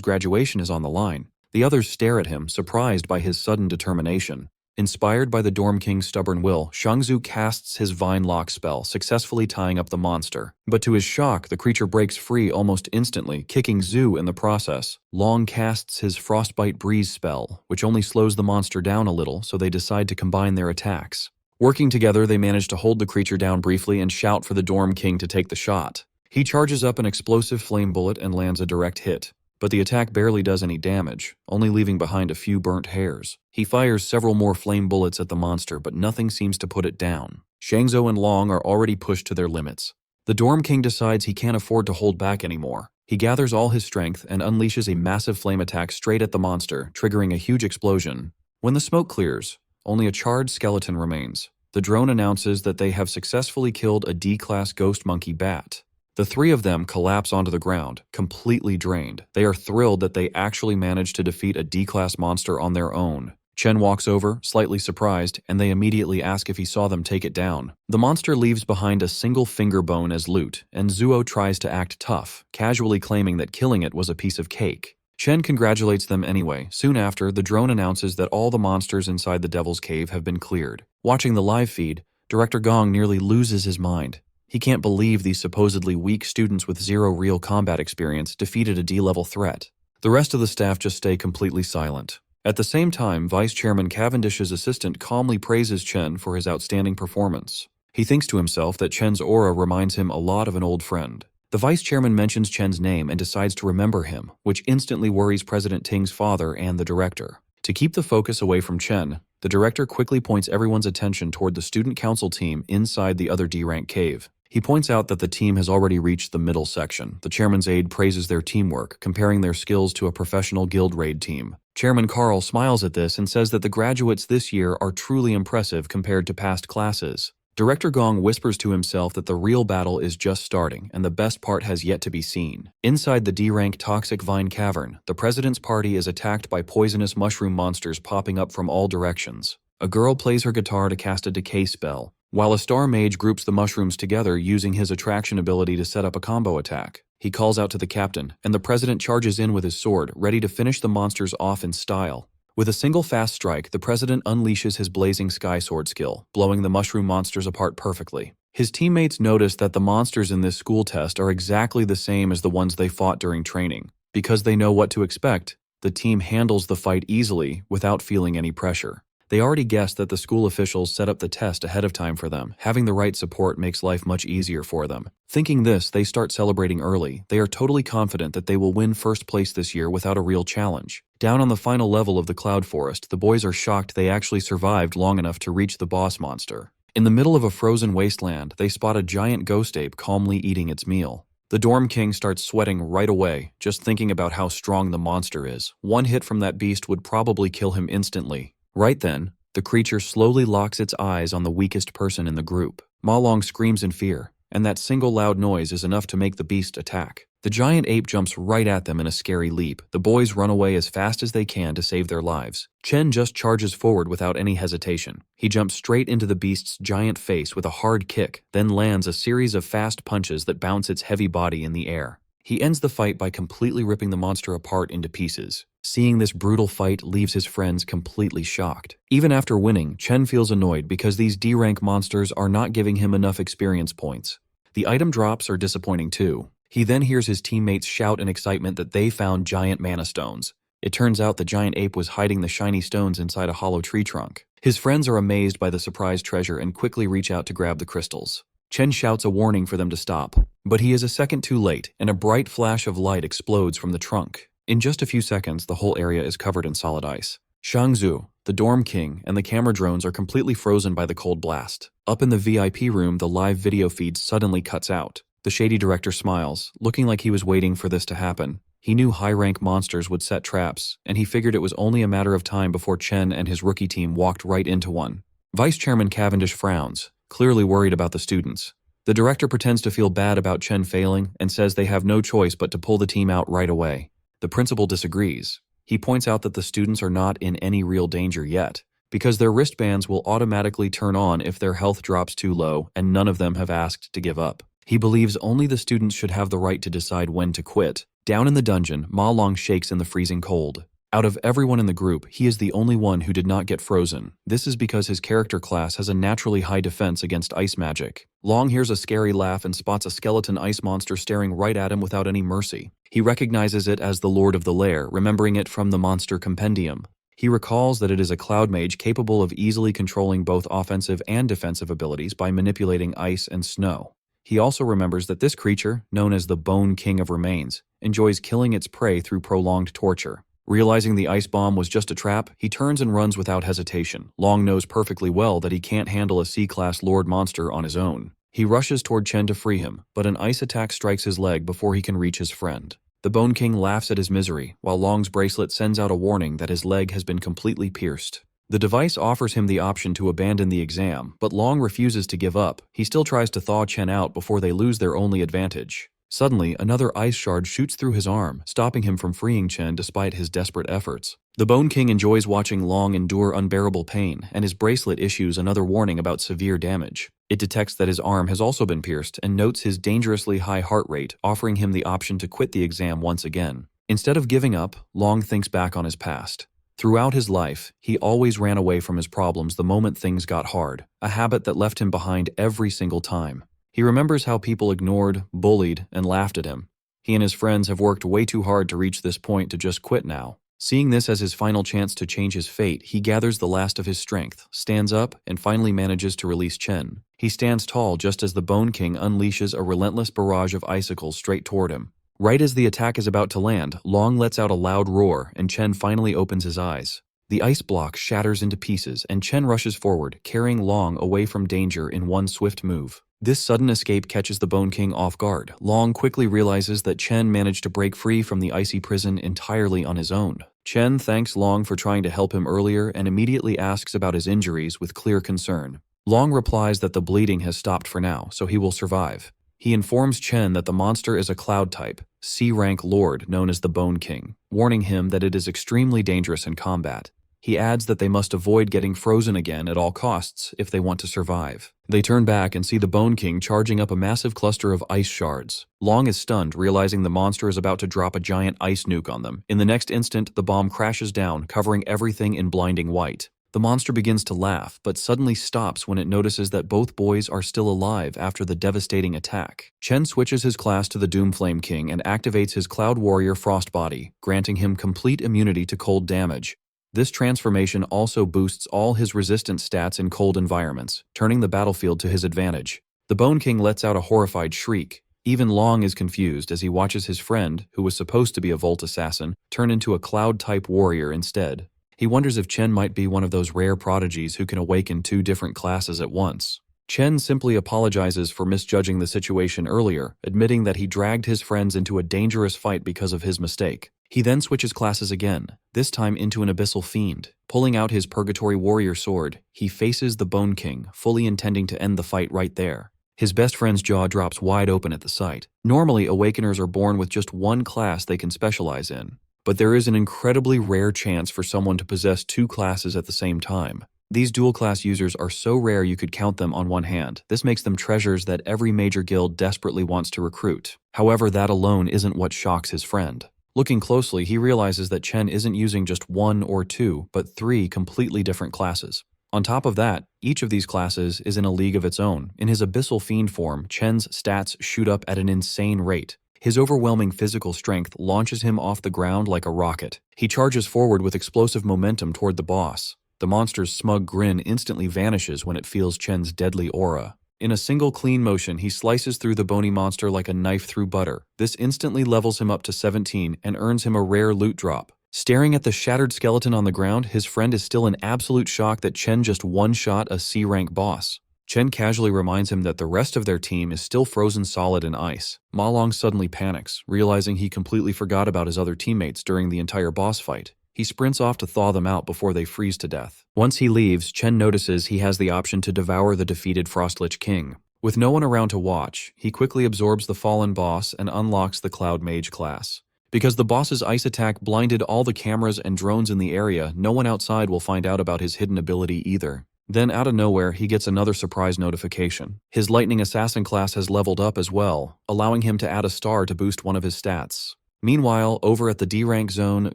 graduation is on the line. The others stare at him, surprised by his sudden determination. Inspired by the Dorm King's stubborn will, Shangzu casts his Vine Lock spell, successfully tying up the monster. But to his shock, the creature breaks free almost instantly, kicking Zhu in the process. Long casts his Frostbite Breeze spell, which only slows the monster down a little, so they decide to combine their attacks. Working together, they manage to hold the creature down briefly and shout for the Dorm King to take the shot. He charges up an explosive flame bullet and lands a direct hit. But the attack barely does any damage, only leaving behind a few burnt hairs. He fires several more flame bullets at the monster, but nothing seems to put it down. Shangzhou and Long are already pushed to their limits. The Dorm King decides he can't afford to hold back anymore. He gathers all his strength and unleashes a massive flame attack straight at the monster, triggering a huge explosion. When the smoke clears, only a charred skeleton remains. The drone announces that they have successfully killed a D-class ghost monkey bat. The three of them collapse onto the ground, completely drained. They are thrilled that they actually managed to defeat a D-class monster on their own. Chen walks over, slightly surprised, and they immediately ask if he saw them take it down. The monster leaves behind a single finger bone as loot, and Zuo tries to act tough, casually claiming that killing it was a piece of cake. Chen congratulates them anyway. Soon after, the drone announces that all the monsters inside the Devil's Cave have been cleared. Watching the live feed, Director Gong nearly loses his mind. He can't believe these supposedly weak students with zero real combat experience defeated a D-level threat. The rest of the staff just stay completely silent. At the same time, Vice Chairman Cavendish's assistant calmly praises Chen for his outstanding performance. He thinks to himself that Chen's aura reminds him a lot of an old friend. The Vice Chairman mentions Chen's name and decides to remember him, which instantly worries President Ting's father and the director. To keep the focus away from Chen, the director quickly points everyone's attention toward the student council team inside the other D-rank cave. He points out that the team has already reached the middle section. The chairman's aide praises their teamwork, comparing their skills to a professional guild raid team. Chairman Carl smiles at this and says that the graduates this year are truly impressive compared to past classes. Director Gong whispers to himself that the real battle is just starting, and the best part has yet to be seen. Inside the D-rank Toxic Vine Cavern, the president's party is attacked by poisonous mushroom monsters popping up from all directions. A girl plays her guitar to cast a decay spell, while a star mage groups the mushrooms together using his attraction ability to set up a combo attack. He calls out to the captain, and the president charges in with his sword, ready to finish the monsters off in style. With a single fast strike, the president unleashes his blazing sky sword skill, blowing the mushroom monsters apart perfectly. His teammates notice that the monsters in this school test are exactly the same as the ones they fought during training. Because they know what to expect, the team handles the fight easily without feeling any pressure. They already guessed that the school officials set up the test ahead of time for them. Having the right support makes life much easier for them. Thinking this, they start celebrating early. They are totally confident that they will win first place this year without a real challenge. Down on the final level of the Cloud Forest, the boys are shocked they actually survived long enough to reach the boss monster. In the middle of a frozen wasteland, they spot a giant ghost ape calmly eating its meal. The Dorm King starts sweating right away, just thinking about how strong the monster is. One hit from that beast would probably kill him instantly. Right then, the creature slowly locks its eyes on the weakest person in the group. Ma Long screams in fear, and that single loud noise is enough to make the beast attack. The giant ape jumps right at them in a scary leap. The boys run away as fast as they can to save their lives. Chen just charges forward without any hesitation. He jumps straight into the beast's giant face with a hard kick, then lands a series of fast punches that bounce its heavy body in the air. He ends the fight by completely ripping the monster apart into pieces. Seeing this brutal fight leaves his friends completely shocked. Even after winning, Chen feels annoyed because these D-rank monsters are not giving him enough experience points. The item drops are disappointing too. He then hears his teammates shout in excitement that they found giant mana stones. It turns out the giant ape was hiding the shiny stones inside a hollow tree trunk. His friends are amazed by the surprise treasure and quickly reach out to grab the crystals. Chen shouts a warning for them to stop, but he is a second too late, and a bright flash of light explodes from the trunk. In just a few seconds, the whole area is covered in solid ice. Shangzu, the Dorm King, and the camera drones are completely frozen by the cold blast. Up in the VIP room, the live video feed suddenly cuts out. The shady director smiles, looking like he was waiting for this to happen. He knew high-rank monsters would set traps, and he figured it was only a matter of time before Chen and his rookie team walked right into one. Vice Chairman Cavendish frowns, clearly worried about the students. The director pretends to feel bad about Chen failing and says they have no choice but to pull the team out right away. The principal disagrees. He points out that the students are not in any real danger yet, because their wristbands will automatically turn on if their health drops too low and none of them have asked to give up. He believes only the students should have the right to decide when to quit. Down in the dungeon, Ma Long shakes in the freezing cold. Out of everyone in the group, he is the only one who did not get frozen. This is because his character class has a naturally high defense against ice magic. Long hears a scary laugh and spots a skeleton ice monster staring right at him without any mercy. He recognizes it as the Lord of the Lair, remembering it from the Monster Compendium. He recalls that it is a cloud mage capable of easily controlling both offensive and defensive abilities by manipulating ice and snow. He also remembers that this creature, known as the Bone King of Remains, enjoys killing its prey through prolonged torture. Realizing the ice bomb was just a trap, he turns and runs without hesitation. Long knows perfectly well that he can't handle a C-class Lord monster on his own. He rushes toward Chen to free him, but an ice attack strikes his leg before he can reach his friend. The Bone King laughs at his misery, while Long's bracelet sends out a warning that his leg has been completely pierced. The device offers him the option to abandon the exam, but Long refuses to give up. He still tries to thaw Chen out before they lose their only advantage. Suddenly, another ice shard shoots through his arm, stopping him from freeing Chen despite his desperate efforts. The Bone King enjoys watching Long endure unbearable pain, and his bracelet issues another warning about severe damage. It detects that his arm has also been pierced and notes his dangerously high heart rate, offering him the option to quit the exam once again. Instead of giving up, Long thinks back on his past. Throughout his life, he always ran away from his problems the moment things got hard, a habit that left him behind every single time. He remembers how people ignored, bullied, and laughed at him. He and his friends have worked way too hard to reach this point to just quit now. Seeing this as his final chance to change his fate, he gathers the last of his strength, stands up, and finally manages to release Chen. He stands tall just as the Bone King unleashes a relentless barrage of icicles straight toward him. Right as the attack is about to land, Long lets out a loud roar, and Chen finally opens his eyes. The ice block shatters into pieces, and Chen rushes forward, carrying Long away from danger in one swift move. This sudden escape catches the Bone King off guard. Long quickly realizes that Chen managed to break free from the icy prison entirely on his own. Chen thanks Long for trying to help him earlier and immediately asks about his injuries with clear concern. Long replies that the bleeding has stopped for now, so he will survive. He informs Chen that the monster is a cloud type, C-rank lord known as the Bone King, warning him that it is extremely dangerous in combat. He adds that they must avoid getting frozen again at all costs if they want to survive. They turn back and see the Bone King charging up a massive cluster of ice shards. Long is stunned, realizing the monster is about to drop a giant ice nuke on them. In the next instant, the bomb crashes down, covering everything in blinding white. The monster begins to laugh, but suddenly stops when it notices that both boys are still alive after the devastating attack. Chen switches his class to the Doomflame King and activates his Cloud Warrior Frost Body, granting him complete immunity to cold damage. This transformation also boosts all his resistance stats in cold environments, turning the battlefield to his advantage. The Bone King lets out a horrified shriek. Even Long is confused as he watches his friend, who was supposed to be a Volt Assassin, turn into a Cloud-type warrior instead. He wonders if Chen might be one of those rare prodigies who can awaken two different classes at once. Chen simply apologizes for misjudging the situation earlier, admitting that he dragged his friends into a dangerous fight because of his mistake. He then switches classes again, this time into an Abyssal Fiend. Pulling out his Purgatory Warrior sword, he faces the Bone King, fully intending to end the fight right there. His best friend's jaw drops wide open at the sight. Normally, Awakeners are born with just one class they can specialize in, but there is an incredibly rare chance for someone to possess two classes at the same time. These dual-class users are so rare you could count them on one hand. This makes them treasures that every major guild desperately wants to recruit. However, that alone isn't what shocks his friend. Looking closely, he realizes that Chen isn't using just one or two, but three completely different classes. On top of that, each of these classes is in a league of its own. In his Abyssal Fiend form, Chen's stats shoot up at an insane rate. His overwhelming physical strength launches him off the ground like a rocket. He charges forward with explosive momentum toward the boss. The monster's smug grin instantly vanishes when it feels Chen's deadly aura. In a single clean motion, he slices through the bony monster like a knife through butter. This instantly levels him up to 17 and earns him a rare loot drop. Staring at the shattered skeleton on the ground, his friend is still in absolute shock that Chen just one-shot a C-rank boss. Chen casually reminds him that the rest of their team is still frozen solid in ice. Ma Long suddenly panics, realizing he completely forgot about his other teammates during the entire boss fight. He sprints off to thaw them out before they freeze to death. Once he leaves, Chen notices he has the option to devour the defeated Frostlich King. With no one around to watch, he quickly absorbs the fallen boss and unlocks the Cloud Mage class. Because the boss's ice attack blinded all the cameras and drones in the area, no one outside will find out about his hidden ability either. Then out of nowhere, he gets another surprise notification. His Lightning Assassin class has leveled up as well, allowing him to add a star to boost one of his stats. Meanwhile, over at the D-Rank Zone,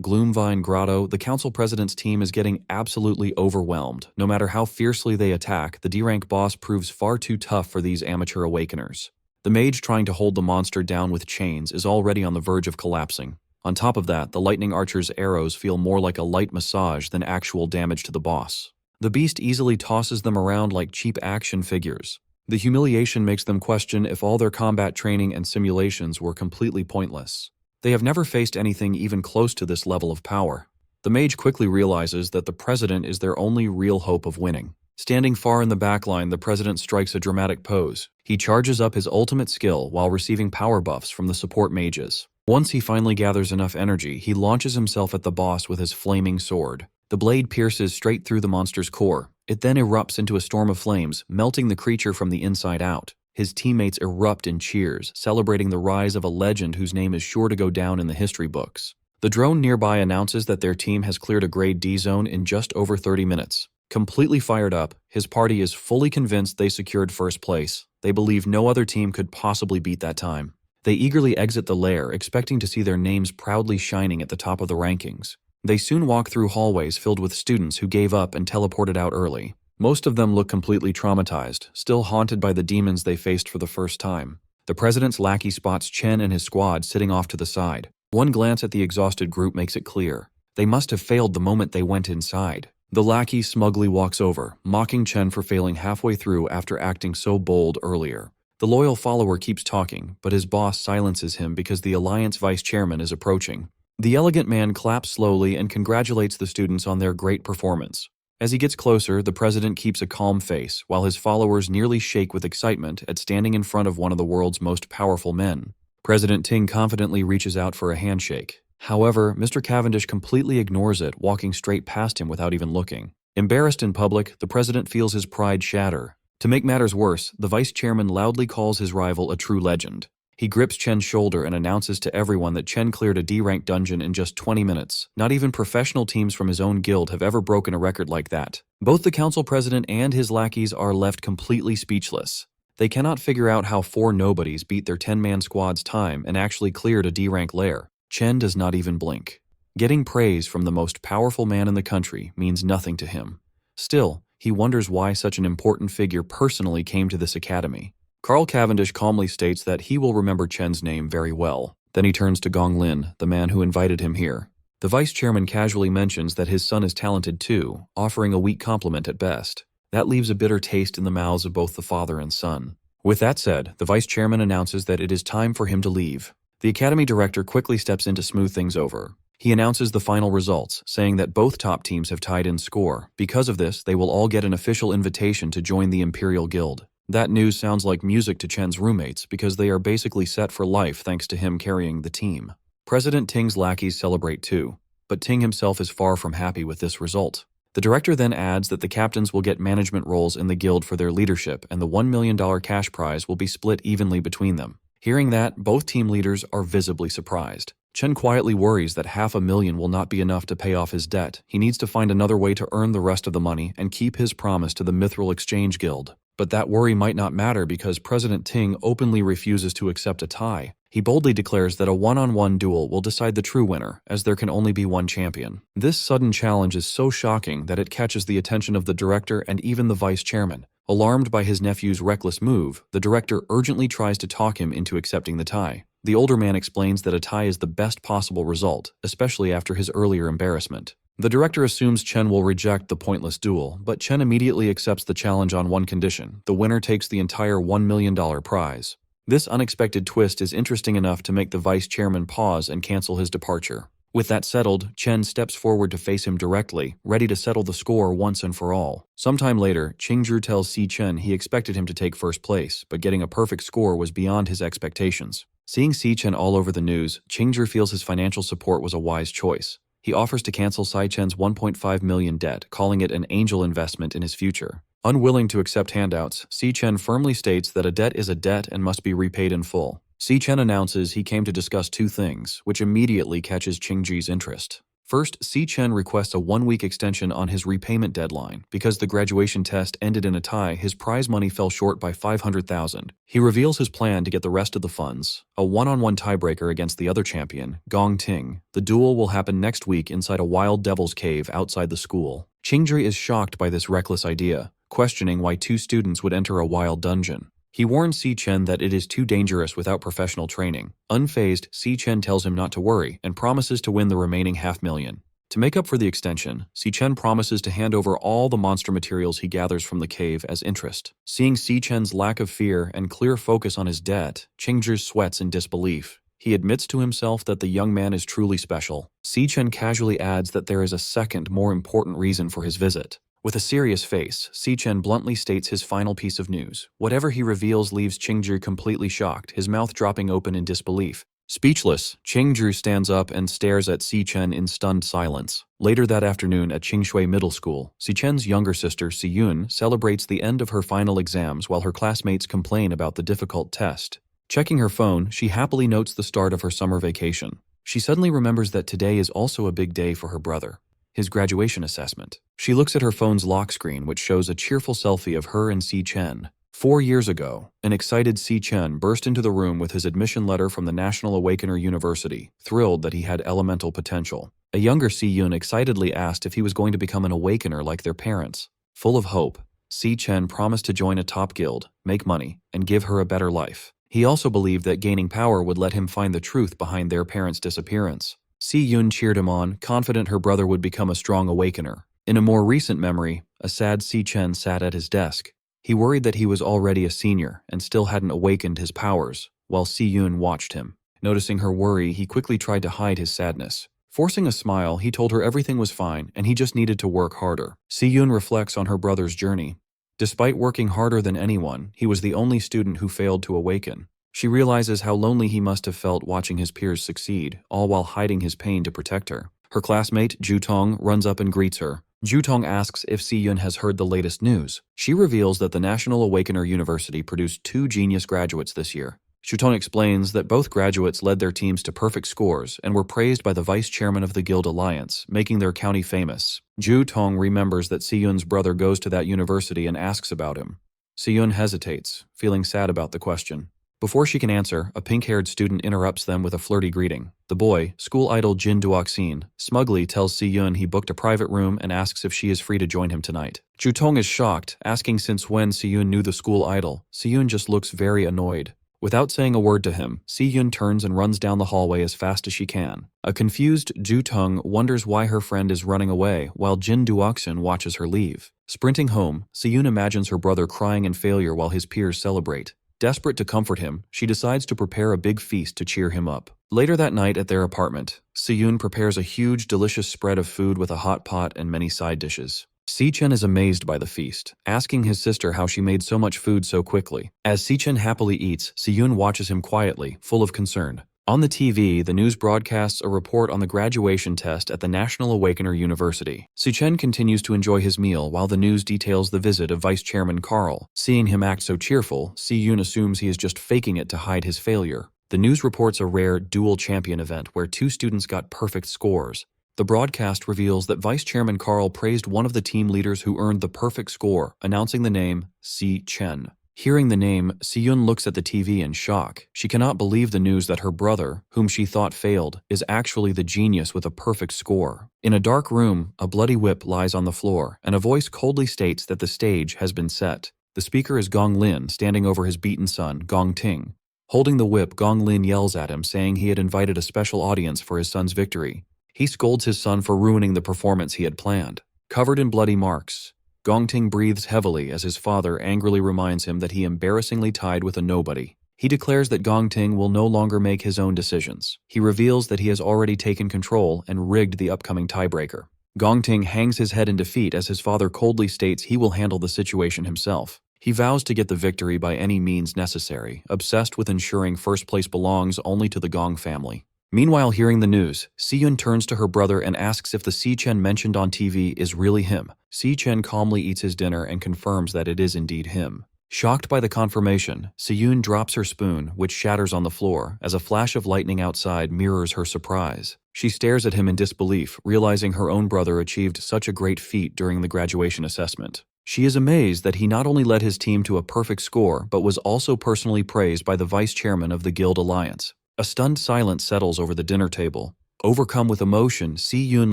Gloomvine Grotto, the Council President's team is getting absolutely overwhelmed. No matter how fiercely they attack, the D-Rank boss proves far too tough for these amateur awakeners. The mage trying to hold the monster down with chains is already on the verge of collapsing. On top of that, the Lightning Archer's arrows feel more like a light massage than actual damage to the boss. The beast easily tosses them around like cheap action figures. The humiliation makes them question if all their combat training and simulations were completely pointless. They have never faced anything even close to this level of power. The mage quickly realizes that the president is their only real hope of winning. Standing far in the back line, the president strikes a dramatic pose. He charges up his ultimate skill while receiving power buffs from the support mages. Once he finally gathers enough energy, he launches himself at the boss with his flaming sword. The blade pierces straight through the monster's core. It then erupts into a storm of flames, melting the creature from the inside out. His teammates erupt in cheers, celebrating the rise of a legend whose name is sure to go down in the history books. The drone nearby announces that their team has cleared a Grade D zone in just over 30 minutes. Completely fired up, his party is fully convinced they secured first place. They believe no other team could possibly beat that time. They eagerly exit the lair, expecting to see their names proudly shining at the top of the rankings. They soon walk through hallways filled with students who gave up and teleported out early. Most of them look completely traumatized, still haunted by the demons they faced for the first time. The president's lackey spots Chen and his squad sitting off to the side. One glance at the exhausted group makes it clear. They must have failed the moment they went inside. The lackey smugly walks over, mocking Chen for failing halfway through after acting so bold earlier. The loyal follower keeps talking, but his boss silences him because the Alliance vice chairman is approaching. The elegant man claps slowly and congratulates the students on their great performance. As he gets closer, the president keeps a calm face, while his followers nearly shake with excitement at standing in front of one of the world's most powerful men. President Ting confidently reaches out for a handshake. However, Mr. Cavendish completely ignores it, walking straight past him without even looking. Embarrassed in public, the president feels his pride shatter. To make matters worse, the vice chairman loudly calls his rival a true legend. He grips Chen's shoulder and announces to everyone that Chen cleared a D-rank dungeon in just 20 minutes. Not even professional teams from his own guild have ever broken a record like that. Both the council president and his lackeys are left completely speechless. They cannot figure out how 4 nobodies beat their 10-man squad's time and actually cleared a D-rank lair. Chen does not even blink. Getting praise from the most powerful man in the country means nothing to him. Still, he wonders why such an important figure personally came to this academy. Carl Cavendish calmly states that he will remember Chen's name very well. Then he turns to Gong Lin, the man who invited him here. The vice chairman casually mentions that his son is talented too, offering a weak compliment at best. That leaves a bitter taste in the mouths of both the father and son. With that said, the vice chairman announces that it is time for him to leave. The academy director quickly steps in to smooth things over. He announces the final results, saying that both top teams have tied in score. Because of this, they will all get an official invitation to join the Imperial Guild. That news sounds like music to Chen's roommates because they are basically set for life thanks to him carrying the team. President Ting's lackeys celebrate too, but Ting himself is far from happy with this result. The director then adds that the captains will get management roles in the guild for their leadership and the $1 million cash prize will be split evenly between them. Hearing that, both team leaders are visibly surprised. Chen quietly worries that $500,000 will not be enough to pay off his debt. He needs to find another way to earn the rest of the money and keep his promise to the Mithril Exchange Guild. But that worry might not matter because President Ting openly refuses to accept a tie. He boldly declares that a one-on-one duel will decide the true winner, as there can only be one champion. This sudden challenge is so shocking that it catches the attention of the director and even the vice chairman. Alarmed by his nephew's reckless move, the director urgently tries to talk him into accepting the tie. The older man explains that a tie is the best possible result, especially after his earlier embarrassment. The director assumes Chen will reject the pointless duel, but Chen immediately accepts the challenge on one condition: the winner takes the entire $1 million prize. This unexpected twist is interesting enough to make the vice chairman pause and cancel his departure. With that settled, Chen steps forward to face him directly, ready to settle the score once and for all. Sometime later, Qingzhi tells Si Chen he expected him to take first place, but getting a perfect score was beyond his expectations. Seeing Si Chen all over the news, Qingzhi feels his financial support was a wise choice. He offers to cancel Si Chen's 1.5 million debt, calling it an angel investment in his future. Unwilling to accept handouts, Si Chen firmly states that a debt is a debt and must be repaid in full. Si Chen announces he came to discuss two things, which immediately catches Qingzhi's interest. First, Si Chen requests a one-week extension on his repayment deadline. Because the graduation test ended in a tie, his prize money fell short by 500,000. He reveals his plan to get the rest of the funds, a one-on-one tiebreaker against the other champion, Gong Ting. The duel will happen next week inside a wild devil's cave outside the school. Qingzhi is shocked by this reckless idea, questioning why two students would enter a wild dungeon. He warns Si Chen that it is too dangerous without professional training. Unfazed, Si Chen tells him not to worry and promises to win the remaining $500,000. To make up for the extension, Si Chen promises to hand over all the monster materials he gathers from the cave as interest. Seeing Si Chen's lack of fear and clear focus on his debt, Qingzhi sweats in disbelief. He admits to himself that the young man is truly special. Si Chen casually adds that there is a second, more important reason for his visit. With a serious face, Si Chen bluntly states his final piece of news. Whatever he reveals leaves Qingzhi completely shocked, his mouth dropping open in disbelief. Speechless, Qingzhi stands up and stares at Si Chen in stunned silence. Later that afternoon at Qingshui Middle School, Si Chen's younger sister, Si Yun, celebrates the end of her final exams while her classmates complain about the difficult test. Checking her phone, she happily notes the start of her summer vacation. She suddenly remembers that today is also a big day for her brother. His graduation assessment. She looks at her phone's lock screen, which shows a cheerful selfie of her and Si Chen. 4 years ago, an excited Si Chen burst into the room with his admission letter from the National Awakener University, thrilled that he had elemental potential. A younger Si Yun excitedly asked if he was going to become an awakener like their parents. Full of hope, Si Chen promised to join a top guild, make money, and give her a better life. He also believed that gaining power would let him find the truth behind their parents' disappearance. Si Yun cheered him on, confident her brother would become a strong awakener. In a more recent memory, a sad Si Chen sat at his desk. He worried that he was already a senior and still hadn't awakened his powers, while Si Yun watched him. Noticing her worry, he quickly tried to hide his sadness. Forcing a smile, he told her everything was fine and he just needed to work harder. Si Yun reflects on her brother's journey. Despite working harder than anyone, he was the only student who failed to awaken. She realizes how lonely he must have felt watching his peers succeed, all while hiding his pain to protect her. Her classmate, Zhu Tong, runs up and greets her. Zhu Tong asks if Si Yun has heard the latest news. She reveals that the National Awakener University produced 2 genius graduates this year. Zhu Tong explains that both graduates led their teams to perfect scores and were praised by the vice chairman of the Guild Alliance, making their county famous. Zhu Tong remembers that Si Yun's brother goes to that university and asks about him. Si Yun hesitates, feeling sad about the question. Before she can answer, a pink-haired student interrupts them with a flirty greeting. The boy, school idol Jin Duoxin, smugly tells Si Yun he booked a private room and asks if she is free to join him tonight. Zhu Tong is shocked, asking since when Si Yun knew the school idol. Si Yun just looks very annoyed. Without saying a word to him, Si Yun turns and runs down the hallway as fast as she can. A confused Zhu Tong wonders why her friend is running away, while Jin Duoxin watches her leave. Sprinting home, Si Yun imagines her brother crying in failure while his peers celebrate. Desperate to comfort him, she decides to prepare a big feast to cheer him up. Later that night at their apartment, Si Yun prepares a huge, delicious spread of food with a hot pot and many side dishes. Si Chen is amazed by the feast, asking his sister how she made so much food so quickly. As Si Chen happily eats, Si Yun watches him quietly, full of concern. On the TV, the news broadcasts a report on the graduation test at the National Awakener University. Si Chen continues to enjoy his meal while the news details the visit of Vice Chairman Carl. Seeing him act so cheerful, Si Yun assumes he is just faking it to hide his failure. The news reports a rare dual champion event where 2 students got perfect scores. The broadcast reveals that Vice Chairman Carl praised one of the team leaders who earned the perfect score, announcing the name Si Chen. Hearing the name, Si Yun looks at the TV in shock. She cannot believe the news that her brother, whom she thought failed, is actually the genius with a perfect score. In a dark room, a bloody whip lies on the floor, and a voice coldly states that the stage has been set. The speaker is Gong Lin, standing over his beaten son, Gong Ting. Holding the whip, Gong Lin yells at him, saying he had invited a special audience for his son's victory. He scolds his son for ruining the performance he had planned. Covered in bloody marks, Gong Ting breathes heavily as his father angrily reminds him that he embarrassingly tied with a nobody. He declares that Gong Ting will no longer make his own decisions. He reveals that he has already taken control and rigged the upcoming tiebreaker. Gong Ting hangs his head in defeat as his father coldly states he will handle the situation himself. He vows to get the victory by any means necessary, obsessed with ensuring first place belongs only to the Gong family. Meanwhile, hearing the news, Si-yun turns to her brother and asks if the Si-chen mentioned on TV is really him. Si-chen calmly eats his dinner and confirms that it is indeed him. Shocked by the confirmation, Si-yun drops her spoon, which shatters on the floor, as a flash of lightning outside mirrors her surprise. She stares at him in disbelief, realizing her own brother achieved such a great feat during the graduation assessment. She is amazed that he not only led his team to a perfect score, but was also personally praised by the vice chairman of the Guild Alliance. A stunned silence settles over the dinner table. Overcome with emotion, Si-yun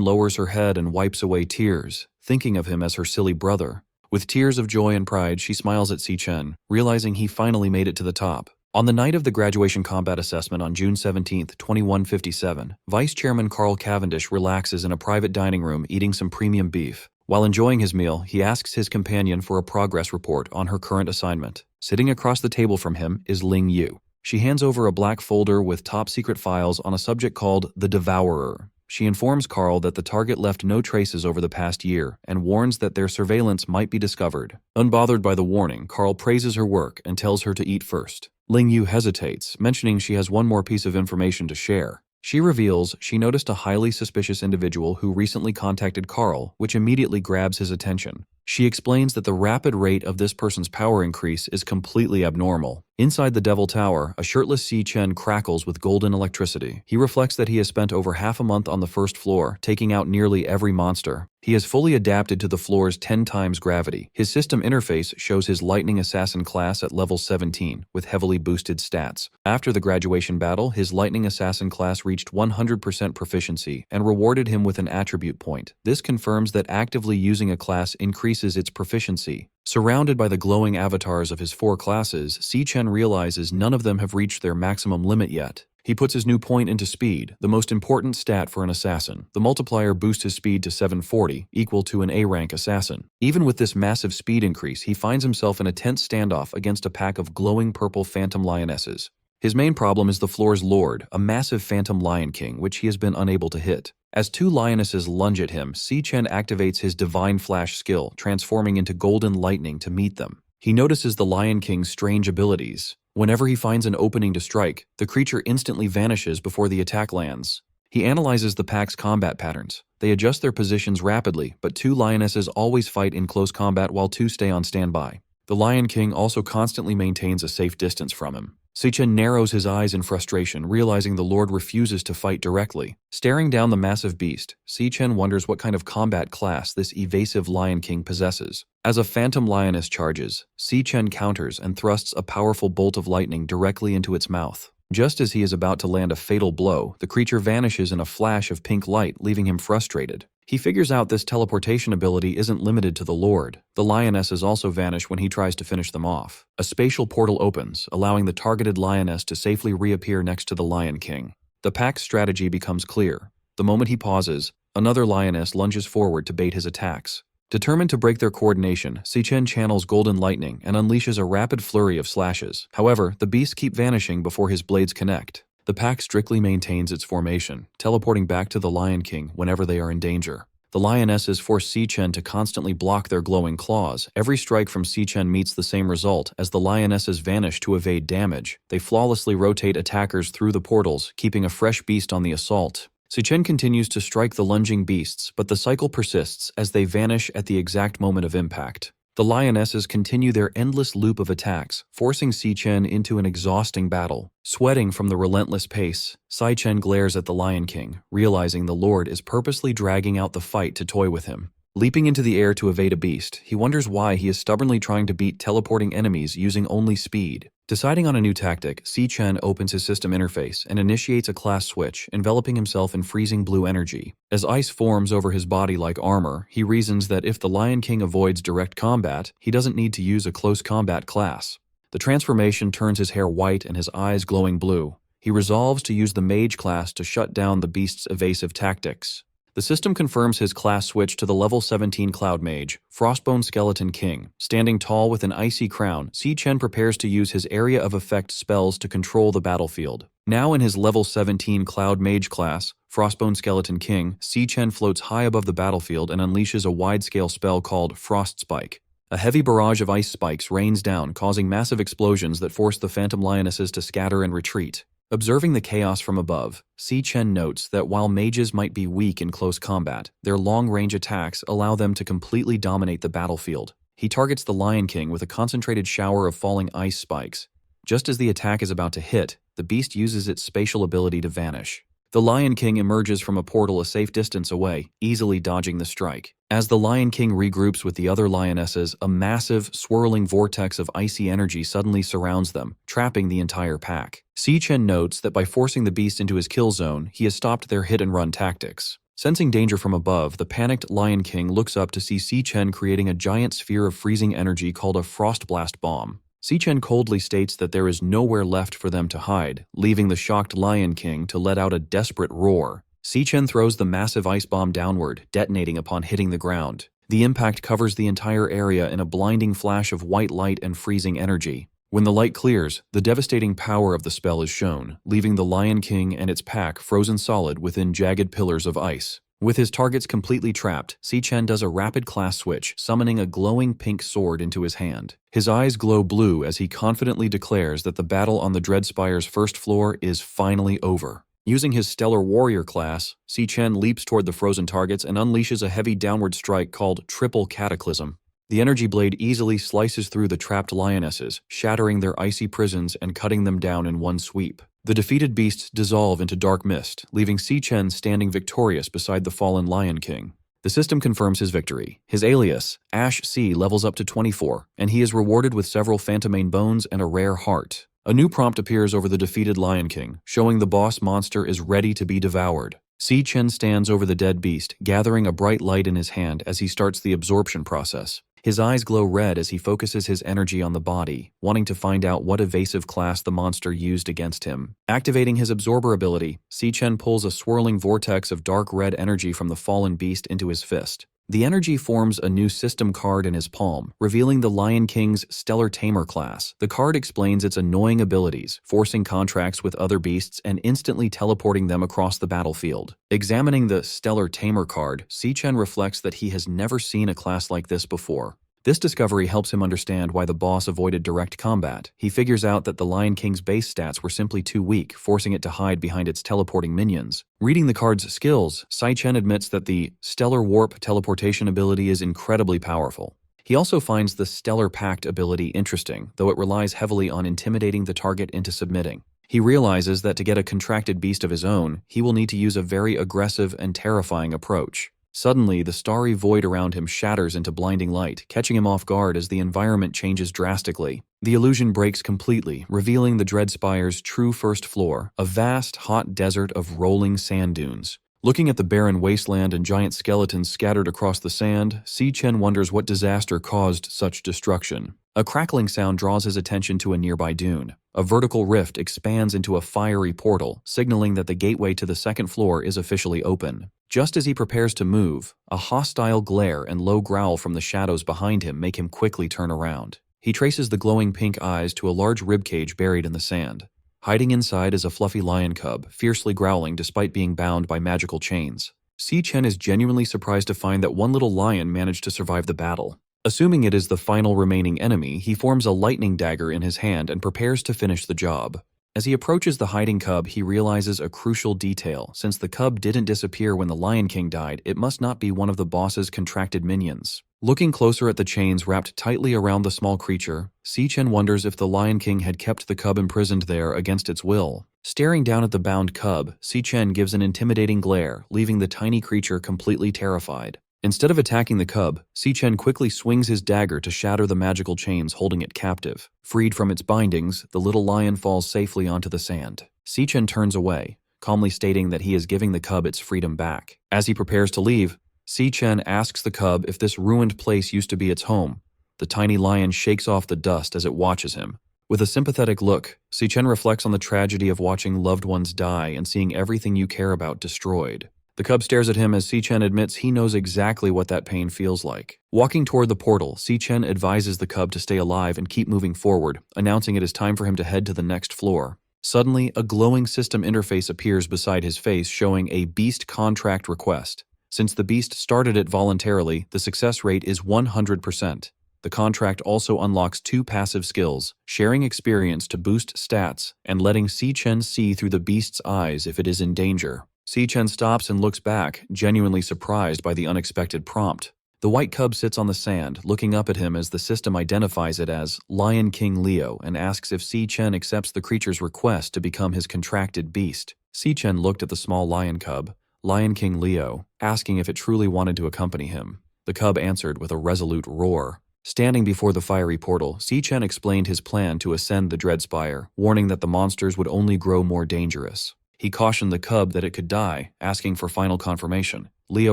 lowers her head and wipes away tears, thinking of him as her silly brother. With tears of joy and pride, she smiles at Si-chen, realizing he finally made it to the top. On the night of the graduation combat assessment on June 17, 2157, Vice Chairman Carl Cavendish relaxes in a private dining room eating some premium beef. While enjoying his meal, he asks his companion for a progress report on her current assignment. Sitting across the table from him is Ling Yu. She hands over a black folder with top-secret files on a subject called the Devourer. She informs Carl that the target left no traces over the past year and warns that their surveillance might be discovered. Unbothered by the warning, Carl praises her work and tells her to eat first. Ling Yu hesitates, mentioning she has one more piece of information to share. She reveals she noticed a highly suspicious individual who recently contacted Carl, which immediately grabs his attention. She explains that the rapid rate of this person's power increase is completely abnormal. Inside the Devil Tower, a shirtless Si-chen crackles with golden electricity. He reflects that he has spent over half a month on the first floor, taking out nearly every monster. He has fully adapted to the floor's 10 times gravity. His system interface shows his Lightning Assassin class at level 17, with heavily boosted stats. After the graduation battle, his Lightning Assassin class reached 100% proficiency and rewarded him with an attribute point. This confirms that actively using a class increases its proficiency. Surrounded by the glowing avatars of his 4 classes, Si-chen realizes none of them have reached their maximum limit yet. He puts his new point into speed, the most important stat for an assassin. The multiplier boosts his speed to 740, equal to an A-rank assassin. Even with this massive speed increase, he finds himself in a tense standoff against a pack of glowing purple phantom lionesses. His main problem is the floor's lord, a massive phantom lion king, which he has been unable to hit. As 2 lionesses lunge at him, Si-chen activates his Divine Flash skill, transforming into golden lightning to meet them. He notices the Lion King's strange abilities. Whenever he finds an opening to strike, the creature instantly vanishes before the attack lands. He analyzes the pack's combat patterns. They adjust their positions rapidly, but 2 lionesses always fight in close combat while 2 stay on standby. The Lion King also constantly maintains a safe distance from him. Si-chen narrows his eyes in frustration, realizing the Lord refuses to fight directly. Staring down the massive beast, Si-chen wonders what kind of combat class this evasive Lion King possesses. As a phantom lioness charges, Si-chen counters and thrusts a powerful bolt of lightning directly into its mouth. Just as he is about to land a fatal blow, the creature vanishes in a flash of pink light, leaving him frustrated. He figures out this teleportation ability isn't limited to the Lord. The lionesses also vanish when he tries to finish them off. A spatial portal opens, allowing the targeted lioness to safely reappear next to the Lion King. The pack's strategy becomes clear. The moment he pauses, another lioness lunges forward to bait his attacks. Determined to break their coordination, Si-chen channels Golden Lightning and unleashes a rapid flurry of slashes. However, the beasts keep vanishing before his blades connect. The pack strictly maintains its formation, teleporting back to the Lion King whenever they are in danger. The lionesses force Si-chen to constantly block their glowing claws. Every strike from Si-chen meets the same result, as the lionesses vanish to evade damage. They flawlessly rotate attackers through the portals, keeping a fresh beast on the assault. Si-chen continues to strike the lunging beasts, but the cycle persists as they vanish at the exact moment of impact. The lionesses continue their endless loop of attacks, forcing Si-chen into an exhausting battle. Sweating from the relentless pace, Si-chen glares at the Lion King, realizing the Lord is purposely dragging out the fight to toy with him. Leaping into the air to evade a beast, he wonders why he is stubbornly trying to beat teleporting enemies using only speed. Deciding on a new tactic, Si-chen opens his system interface and initiates a class switch, enveloping himself in freezing blue energy. As ice forms over his body like armor, he reasons that if the Lion King avoids direct combat, he doesn't need to use a close combat class. The transformation turns his hair white and his eyes glowing blue. He resolves to use the mage class to shut down the beast's evasive tactics. The system confirms his class switch to the level 17 Cloud Mage, Frostbone Skeleton King. Standing tall with an icy crown, Si Chen prepares to use his area of effect spells to control the battlefield. Now in his level 17 Cloud Mage class, Frostbone Skeleton King, Si Chen floats high above the battlefield and unleashes a wide-scale spell called Frost Spike. A heavy barrage of ice spikes rains down, causing massive explosions that force the Phantom Lionesses to scatter and retreat. Observing the chaos from above, Si Chen notes that while mages might be weak in close combat, their long-range attacks allow them to completely dominate the battlefield. He targets the Lion King with a concentrated shower of falling ice spikes. Just as the attack is about to hit, the beast uses its spatial ability to vanish. The Lion King emerges from a portal a safe distance away, easily dodging the strike. As the Lion King regroups with the other lionesses, a massive, swirling vortex of icy energy suddenly surrounds them, trapping the entire pack. Si Chen notes that by forcing the beast into his kill zone, he has stopped their hit-and-run tactics. Sensing danger from above, the panicked Lion King looks up to see Si Chen creating a giant sphere of freezing energy called a Frost Blast Bomb. Si Chen coldly states that there is nowhere left for them to hide, leaving the shocked Lion King to let out a desperate roar. Si Chen throws the massive ice bomb downward, detonating upon hitting the ground. The impact covers the entire area in a blinding flash of white light and freezing energy. When the light clears, the devastating power of the spell is shown, leaving the Lion King and its pack frozen solid within jagged pillars of ice. With his targets completely trapped, Si Chen does a rapid class switch, summoning a glowing pink sword into his hand. His eyes glow blue as he confidently declares that the battle on the Dreadspire's first floor is finally over. Using his Stellar Warrior class, Si Chen leaps toward the frozen targets and unleashes a heavy downward strike called Triple Cataclysm. The energy blade easily slices through the trapped lionesses, shattering their icy prisons and cutting them down in one sweep. The defeated beasts dissolve into dark mist, leaving Si Chen standing victorious beside the fallen Lion King. The system confirms his victory. His alias, Ash C, levels up to 24, and he is rewarded with several Phantomane bones and a rare heart. A new prompt appears over the defeated Lion King, showing the boss monster is ready to be devoured. Si Chen stands over the dead beast, gathering a bright light in his hand as he starts the absorption process. His eyes glow red as he focuses his energy on the body, wanting to find out what evasive class the monster used against him. Activating his absorber ability, Si Chen pulls a swirling vortex of dark red energy from the fallen beast into his fist. The energy forms a new system card in his palm, revealing the Lion King's Stellar Tamer class. The card explains its annoying abilities, forcing contracts with other beasts and instantly teleporting them across the battlefield. Examining the Stellar Tamer card, Si Chen reflects that he has never seen a class like this before. This discovery helps him understand why the boss avoided direct combat. He figures out that the Lion King's base stats were simply too weak, forcing it to hide behind its teleporting minions. Reading the card's skills, Si Chen admits that the Stellar Warp teleportation ability is incredibly powerful. He also finds the Stellar Pact ability interesting, though it relies heavily on intimidating the target into submitting. He realizes that to get a contracted beast of his own, he will need to use a very aggressive and terrifying approach. Suddenly, the starry void around him shatters into blinding light, catching him off guard as the environment changes drastically. The illusion breaks completely, revealing the Dreadspire's true first floor, a vast, hot desert of rolling sand dunes. Looking at the barren wasteland and giant skeletons scattered across the sand, Si Chen wonders what disaster caused such destruction. A crackling sound draws his attention to a nearby dune. A vertical rift expands into a fiery portal, signaling that the gateway to the second floor is officially open. Just as he prepares to move, a hostile glare and low growl from the shadows behind him make him quickly turn around. He traces the glowing pink eyes to a large ribcage buried in the sand. Hiding inside is a fluffy lion cub, fiercely growling despite being bound by magical chains. Si Chen is genuinely surprised to find that one little lion managed to survive the battle. Assuming it is the final remaining enemy, he forms a lightning dagger in his hand and prepares to finish the job. As he approaches the hiding cub, he realizes a crucial detail. Since the cub didn't disappear when the Lion King died, it must not be one of the boss's contracted minions. Looking closer at the chains wrapped tightly around the small creature, Si Chen wonders if the Lion King had kept the cub imprisoned there against its will. Staring down at the bound cub, Si Chen gives an intimidating glare, leaving the tiny creature completely terrified. Instead of attacking the cub, Si Chen quickly swings his dagger to shatter the magical chains holding it captive. Freed from its bindings, the little lion falls safely onto the sand. Si Chen turns away, calmly stating that he is giving the cub its freedom back. As he prepares to leave, Si Chen asks the cub if this ruined place used to be its home. The tiny lion shakes off the dust as it watches him. With a sympathetic look, Si Chen reflects on the tragedy of watching loved ones die and seeing everything you care about destroyed. The cub stares at him as Si-Chen admits he knows exactly what that pain feels like. Walking toward the portal, Si-Chen advises the cub to stay alive and keep moving forward, announcing it is time for him to head to the next floor. Suddenly, a glowing system interface appears beside his face showing a beast contract request. Since the beast started it voluntarily, the success rate is 100%. The contract also unlocks 2 passive skills, sharing experience to boost stats, and letting Si-Chen see through the beast's eyes if it is in danger. Si-Chen stops and looks back, genuinely surprised by the unexpected prompt. The white cub sits on the sand, looking up at him as the system identifies it as Lion King Leo and asks if Si-Chen accepts the creature's request to become his contracted beast. Si-Chen looked at the small lion cub, Lion King Leo, asking if it truly wanted to accompany him. The cub answered with a resolute roar. Standing before the fiery portal, Si-Chen explained his plan to ascend the Dread Spire, warning that the monsters would only grow more dangerous. He cautioned the cub that it could die, asking for final confirmation. Leo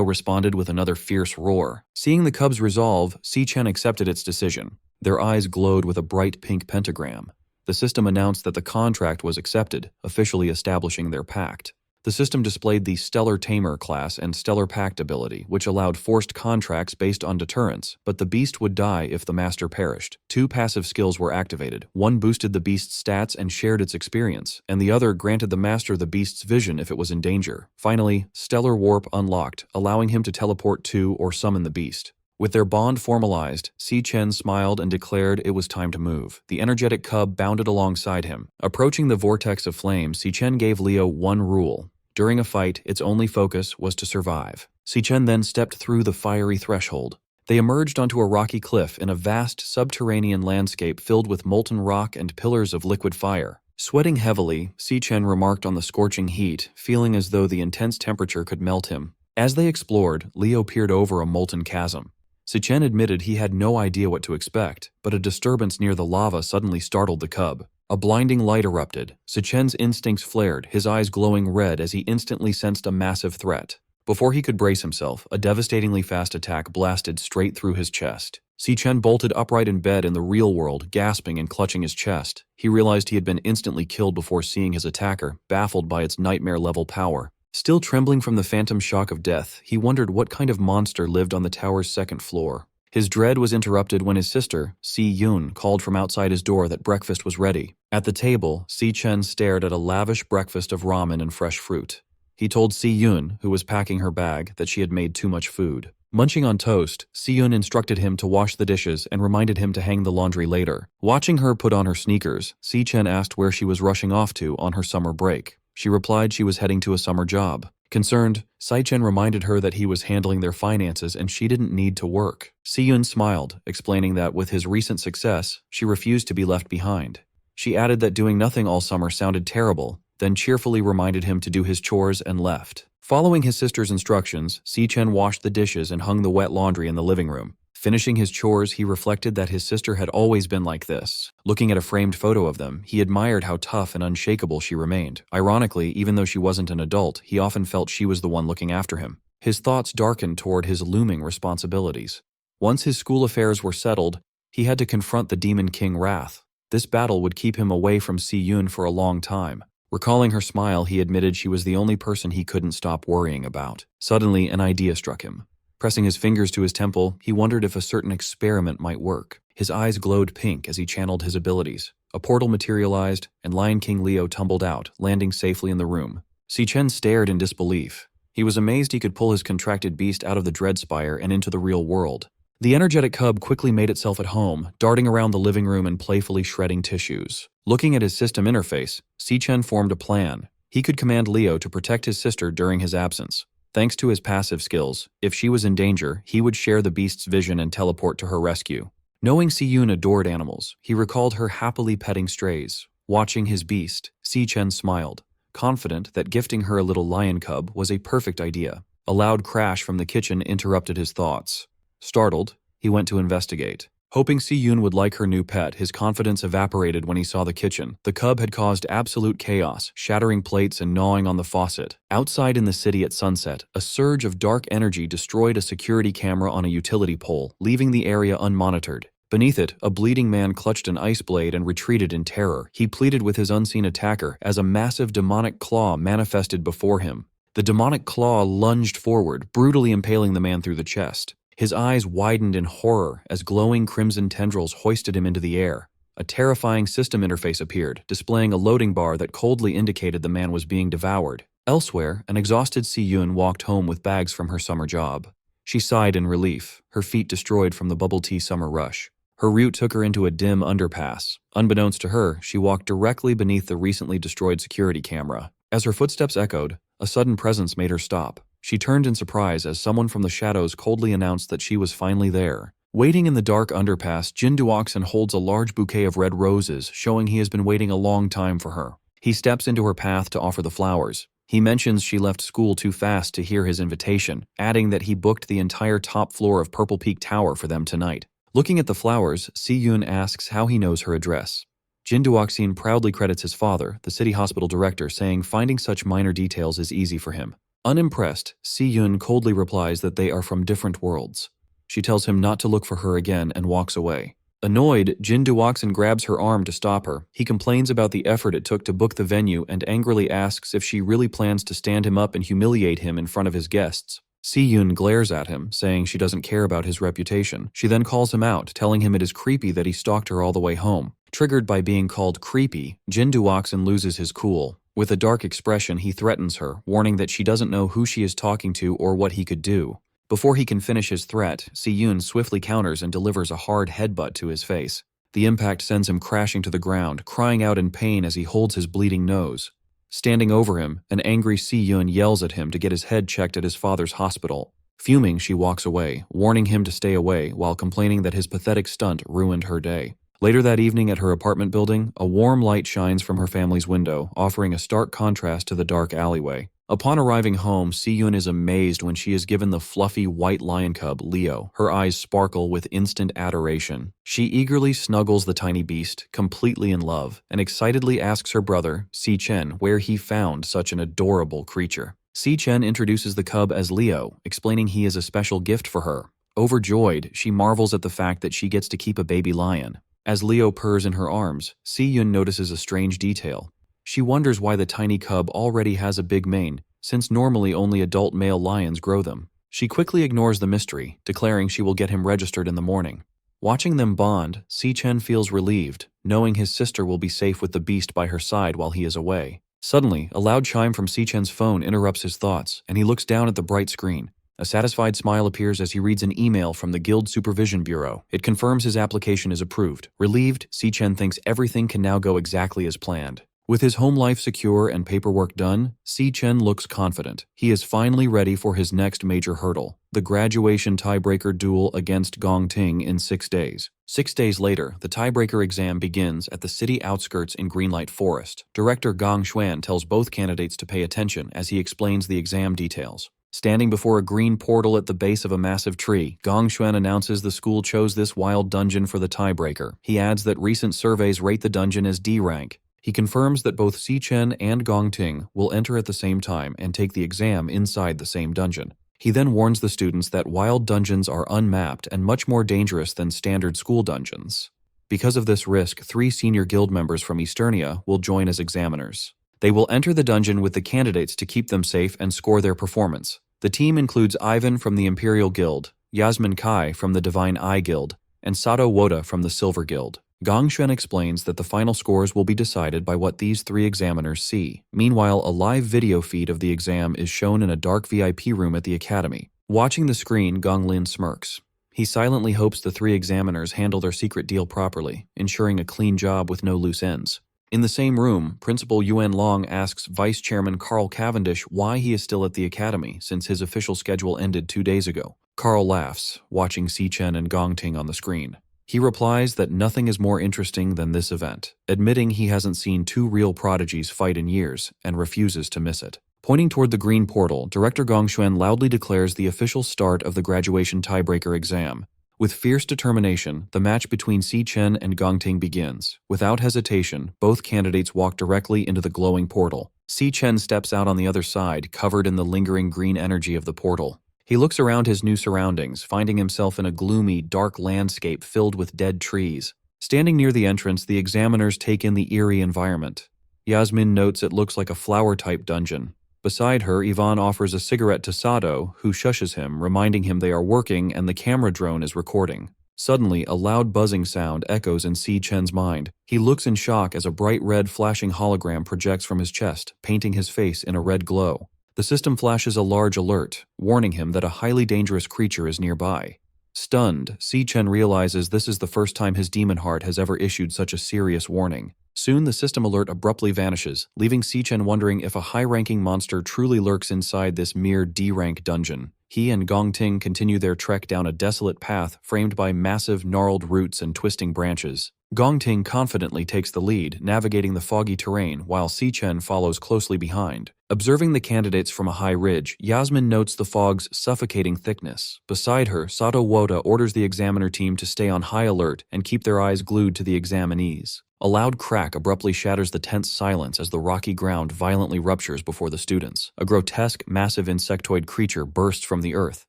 responded with another fierce roar. Seeing the cub's resolve, Si-Chen accepted its decision. Their eyes glowed with a bright pink pentagram. The system announced that the contract was accepted, officially establishing their pact. The system displayed the Stellar Tamer class and Stellar Pact ability, which allowed forced contracts based on deterrence, but the beast would die if the master perished. 2 passive skills were activated. One boosted the beast's stats and shared its experience, and the other granted the master the beast's vision if it was in danger. Finally, Stellar Warp unlocked, allowing him to teleport to or summon the beast. With their bond formalized, Si-Chen smiled and declared it was time to move. The energetic cub bounded alongside him. Approaching the vortex of flame, Si-Chen gave Leo one rule. During a fight, its only focus was to survive. Si-Chen then stepped through the fiery threshold. They emerged onto a rocky cliff in a vast subterranean landscape filled with molten rock and pillars of liquid fire. Sweating heavily, Si-Chen remarked on the scorching heat, feeling as though the intense temperature could melt him. As they explored, Leo peered over a molten chasm. Si-Chen admitted he had no idea what to expect, but a disturbance near the lava suddenly startled the cub. A blinding light erupted. Si-Chen's instincts flared, his eyes glowing red as he instantly sensed a massive threat. Before he could brace himself, a devastatingly fast attack blasted straight through his chest. Si-Chen bolted upright in bed in the real world, gasping and clutching his chest. He realized he had been instantly killed before seeing his attacker, baffled by its nightmare-level power. Still trembling from the phantom shock of death, he wondered what kind of monster lived on the tower's 2nd floor. His dread was interrupted when his sister, Si-Yun, called from outside his door that breakfast was ready. At the table, Si-Chen stared at a lavish breakfast of ramen and fresh fruit. He told Si-Yun, who was packing her bag, that she had made too much food. Munching on toast, Si-Yun instructed him to wash the dishes and reminded him to hang the laundry later. Watching her put on her sneakers, Si-Chen asked where she was rushing off to on her summer break. She replied she was heading to a summer job. Concerned, Si-Chen reminded her that he was handling their finances and she didn't need to work. Si-Yun smiled, explaining that with his recent success, she refused to be left behind. She added that doing nothing all summer sounded terrible, then cheerfully reminded him to do his chores and left. Following his sister's instructions, Si-Chen washed the dishes and hung the wet laundry in the living room. Finishing his chores, he reflected that his sister had always been like this. Looking at a framed photo of them, he admired how tough and unshakable she remained. Ironically, even though she wasn't an adult, he often felt she was the one looking after him. His thoughts darkened toward his looming responsibilities. Once his school affairs were settled, he had to confront the Demon King Wrath. This battle would keep him away from Si-Yun for a long time. Recalling her smile, he admitted she was the only person he couldn't stop worrying about. Suddenly, an idea struck him. Pressing his fingers to his temple, he wondered if a certain experiment might work. His eyes glowed pink as he channeled his abilities. A portal materialized, and Lion King Leo tumbled out, landing safely in the room. Si-Chen stared in disbelief. He was amazed he could pull his contracted beast out of the Dread Spire and into the real world. The energetic cub quickly made itself at home, darting around the living room and playfully shredding tissues. Looking at his system interface, Si-Chen formed a plan. He could command Leo to protect his sister during his absence. Thanks to his passive skills, if she was in danger, he would share the beast's vision and teleport to her rescue. Knowing Si-Yun adored animals, he recalled her happily petting strays. Watching his beast, Si-Chen smiled, confident that gifting her a little lion cub was a perfect idea. A loud crash from the kitchen interrupted his thoughts. Startled, he went to investigate. Hoping Si-Yun would like her new pet, his confidence evaporated when he saw the kitchen. The cub had caused absolute chaos, shattering plates and gnawing on the faucet. Outside in the city at sunset, a surge of dark energy destroyed a security camera on a utility pole, leaving the area unmonitored. Beneath it, a bleeding man clutched an ice blade and retreated in terror. He pleaded with his unseen attacker as a massive demonic claw manifested before him. The demonic claw lunged forward, brutally impaling the man through the chest. His eyes widened in horror as glowing crimson tendrils hoisted him into the air. A terrifying system interface appeared, displaying a loading bar that coldly indicated the man was being devoured. Elsewhere, an exhausted Si-Yun walked home with bags from her summer job. She sighed in relief, her feet destroyed from the bubble tea summer rush. Her route took her into a dim underpass. Unbeknownst to her, she walked directly beneath the recently destroyed security camera. As her footsteps echoed, a sudden presence made her stop. She turned in surprise as someone from the shadows coldly announced that she was finally there. Waiting in the dark underpass, Jin Duoxin holds a large bouquet of red roses, showing he has been waiting a long time for her. He steps into her path to offer the flowers. He mentions she left school too fast to hear his invitation, adding that he booked the entire top floor of Purple Peak Tower for them tonight. Looking at the flowers, Si-Yun asks how he knows her address. Jin Duoxin proudly credits his father, the city hospital director, saying finding such minor details is easy for him. Unimpressed, Si-Yun coldly replies that they are from different worlds. She tells him not to look for her again and walks away. Annoyed, Jin Duoxin grabs her arm to stop her. He complains about the effort it took to book the venue and angrily asks if she really plans to stand him up and humiliate him in front of his guests. Si-Yun glares at him, saying she doesn't care about his reputation. She then calls him out, telling him it is creepy that he stalked her all the way home. Triggered by being called creepy, Jin Duoxin loses his cool. With a dark expression, he threatens her, warning that she doesn't know who she is talking to or what he could do. Before he can finish his threat, Si-Yun swiftly counters and delivers a hard headbutt to his face. The impact sends him crashing to the ground, crying out in pain as he holds his bleeding nose. Standing over him, an angry Si-Yun yells at him to get his head checked at his father's hospital. Fuming, she walks away, warning him to stay away while complaining that his pathetic stunt ruined her day. Later that evening at her apartment building, a warm light shines from her family's window, offering a stark contrast to the dark alleyway. Upon arriving home, Si-Yun is amazed when she is given the fluffy white lion cub, Leo. Her eyes sparkle with instant adoration. She eagerly snuggles the tiny beast, completely in love, and excitedly asks her brother, Si-Chen, where he found such an adorable creature. Si-Chen introduces the cub as Leo, explaining he is a special gift for her. Overjoyed, she marvels at the fact that she gets to keep a baby lion. As Leo purrs in her arms, Si-Yun notices a strange detail. She wonders why the tiny cub already has a big mane, since normally only adult male lions grow them. She quickly ignores the mystery, declaring she will get him registered in the morning. Watching them bond, Si-Chen feels relieved, knowing his sister will be safe with the beast by her side while he is away. Suddenly, a loud chime from Si-Chen's phone interrupts his thoughts, and he looks down at the bright screen. A satisfied smile appears as he reads an email from the Guild Supervision Bureau. It confirms his application is approved. Relieved, Si-Chen thinks everything can now go exactly as planned. With his home life secure and paperwork done, Si-Chen looks confident. He is finally ready for his next major hurdle, the graduation tiebreaker duel against Gong Ting in 6 days. 6 days later, the tiebreaker exam begins at the city outskirts in Greenlight Forest. Director Gong Xuan tells both candidates to pay attention as he explains the exam details. Standing before a green portal at the base of a massive tree, Gong Xuan announces the school chose this wild dungeon for the tiebreaker. He adds that recent surveys rate the dungeon as D rank. He confirms that both Si-Chen and Gong Ting will enter at the same time and take the exam inside the same dungeon. He then warns the students that wild dungeons are unmapped and much more dangerous than standard school dungeons. Because of this risk, 3 senior guild members from Easternia will join as examiners. They will enter the dungeon with the candidates to keep them safe and score their performance. The team includes Ivan from the Imperial Guild, Yasmin Kai from the Divine Eye Guild, and Sato Woda from the Silver Guild. Gong Xuan explains that the final scores will be decided by what these 3 examiners see. Meanwhile, a live video feed of the exam is shown in a dark VIP room at the academy. Watching the screen, Gong Lin smirks. He silently hopes the 3 examiners handle their secret deal properly, ensuring a clean job with no loose ends. In the same room, Principal Yuan Long asks Vice Chairman Carl Cavendish why he is still at the academy since his official schedule ended 2 days ago. Carl laughs, watching Si-Chen and Gong Ting on the screen. He replies that nothing is more interesting than this event, admitting he hasn't seen 2 real prodigies fight in years and refuses to miss it. Pointing toward the green portal, Director Gong Xuan loudly declares the official start of the graduation tiebreaker exam. With fierce determination, the match between Si-Chen and Gong Ting begins. Without hesitation, both candidates walk directly into the glowing portal. Si-Chen steps out on the other side, covered in the lingering green energy of the portal. He looks around his new surroundings, finding himself in a gloomy, dark landscape filled with dead trees. Standing near the entrance, the examiners take in the eerie environment. Yasmin notes it looks like a flower-type dungeon. Beside her, Yvonne offers a cigarette to Sato, who shushes him, reminding him they are working and the camera drone is recording. Suddenly, a loud buzzing sound echoes in Si Chen's mind. He looks in shock as a bright red flashing hologram projects from his chest, painting his face in a red glow. The system flashes a large alert, warning him that a highly dangerous creature is nearby. Stunned, Si Chen realizes this is the first time his demon heart has ever issued such a serious warning. Soon the system alert abruptly vanishes, leaving Si Chen wondering if a high-ranking monster truly lurks inside this mere D-rank dungeon. He and Gong Ting continue their trek down a desolate path framed by massive, gnarled roots and twisting branches. Gong Ting confidently takes the lead, navigating the foggy terrain, while Si Chen follows closely behind. Observing the candidates from a high ridge, Yasmin notes the fog's suffocating thickness. Beside her, Sato Woda orders the examiner team to stay on high alert and keep their eyes glued to the examinees. A loud crack abruptly shatters the tense silence as the rocky ground violently ruptures before the students. A grotesque, massive insectoid creature bursts from the earth,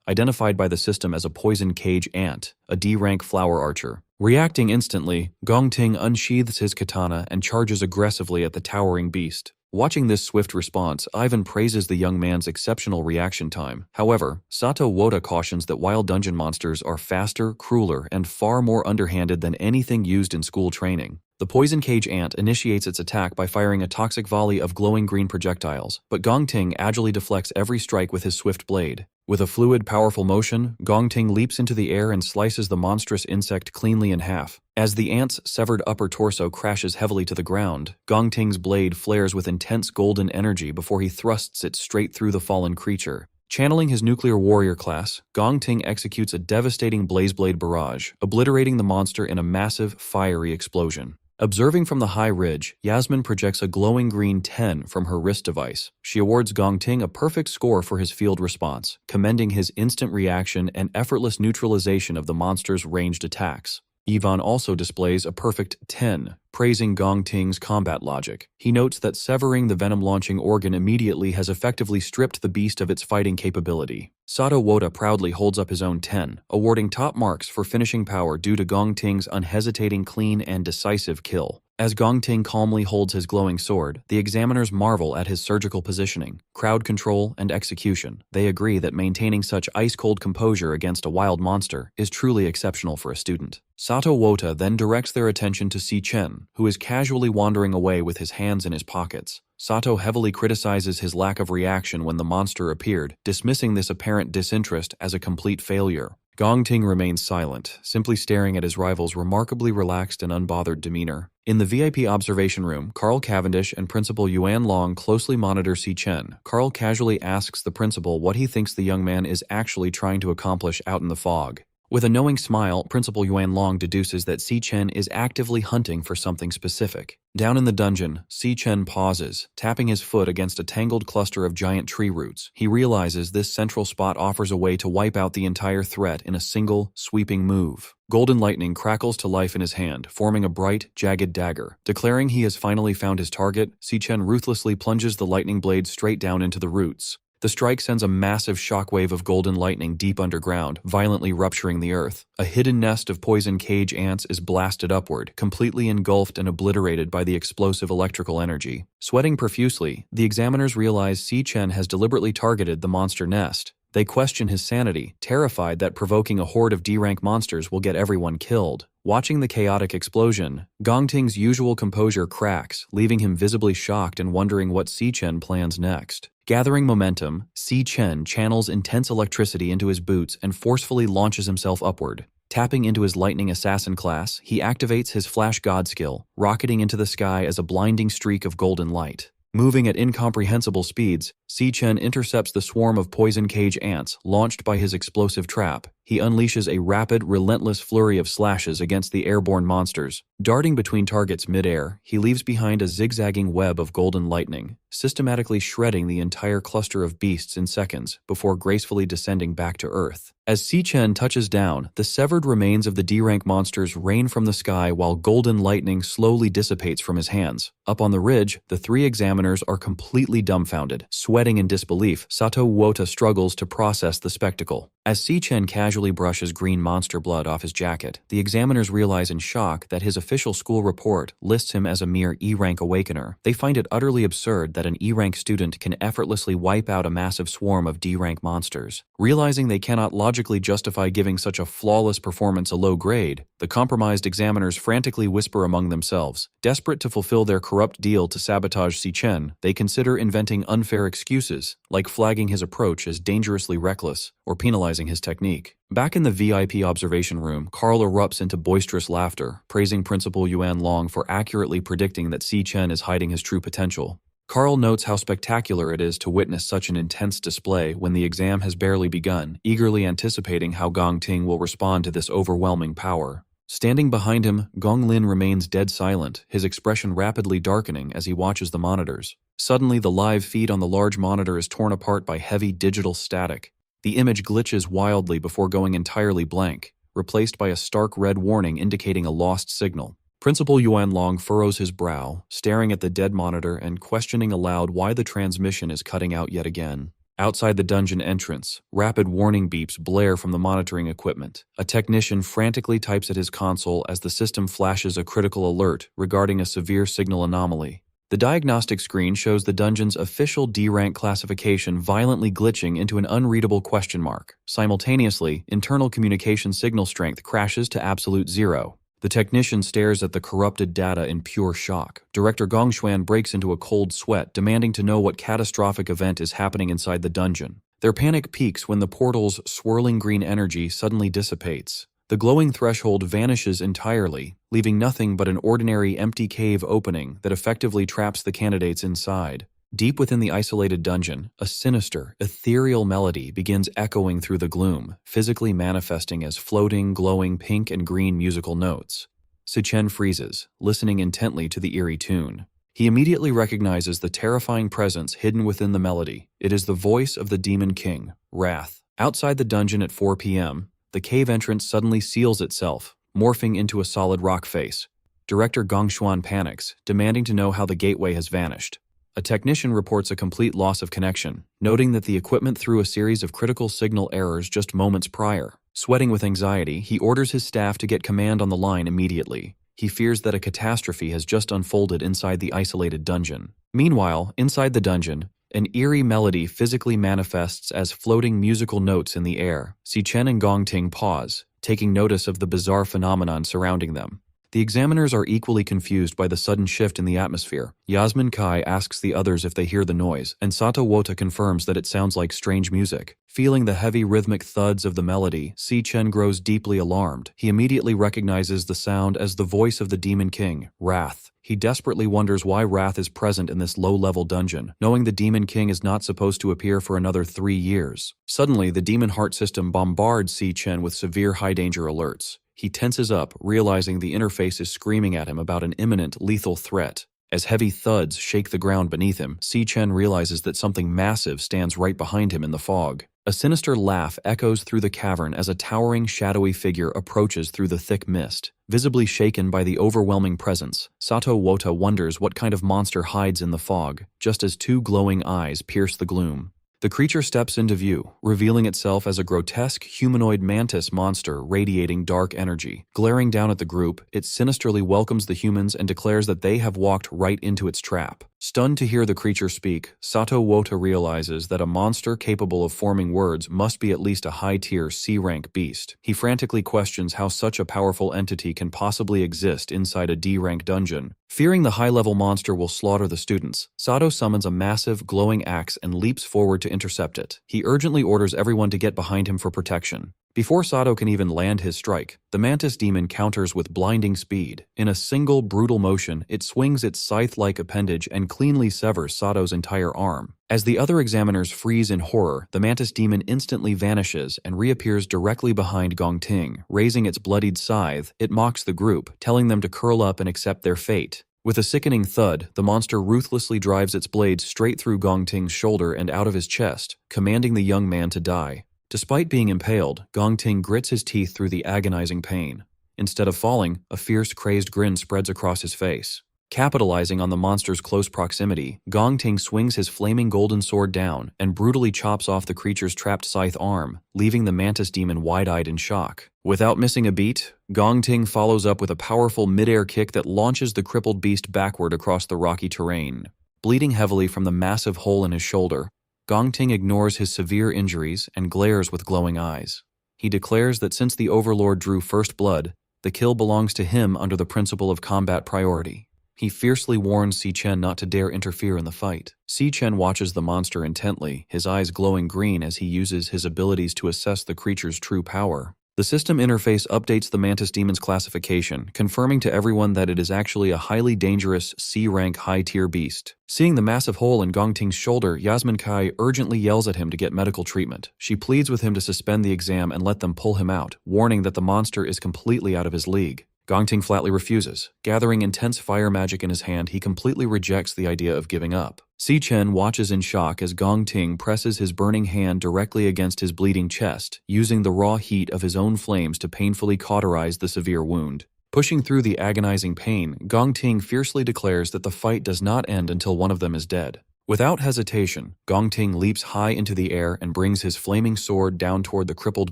identified by the system as a poison cage ant, a D-rank flower archer. Reacting instantly, Gong Ting unsheathes his katana and charges aggressively at the towering beast. Watching this swift response, Ivan praises the young man's exceptional reaction time. However, Sato Woda cautions that wild dungeon monsters are faster, crueler, and far more underhanded than anything used in school training. The poison cage ant initiates its attack by firing a toxic volley of glowing green projectiles, but Gong Ting agilely deflects every strike with his swift blade. With a fluid, powerful motion, Gong Ting leaps into the air and slices the monstrous insect cleanly in half. As the ant's severed upper torso crashes heavily to the ground, Gong Ting's blade flares with intense golden energy before he thrusts it straight through the fallen creature. Channeling his nuclear warrior class, Gong Ting executes a devastating blazeblade barrage, obliterating the monster in a massive, fiery explosion. Observing from the high ridge, Yasmin projects a glowing green 10 from her wrist device. She awards Gong Ting a perfect score for his field response, commending his instant reaction and effortless neutralization of the monster's ranged attacks. Yvonne also displays a perfect 10, praising Gong Ting's combat logic. He notes that severing the venom-launching organ immediately has effectively stripped the beast of its fighting capability. Sato Woda proudly holds up his own 10, awarding top marks for finishing power due to Gong Ting's unhesitating, clean, and decisive kill. As Gong Ting calmly holds his glowing sword, the examiners marvel at his surgical positioning, crowd control, and execution. They agree that maintaining such ice-cold composure against a wild monster is truly exceptional for a student. Sato Woda then directs their attention to Si Chen, who is casually wandering away with his hands in his pockets. Sato heavily criticizes his lack of reaction when the monster appeared, dismissing this apparent disinterest as a complete failure. Gong Ting remains silent, simply staring at his rival's remarkably relaxed and unbothered demeanor. In the VIP observation room, Carl Cavendish and Principal Yuan Long closely monitor Si Chen. Carl casually asks the principal what he thinks the young man is actually trying to accomplish out in the fog. With a knowing smile, Principal Yuan Long deduces that Si Chen is actively hunting for something specific. Down in the dungeon, Si Chen pauses, tapping his foot against a tangled cluster of giant tree roots. He realizes this central spot offers a way to wipe out the entire threat in a single, sweeping move. Golden lightning crackles to life in his hand, forming a bright, jagged dagger. Declaring he has finally found his target, Si Chen ruthlessly plunges the lightning blade straight down into the roots. The strike sends a massive shockwave of golden lightning deep underground, violently rupturing the earth. A hidden nest of poison cage ants is blasted upward, completely engulfed and obliterated by the explosive electrical energy. Sweating profusely, the examiners realize Si Chen has deliberately targeted the monster nest. They question his sanity, terrified that provoking a horde of D-rank monsters will get everyone killed. Watching the chaotic explosion, Gong Ting's usual composure cracks, leaving him visibly shocked and wondering what Si Chen plans next. Gathering momentum, Si Chen channels intense electricity into his boots and forcefully launches himself upward. Tapping into his lightning assassin class, he activates his flash god skill, rocketing into the sky as a blinding streak of golden light. Moving at incomprehensible speeds, Si Chen intercepts the swarm of poison cage ants launched by his explosive trap. He unleashes a rapid, relentless flurry of slashes against the airborne monsters. Darting between targets mid-air, he leaves behind a zigzagging web of golden lightning, systematically shredding the entire cluster of beasts in seconds before gracefully descending back to Earth. As Si Chen touches down, the severed remains of the D-rank monsters rain from the sky while golden lightning slowly dissipates from his hands. Up on the ridge, the three examiners are completely dumbfounded. Sweating in disbelief, Sato Woda struggles to process the spectacle. As Si Chen casually casually brushes green monster blood off his jacket. The examiners realize in shock that his official school report lists him as a mere E-rank awakener. They find it utterly absurd that an E-rank student can effortlessly wipe out a massive swarm of D-rank monsters. Realizing they cannot logically justify giving such a flawless performance a low grade, the compromised examiners frantically whisper among themselves. Desperate to fulfill their corrupt deal to sabotage Si Chen, they consider inventing unfair excuses, like flagging his approach as dangerously reckless or penalizing his technique. Back in the VIP observation room, Carl erupts into boisterous laughter, praising Principal Yuan Long for accurately predicting that Si Chen is hiding his true potential. Carl notes how spectacular it is to witness such an intense display when the exam has barely begun, eagerly anticipating how Gong Ting will respond to this overwhelming power. Standing behind him, Gong Lin remains dead silent, his expression rapidly darkening as he watches the monitors. Suddenly, the live feed on the large monitor is torn apart by heavy digital static. The image glitches wildly before going entirely blank, replaced by a stark red warning indicating a lost signal. Principal Yuan Long furrows his brow, staring at the dead monitor and questioning aloud why the transmission is cutting out yet again. Outside the dungeon entrance, rapid warning beeps blare from the monitoring equipment. A technician frantically types at his console as the system flashes a critical alert regarding a severe signal anomaly. The diagnostic screen shows the dungeon's official D-rank classification violently glitching into an unreadable question mark. Simultaneously, internal communication signal strength crashes to absolute zero. The technician stares at the corrupted data in pure shock. Director Gong Xuan breaks into a cold sweat, demanding to know what catastrophic event is happening inside the dungeon. Their panic peaks when the portal's swirling green energy suddenly dissipates. The glowing threshold vanishes entirely, leaving nothing but an ordinary empty cave opening that effectively traps the candidates inside. Deep within the isolated dungeon, a sinister, ethereal melody begins echoing through the gloom, physically manifesting as floating, glowing pink and green musical notes. Si Chen freezes, listening intently to the eerie tune. He immediately recognizes the terrifying presence hidden within the melody. It is the voice of the Demon King, Wrath. Outside the dungeon at 4 p.m., the cave entrance suddenly seals itself, morphing into a solid rock face. Director Gong Xuan panics, demanding to know how the gateway has vanished. A technician reports a complete loss of connection, noting that the equipment threw a series of critical signal errors just moments prior. Sweating with anxiety, he orders his staff to get command on the line immediately. He fears that a catastrophe has just unfolded inside the isolated dungeon. Meanwhile, inside the dungeon, an eerie melody physically manifests as floating musical notes in the air. Si Chen and Gong Ting pause, taking notice of the bizarre phenomenon surrounding them. The examiners are equally confused by the sudden shift in the atmosphere. Yasmin Kai asks the others if they hear the noise, and Sato Wota confirms that it sounds like strange music. Feeling the heavy rhythmic thuds of the melody, Si Chen grows deeply alarmed. He immediately recognizes the sound as the voice of the Demon King, Wrath. He desperately wonders why Wrath is present in this low-level dungeon, knowing the Demon King is not supposed to appear for another 3 years. Suddenly, the Demon Heart system bombards Si Chen with severe high-danger alerts. He tenses up, realizing the interface is screaming at him about an imminent, lethal threat. As heavy thuds shake the ground beneath him, Si Chen realizes that something massive stands right behind him in the fog. A sinister laugh echoes through the cavern as a towering, shadowy figure approaches through the thick mist. Visibly shaken by the overwhelming presence, Sato Wota wonders what kind of monster hides in the fog, just as 2 glowing eyes pierce the gloom. The creature steps into view, revealing itself as a grotesque humanoid mantis monster radiating dark energy. Glaring down at the group, it sinisterly welcomes the humans and declares that they have walked right into its trap. Stunned to hear the creature speak, Sato Wota realizes that a monster capable of forming words must be at least a high-tier C-rank beast. He frantically questions how such a powerful entity can possibly exist inside a D-rank dungeon. Fearing the high-level monster will slaughter the students, Sato summons a massive, glowing axe and leaps forward to intercept it. He urgently orders everyone to get behind him for protection. Before Sato can even land his strike, the mantis demon counters with blinding speed. In a single, brutal motion, it swings its scythe-like appendage and cleanly severs Sato's entire arm. As the other examiners freeze in horror, the mantis demon instantly vanishes and reappears directly behind Gong Ting. Raising its bloodied scythe, it mocks the group, telling them to curl up and accept their fate. With a sickening thud, the monster ruthlessly drives its blade straight through Gong Ting's shoulder and out of his chest, commanding the young man to die. Despite being impaled, Gong Ting grits his teeth through the agonizing pain. Instead of falling, a fierce, crazed grin spreads across his face. Capitalizing on the monster's close proximity, Gong Ting swings his flaming golden sword down and brutally chops off the creature's trapped scythe arm, leaving the mantis demon wide-eyed in shock. Without missing a beat, Gong Ting follows up with a powerful mid-air kick that launches the crippled beast backward across the rocky terrain. Bleeding heavily from the massive hole in his shoulder, Gong Ting ignores his severe injuries and glares with glowing eyes. He declares that since the Overlord drew first blood, the kill belongs to him under the principle of combat priority. He fiercely warns Si Chen not to dare interfere in the fight. Si Chen watches the monster intently, his eyes glowing green as he uses his abilities to assess the creature's true power. The system interface updates the mantis demon's classification, confirming to everyone that it is actually a highly dangerous C-rank high-tier beast. Seeing the massive hole in Gong Ting's shoulder, Yasmin Kai urgently yells at him to get medical treatment. She pleads with him to suspend the exam and let them pull him out, warning that the monster is completely out of his league. Gong Ting flatly refuses. Gathering intense fire magic in his hand, he completely rejects the idea of giving up. Si Chen watches in shock as Gong Ting presses his burning hand directly against his bleeding chest, using the raw heat of his own flames to painfully cauterize the severe wound. Pushing through the agonizing pain, Gong Ting fiercely declares that the fight does not end until one of them is dead. Without hesitation, Gong Ting leaps high into the air and brings his flaming sword down toward the crippled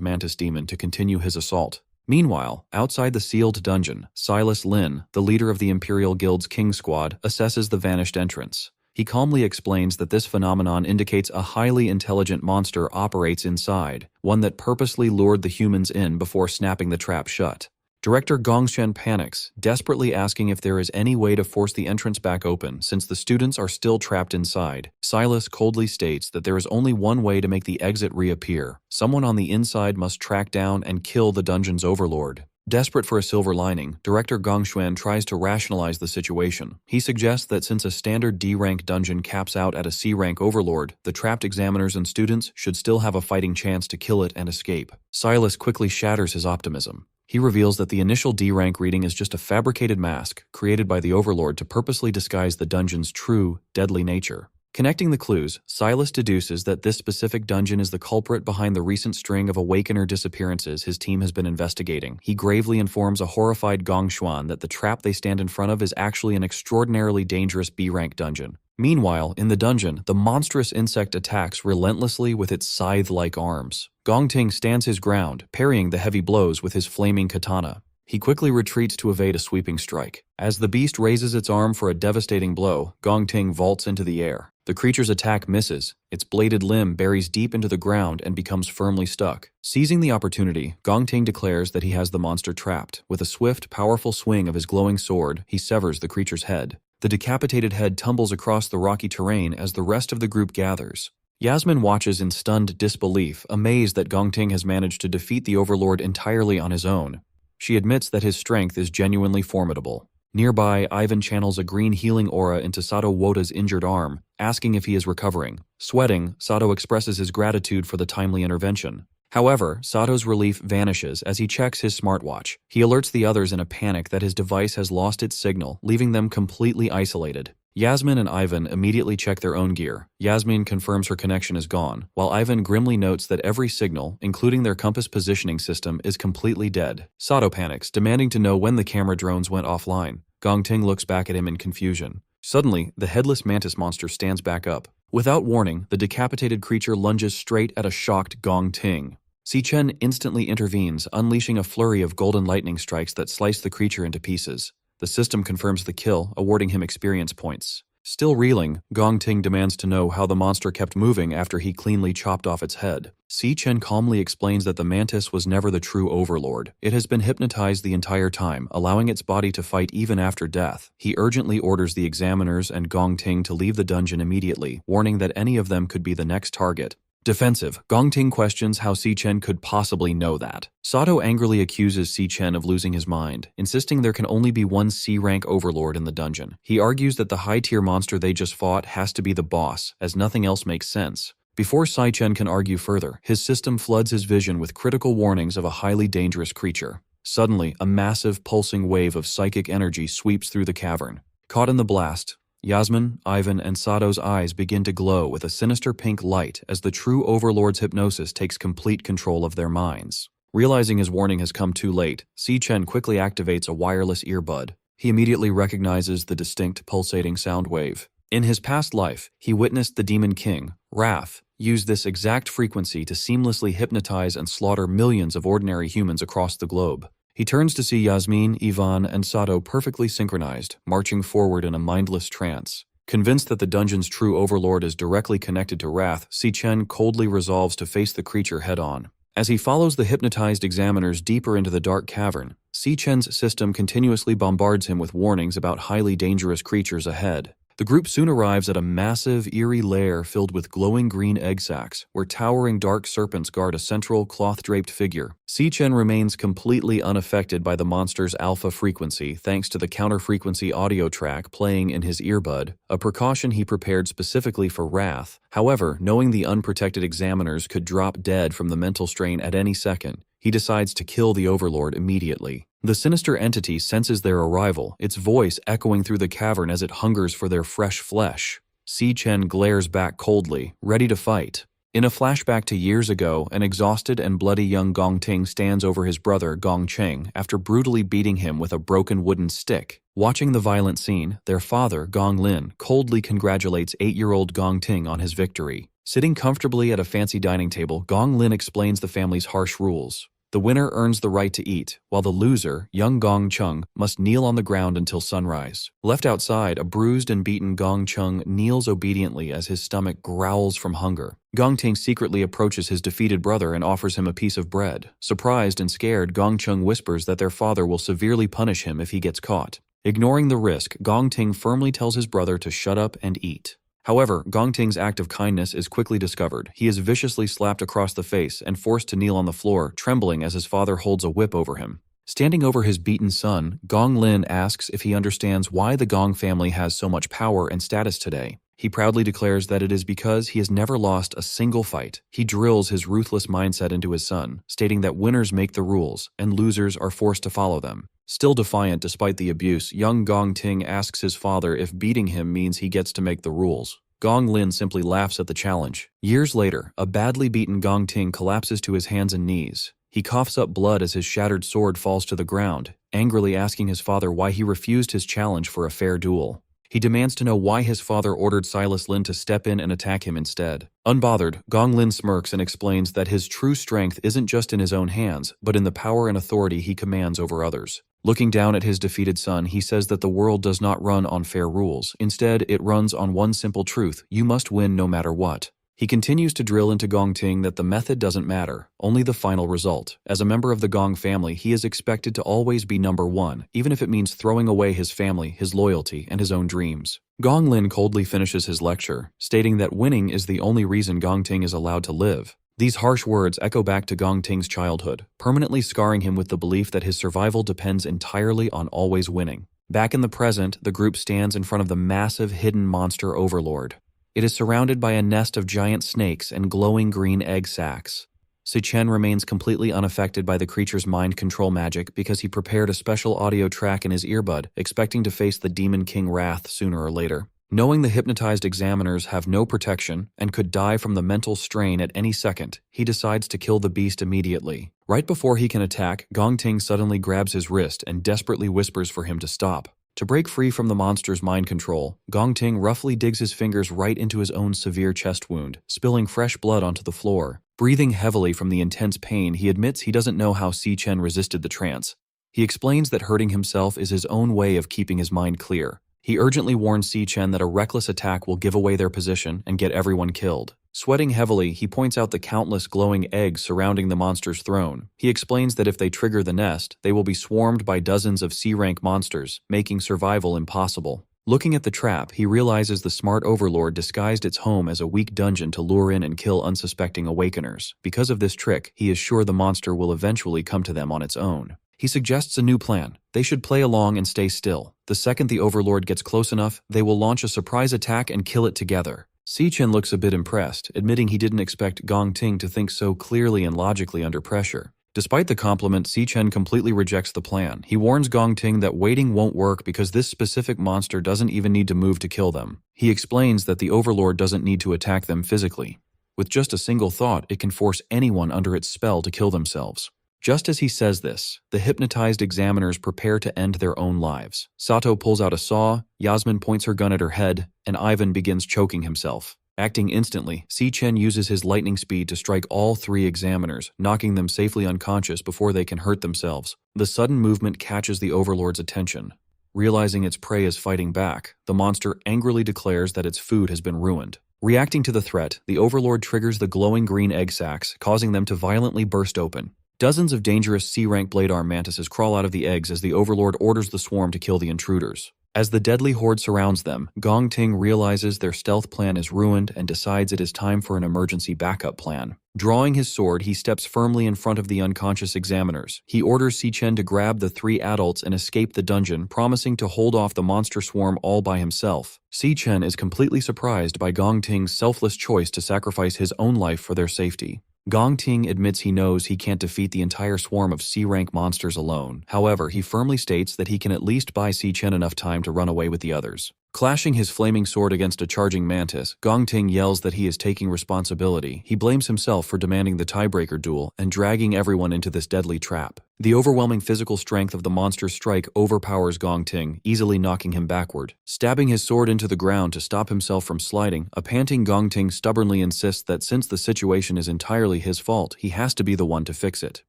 mantis demon to continue his assault. Meanwhile, outside the sealed dungeon, Silas Lin, the leader of the Imperial Guild's King Squad, assesses the vanished entrance. He calmly explains that this phenomenon indicates a highly intelligent monster operates inside, one that purposely lured the humans in before snapping the trap shut. Director Gongshen panics, desperately asking if there is any way to force the entrance back open since the students are still trapped inside. Silas coldly states that there is only one way to make the exit reappear. Someone on the inside must track down and kill the dungeon's overlord. Desperate for a silver lining, Director Gongshuan tries to rationalize the situation. He suggests that since a standard D-rank dungeon caps out at a C-rank overlord, the trapped examiners and students should still have a fighting chance to kill it and escape. Silas quickly shatters his optimism. He reveals that the initial D-rank reading is just a fabricated mask created by the Overlord to purposely disguise the dungeon's true, deadly nature. Connecting the clues, Silas deduces that this specific dungeon is the culprit behind the recent string of Awakener disappearances his team has been investigating. He gravely informs a horrified Gongshuan that the trap they stand in front of is actually an extraordinarily dangerous B-rank dungeon. Meanwhile, in the dungeon, the monstrous insect attacks relentlessly with its scythe-like arms. Gong Ting stands his ground, parrying the heavy blows with his flaming katana. He quickly retreats to evade a sweeping strike. As the beast raises its arm for a devastating blow, Gong Ting vaults into the air. The creature's attack misses. Its bladed limb buries deep into the ground and becomes firmly stuck. Seizing the opportunity, Gong Ting declares that he has the monster trapped. With a swift, powerful swing of his glowing sword, he severs the creature's head. The decapitated head tumbles across the rocky terrain as the rest of the group gathers. Yasmin watches in stunned disbelief, amazed that Gong Ting has managed to defeat the Overlord entirely on his own. She admits that his strength is genuinely formidable. Nearby, Ivan channels a green healing aura into Sato Wota's injured arm, asking if he is recovering. Sweating, Sato expresses his gratitude for the timely intervention. However, Sato's relief vanishes as he checks his smartwatch. He alerts the others in a panic that his device has lost its signal, leaving them completely isolated. Yasmin and Ivan immediately check their own gear. Yasmin confirms her connection is gone, while Ivan grimly notes that every signal, including their compass positioning system, is completely dead. Sato panics, demanding to know when the camera drones went offline. Gong Ting looks back at him in confusion. Suddenly, the headless mantis monster stands back up. Without warning, the decapitated creature lunges straight at a shocked Gong Ting. Si Chen instantly intervenes, unleashing a flurry of golden lightning strikes that slice the creature into pieces. The system confirms the kill, awarding him experience points. Still reeling, Gong Ting demands to know how the monster kept moving after he cleanly chopped off its head. Si Chen calmly explains that the mantis was never the true overlord. It has been hypnotized the entire time, allowing its body to fight even after death. He urgently orders the examiners and Gong Ting to leave the dungeon immediately, warning that any of them could be the next target. Defensive, Gong Ting questions how Si Chen could possibly know that. Sato angrily accuses Si Chen of losing his mind, insisting there can only be one C-rank overlord in the dungeon. He argues that the high-tier monster they just fought has to be the boss, as nothing else makes sense. Before Si Chen can argue further, his system floods his vision with critical warnings of a highly dangerous creature. Suddenly, a massive, pulsing wave of psychic energy sweeps through the cavern. Caught in the blast, Yasmin, Ivan, and Sato's eyes begin to glow with a sinister pink light as the true Overlord's hypnosis takes complete control of their minds. Realizing his warning has come too late, Si Chen quickly activates a wireless earbud. He immediately recognizes the distinct pulsating sound wave. In his past life, he witnessed the Demon King, Wrath, use this exact frequency to seamlessly hypnotize and slaughter millions of ordinary humans across the globe. He turns to see Yasmin, Ivan, and Sato perfectly synchronized, marching forward in a mindless trance. Convinced that the dungeon's true overlord is directly connected to Wrath, Si Chen coldly resolves to face the creature head-on. As he follows the hypnotized examiners deeper into the dark cavern, Si Chen's system continuously bombards him with warnings about highly dangerous creatures ahead. The group soon arrives at a massive, eerie lair filled with glowing green egg sacs, where towering dark serpents guard a central, cloth-draped figure. Si Chen remains completely unaffected by the monster's alpha frequency thanks to the counter-frequency audio track playing in his earbud, a precaution he prepared specifically for Wrath. However, knowing the unprotected examiners could drop dead from the mental strain at any second, he decides to kill the overlord immediately. The sinister entity senses their arrival, its voice echoing through the cavern as it hungers for their fresh flesh. Si Chen glares back coldly, ready to fight. In a flashback to years ago, an exhausted and bloody young Gong Ting stands over his brother Gong Cheng after brutally beating him with a broken wooden stick. Watching the violent scene, their father, Gong Lin, coldly congratulates 8-year-old Gong Ting on his victory. Sitting comfortably at a fancy dining table, Gong Lin explains the family's harsh rules. The winner earns the right to eat, while the loser, young Gong Chung, must kneel on the ground until sunrise. Left outside, a bruised and beaten Gong Chung kneels obediently as his stomach growls from hunger. Gong Ting secretly approaches his defeated brother and offers him a piece of bread. Surprised and scared, Gong Chung whispers that their father will severely punish him if he gets caught. Ignoring the risk, Gong Ting firmly tells his brother to shut up and eat. However, Gong Ting's act of kindness is quickly discovered. He is viciously slapped across the face and forced to kneel on the floor, trembling as his father holds a whip over him. Standing over his beaten son, Gong Lin asks if he understands why the Gong family has so much power and status today. He proudly declares that it is because he has never lost a single fight. He drills his ruthless mindset into his son, stating that winners make the rules and losers are forced to follow them. Still defiant despite the abuse, young Gong Ting asks his father if beating him means he gets to make the rules. Gong Lin simply laughs at the challenge. Years later, a badly beaten Gong Ting collapses to his hands and knees. He coughs up blood as his shattered sword falls to the ground, angrily asking his father why he refused his challenge for a fair duel. He demands to know why his father ordered Silas Lin to step in and attack him instead. Unbothered, Gong Lin smirks and explains that his true strength isn't just in his own hands, but in the power and authority he commands over others. Looking down at his defeated son, he says that the world does not run on fair rules. Instead, it runs on one simple truth: you must win no matter what. He continues to drill into Gong Ting that the method doesn't matter, only the final result. As a member of the Gong family, he is expected to always be number one, even if it means throwing away his family, his loyalty, and his own dreams. Gong Lin coldly finishes his lecture, stating that winning is the only reason Gong Ting is allowed to live. These harsh words echo back to Gong Ting's childhood, permanently scarring him with the belief that his survival depends entirely on always winning. Back in the present, the group stands in front of the massive hidden monster overlord. It is surrounded by a nest of giant snakes and glowing green egg sacs. Si Chen remains completely unaffected by the creature's mind control magic because he prepared a special audio track in his earbud, expecting to face the Demon King Wrath sooner or later. Knowing the hypnotized examiners have no protection and could die from the mental strain at any second, he decides to kill the beast immediately. Right before he can attack, Gong Ting suddenly grabs his wrist and desperately whispers for him to stop. To break free from the monster's mind control, Gong Ting roughly digs his fingers right into his own severe chest wound, spilling fresh blood onto the floor. Breathing heavily from the intense pain, he admits he doesn't know how Si Chen resisted the trance. He explains that hurting himself is his own way of keeping his mind clear. He urgently warns Si Chen that a reckless attack will give away their position and get everyone killed. Sweating heavily, he points out the countless glowing eggs surrounding the monster's throne. He explains that if they trigger the nest, they will be swarmed by dozens of C-rank monsters, making survival impossible. Looking at the trap, he realizes the smart overlord disguised its home as a weak dungeon to lure in and kill unsuspecting awakeners. Because of this trick, he is sure the monster will eventually come to them on its own. He suggests a new plan. They should play along and stay still. The second the overlord gets close enough, they will launch a surprise attack and kill it together. Si Chen looks a bit impressed, admitting he didn't expect Gong Ting to think so clearly and logically under pressure. Despite the compliment, Si Chen completely rejects the plan. He warns Gong Ting that waiting won't work because this specific monster doesn't even need to move to kill them. He explains that the overlord doesn't need to attack them physically. With just a single thought, it can force anyone under its spell to kill themselves. Just as he says this, the hypnotized examiners prepare to end their own lives. Sato pulls out a saw, Yasmin points her gun at her head, and Ivan begins choking himself. Acting instantly, Si-Chen uses his lightning speed to strike all 3 examiners, knocking them safely unconscious before they can hurt themselves. The sudden movement catches the Overlord's attention. Realizing its prey is fighting back, the monster angrily declares that its food has been ruined. Reacting to the threat, the Overlord triggers the glowing green egg sacs, causing them to violently burst open. Dozens of dangerous C-rank blade arm mantises crawl out of the eggs as the Overlord orders the swarm to kill the intruders. As the deadly horde surrounds them, Gong Ting realizes their stealth plan is ruined and decides it is time for an emergency backup plan. Drawing his sword, he steps firmly in front of the unconscious examiners. He orders Si-Chen to grab the 3 adults and escape the dungeon, promising to hold off the monster swarm all by himself. Si-Chen is completely surprised by Gong Ting's selfless choice to sacrifice his own life for their safety. Gong Ting admits he knows he can't defeat the entire swarm of C-rank monsters alone. However, he firmly states that he can at least buy Si-Chen enough time to run away with the others. Clashing his flaming sword against a charging mantis, Gong Ting yells that he is taking responsibility. He blames himself for demanding the tiebreaker duel and dragging everyone into this deadly trap. The overwhelming physical strength of the monster's strike overpowers Gong Ting, easily knocking him backward. Stabbing his sword into the ground to stop himself from sliding, a panting Gong Ting stubbornly insists that since the situation is entirely his fault, he has to be the one to fix it.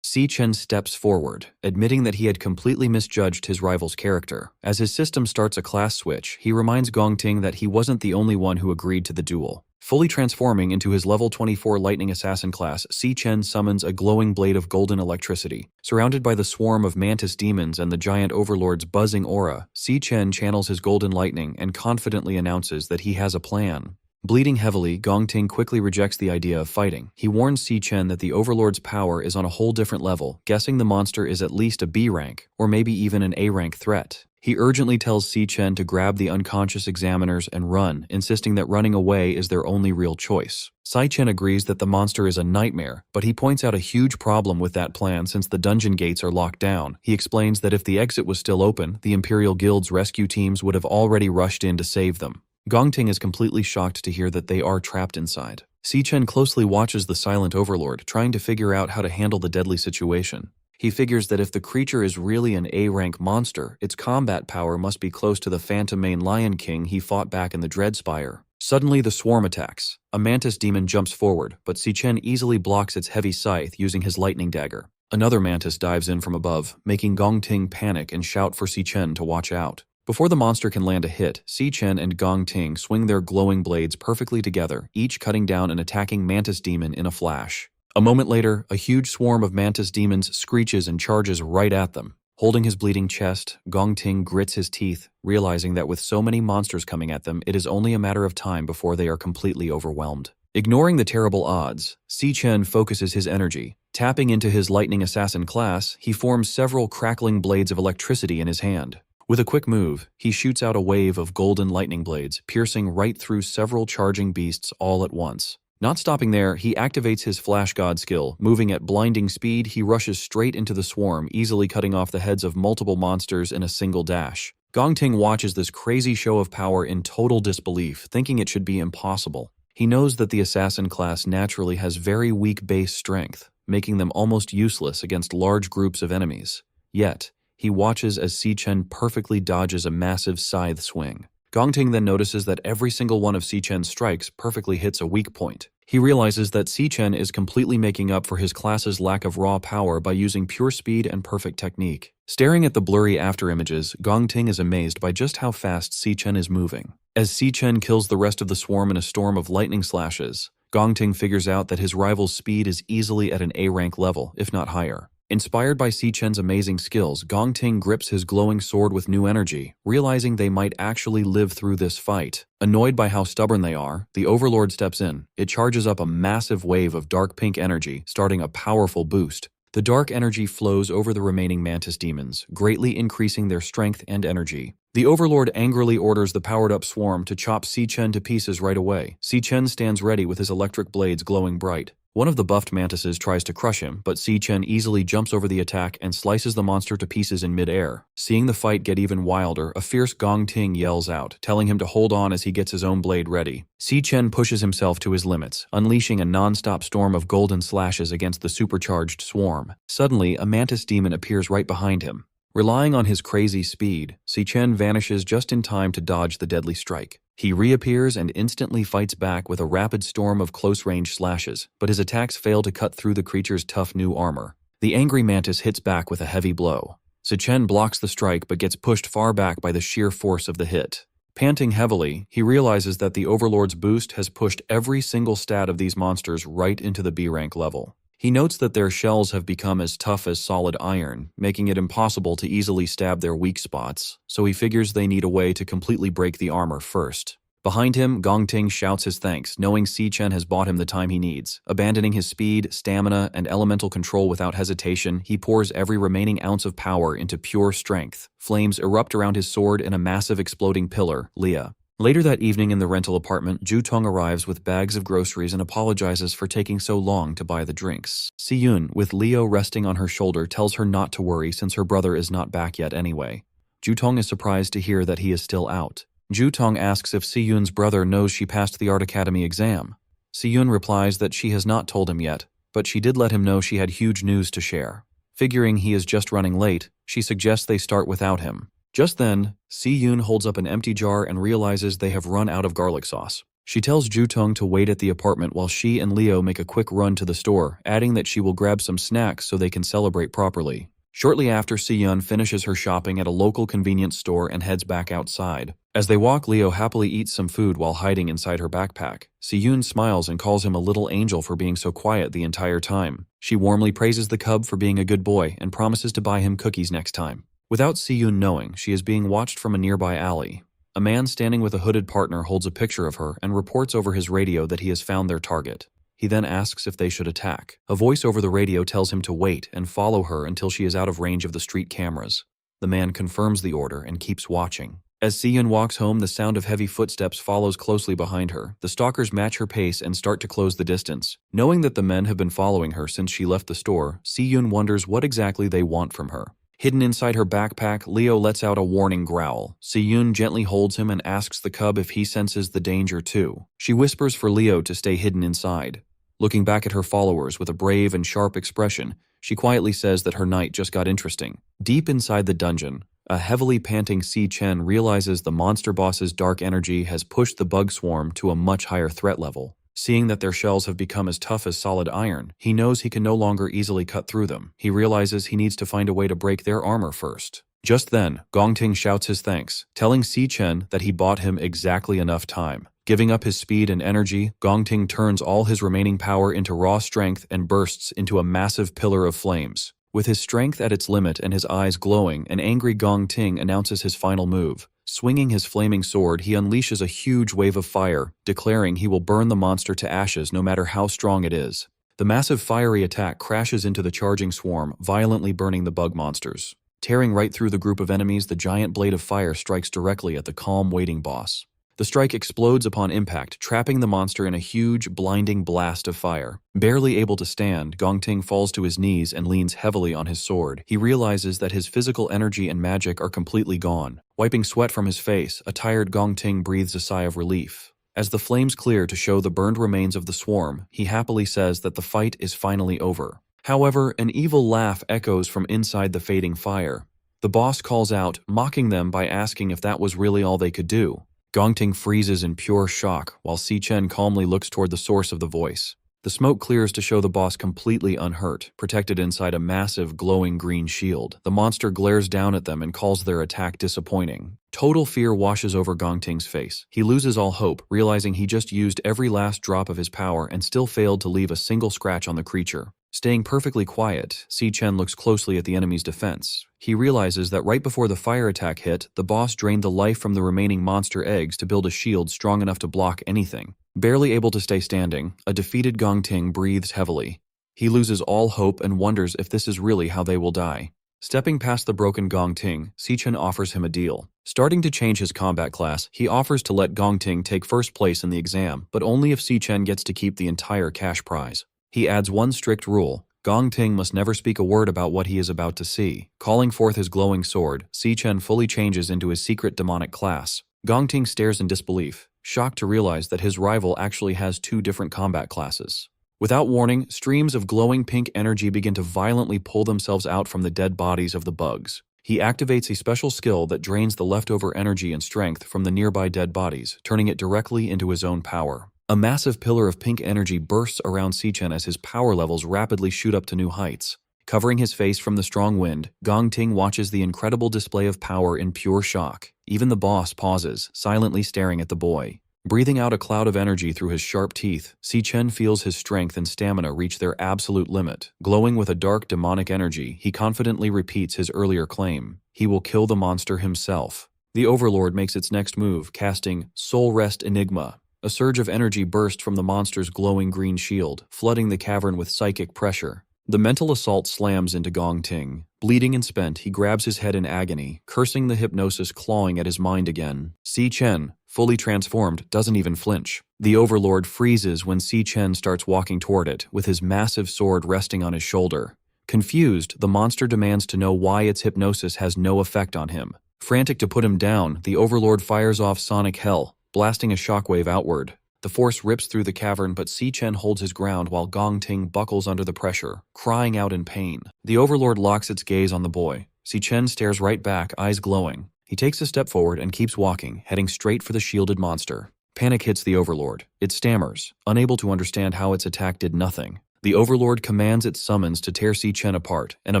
Si-Chen steps forward, admitting that he had completely misjudged his rival's character. As his system starts a class switch, he reminds Gong Ting that he wasn't the only one who agreed to the duel. Fully transforming into his level 24 Lightning Assassin class, Si-Chen summons a glowing blade of golden electricity. Surrounded by the swarm of mantis demons and the giant overlord's buzzing aura, Si-Chen channels his golden lightning and confidently announces that he has a plan. Bleeding heavily, Gong Ting quickly rejects the idea of fighting. He warns Si-Chen that the Overlord's power is on a whole different level, guessing the monster is at least a B rank, or maybe even an A rank threat. He urgently tells Si-Chen to grab the unconscious examiners and run, insisting that running away is their only real choice. Si-Chen agrees that the monster is a nightmare, but he points out a huge problem with that plan since the dungeon gates are locked down. He explains that if the exit was still open, the Imperial Guild's rescue teams would have already rushed in to save them. Gong Ting is completely shocked to hear that they are trapped inside. Si-Chen closely watches the silent overlord, trying to figure out how to handle the deadly situation. He figures that if the creature is really an A-rank monster, its combat power must be close to the Phantom Mane Lion King he fought back in the Dreadspire. Suddenly, the swarm attacks. A mantis demon jumps forward, but Si-Chen easily blocks its heavy scythe using his lightning dagger. Another mantis dives in from above, making Gong Ting panic and shout for Si-Chen to watch out. Before the monster can land a hit, Si-Chen and Gong Ting swing their glowing blades perfectly together, each cutting down an attacking mantis demon in a flash. A moment later, a huge swarm of mantis demons screeches and charges right at them. Holding his bleeding chest, Gong Ting grits his teeth, realizing that with so many monsters coming at them, it is only a matter of time before they are completely overwhelmed. Ignoring the terrible odds, Si-Chen focuses his energy. Tapping into his Lightning Assassin class, he forms several crackling blades of electricity in his hand. With a quick move, he shoots out a wave of golden lightning blades, piercing right through several charging beasts all at once. Not stopping there, he activates his Flash God skill. Moving at blinding speed, he rushes straight into the swarm, easily cutting off the heads of multiple monsters in a single dash. Gong Ting watches this crazy show of power in total disbelief, thinking it should be impossible. He knows that the assassin class naturally has very weak base strength, making them almost useless against large groups of enemies. Yet, he watches as Si-Chen perfectly dodges a massive scythe swing. Gong Ting then notices that every single one of Si-Chen's strikes perfectly hits a weak point. He realizes that Si-Chen is completely making up for his class's lack of raw power by using pure speed and perfect technique. Staring at the blurry afterimages, Gong Ting is amazed by just how fast Si-Chen is moving. As Si-Chen kills the rest of the swarm in a storm of lightning slashes, Gong Ting figures out that his rival's speed is easily at an A-rank level, if not higher. Inspired by Si-Chen's amazing skills, Gong Ting grips his glowing sword with new energy, realizing they might actually live through this fight. Annoyed by how stubborn they are, the Overlord steps in. It charges up a massive wave of dark pink energy, starting a powerful boost. The dark energy flows over the remaining mantis demons, greatly increasing their strength and energy. The Overlord angrily orders the powered-up swarm to chop Si-Chen to pieces right away. Si-Chen stands ready with his electric blades glowing bright. One of the buffed mantises tries to crush him, but Si Chen easily jumps over the attack and slices the monster to pieces in midair. Seeing the fight get even wilder, a fierce Gong Ting yells out, telling him to hold on as he gets his own blade ready. Si Chen pushes himself to his limits, unleashing a non-stop storm of golden slashes against the supercharged swarm. Suddenly, a mantis demon appears right behind him. Relying on his crazy speed, Si Chen vanishes just in time to dodge the deadly strike. He reappears and instantly fights back with a rapid storm of close-range slashes, but his attacks fail to cut through the creature's tough new armor. The angry mantis hits back with a heavy blow. Si Chen blocks the strike but gets pushed far back by the sheer force of the hit. Panting heavily, he realizes that the Overlord's boost has pushed every single stat of these monsters right into the B-rank level. He notes that their shells have become as tough as solid iron, making it impossible to easily stab their weak spots, so he figures they need a way to completely break the armor first. Behind him, Gong Ting shouts his thanks, knowing Si Chen has bought him the time he needs. Abandoning his speed, stamina, and elemental control without hesitation, he pours every remaining ounce of power into pure strength. Flames erupt around his sword in a massive exploding pillar, Leah. Later that evening in the rental apartment, Ju Tong arrives with bags of groceries and apologizes for taking so long to buy the drinks. Si Yun, with Leo resting on her shoulder, tells her not to worry since her brother is not back yet anyway. Ju Tong is surprised to hear that he is still out. Ju Tong asks if Si Yun's brother knows she passed the Art Academy exam. Si Yun replies that she has not told him yet, but she did let him know she had huge news to share. Figuring he is just running late, she suggests they start without him. Just then, Si Yun holds up an empty jar and realizes they have run out of garlic sauce. She tells Ju Tong to wait at the apartment while she and Leo make a quick run to the store, adding that she will grab some snacks so they can celebrate properly. Shortly after, Si Yun finishes her shopping at a local convenience store and heads back outside. As they walk, Leo happily eats some food while hiding inside her backpack. Si Yun smiles and calls him a little angel for being so quiet the entire time. She warmly praises the cub for being a good boy and promises to buy him cookies next time. Without Si Yun knowing, she is being watched from a nearby alley. A man standing with a hooded partner holds a picture of her and reports over his radio that he has found their target. He then asks if they should attack. A voice over the radio tells him to wait and follow her until she is out of range of the street cameras. The man confirms the order and keeps watching. As Si Yun walks home, the sound of heavy footsteps follows closely behind her. The stalkers match her pace and start to close the distance. Knowing that the men have been following her since she left the store, Si Yun wonders what exactly they want from her. Hidden inside her backpack, Leo lets out a warning growl. Si Yun gently holds him and asks the cub if he senses the danger too. She whispers for Leo to stay hidden inside. Looking back at her followers with a brave and sharp expression, she quietly says that her night just got interesting. Deep inside the dungeon, a heavily panting Si Chen realizes the monster boss's dark energy has pushed the bug swarm to a much higher threat level. Seeing that their shells have become as tough as solid iron, he knows he can no longer easily cut through them. He realizes he needs to find a way to break their armor first. Just then, Gong Ting shouts his thanks, telling Si Chen that he bought him exactly enough time. Giving up his speed and energy, Gong Ting turns all his remaining power into raw strength and bursts into a massive pillar of flames. With his strength at its limit and his eyes glowing, an angry Gong Ting announces his final move. Swinging his flaming sword, he unleashes a huge wave of fire, declaring he will burn the monster to ashes no matter how strong it is. The massive fiery attack crashes into the charging swarm, violently burning the bug monsters. Tearing right through the group of enemies, the giant blade of fire strikes directly at the calm waiting boss. The strike explodes upon impact, trapping the monster in a huge, blinding blast of fire. Barely able to stand, Gong Ting falls to his knees and leans heavily on his sword. He realizes that his physical energy and magic are completely gone. Wiping sweat from his face, a tired Gong Ting breathes a sigh of relief. As the flames clear to show the burned remains of the swarm, he happily says that the fight is finally over. However, an evil laugh echoes from inside the fading fire. The boss calls out, mocking them by asking if that was really all they could do. Gong Ting freezes in pure shock, while Si Chen calmly looks toward the source of the voice. The smoke clears to show the boss completely unhurt, protected inside a massive, glowing green shield. The monster glares down at them and calls their attack disappointing. Total fear washes over Gong Ting's face. He loses all hope, realizing he just used every last drop of his power and still failed to leave a single scratch on the creature. Staying perfectly quiet, Si Chen looks closely at the enemy's defense. He realizes that right before the fire attack hit, the boss drained the life from the remaining monster eggs to build a shield strong enough to block anything. Barely able to stay standing, a defeated Gong Ting breathes heavily. He loses all hope and wonders if this is really how they will die. Stepping past the broken Gong Ting, Si Chen offers him a deal. Starting to change his combat class, he offers to let Gong Ting take first place in the exam, but only if Si Chen gets to keep the entire cash prize. He adds one strict rule: Gong Ting must never speak a word about what he is about to see. Calling forth his glowing sword, Si Chen fully changes into his secret demonic class. Gong Ting stares in disbelief, shocked to realize that his rival actually has two different combat classes. Without warning, streams of glowing pink energy begin to violently pull themselves out from the dead bodies of the bugs. He activates a special skill that drains the leftover energy and strength from the nearby dead bodies, turning it directly into his own power. A massive pillar of pink energy bursts around Si Chen as his power levels rapidly shoot up to new heights. Covering his face from the strong wind, Gong Ting watches the incredible display of power in pure shock. Even the boss pauses, silently staring at the boy. Breathing out a cloud of energy through his sharp teeth, Si Chen feels his strength and stamina reach their absolute limit. Glowing with a dark demonic energy, he confidently repeats his earlier claim. He will kill the monster himself. The Overlord makes its next move, casting Soul Rest Enigma. A surge of energy burst from the monster's glowing green shield, flooding the cavern with psychic pressure. The mental assault slams into Gong Ting. Bleeding and spent, he grabs his head in agony, cursing the hypnosis clawing at his mind again. Si Chen, fully transformed, doesn't even flinch. The Overlord freezes when Si Chen starts walking toward it, with his massive sword resting on his shoulder. Confused, the monster demands to know why its hypnosis has no effect on him. Frantic to put him down, the Overlord fires off Sonic Hell, blasting a shockwave outward. The force rips through the cavern, but Si Chen holds his ground while Gong Ting buckles under the pressure, crying out in pain. The Overlord locks its gaze on the boy. Si Chen stares right back, eyes glowing. He takes a step forward and keeps walking, heading straight for the shielded monster. Panic hits the Overlord. It stammers, unable to understand how its attack did nothing. The Overlord commands its summons to tear Si Chen apart, and a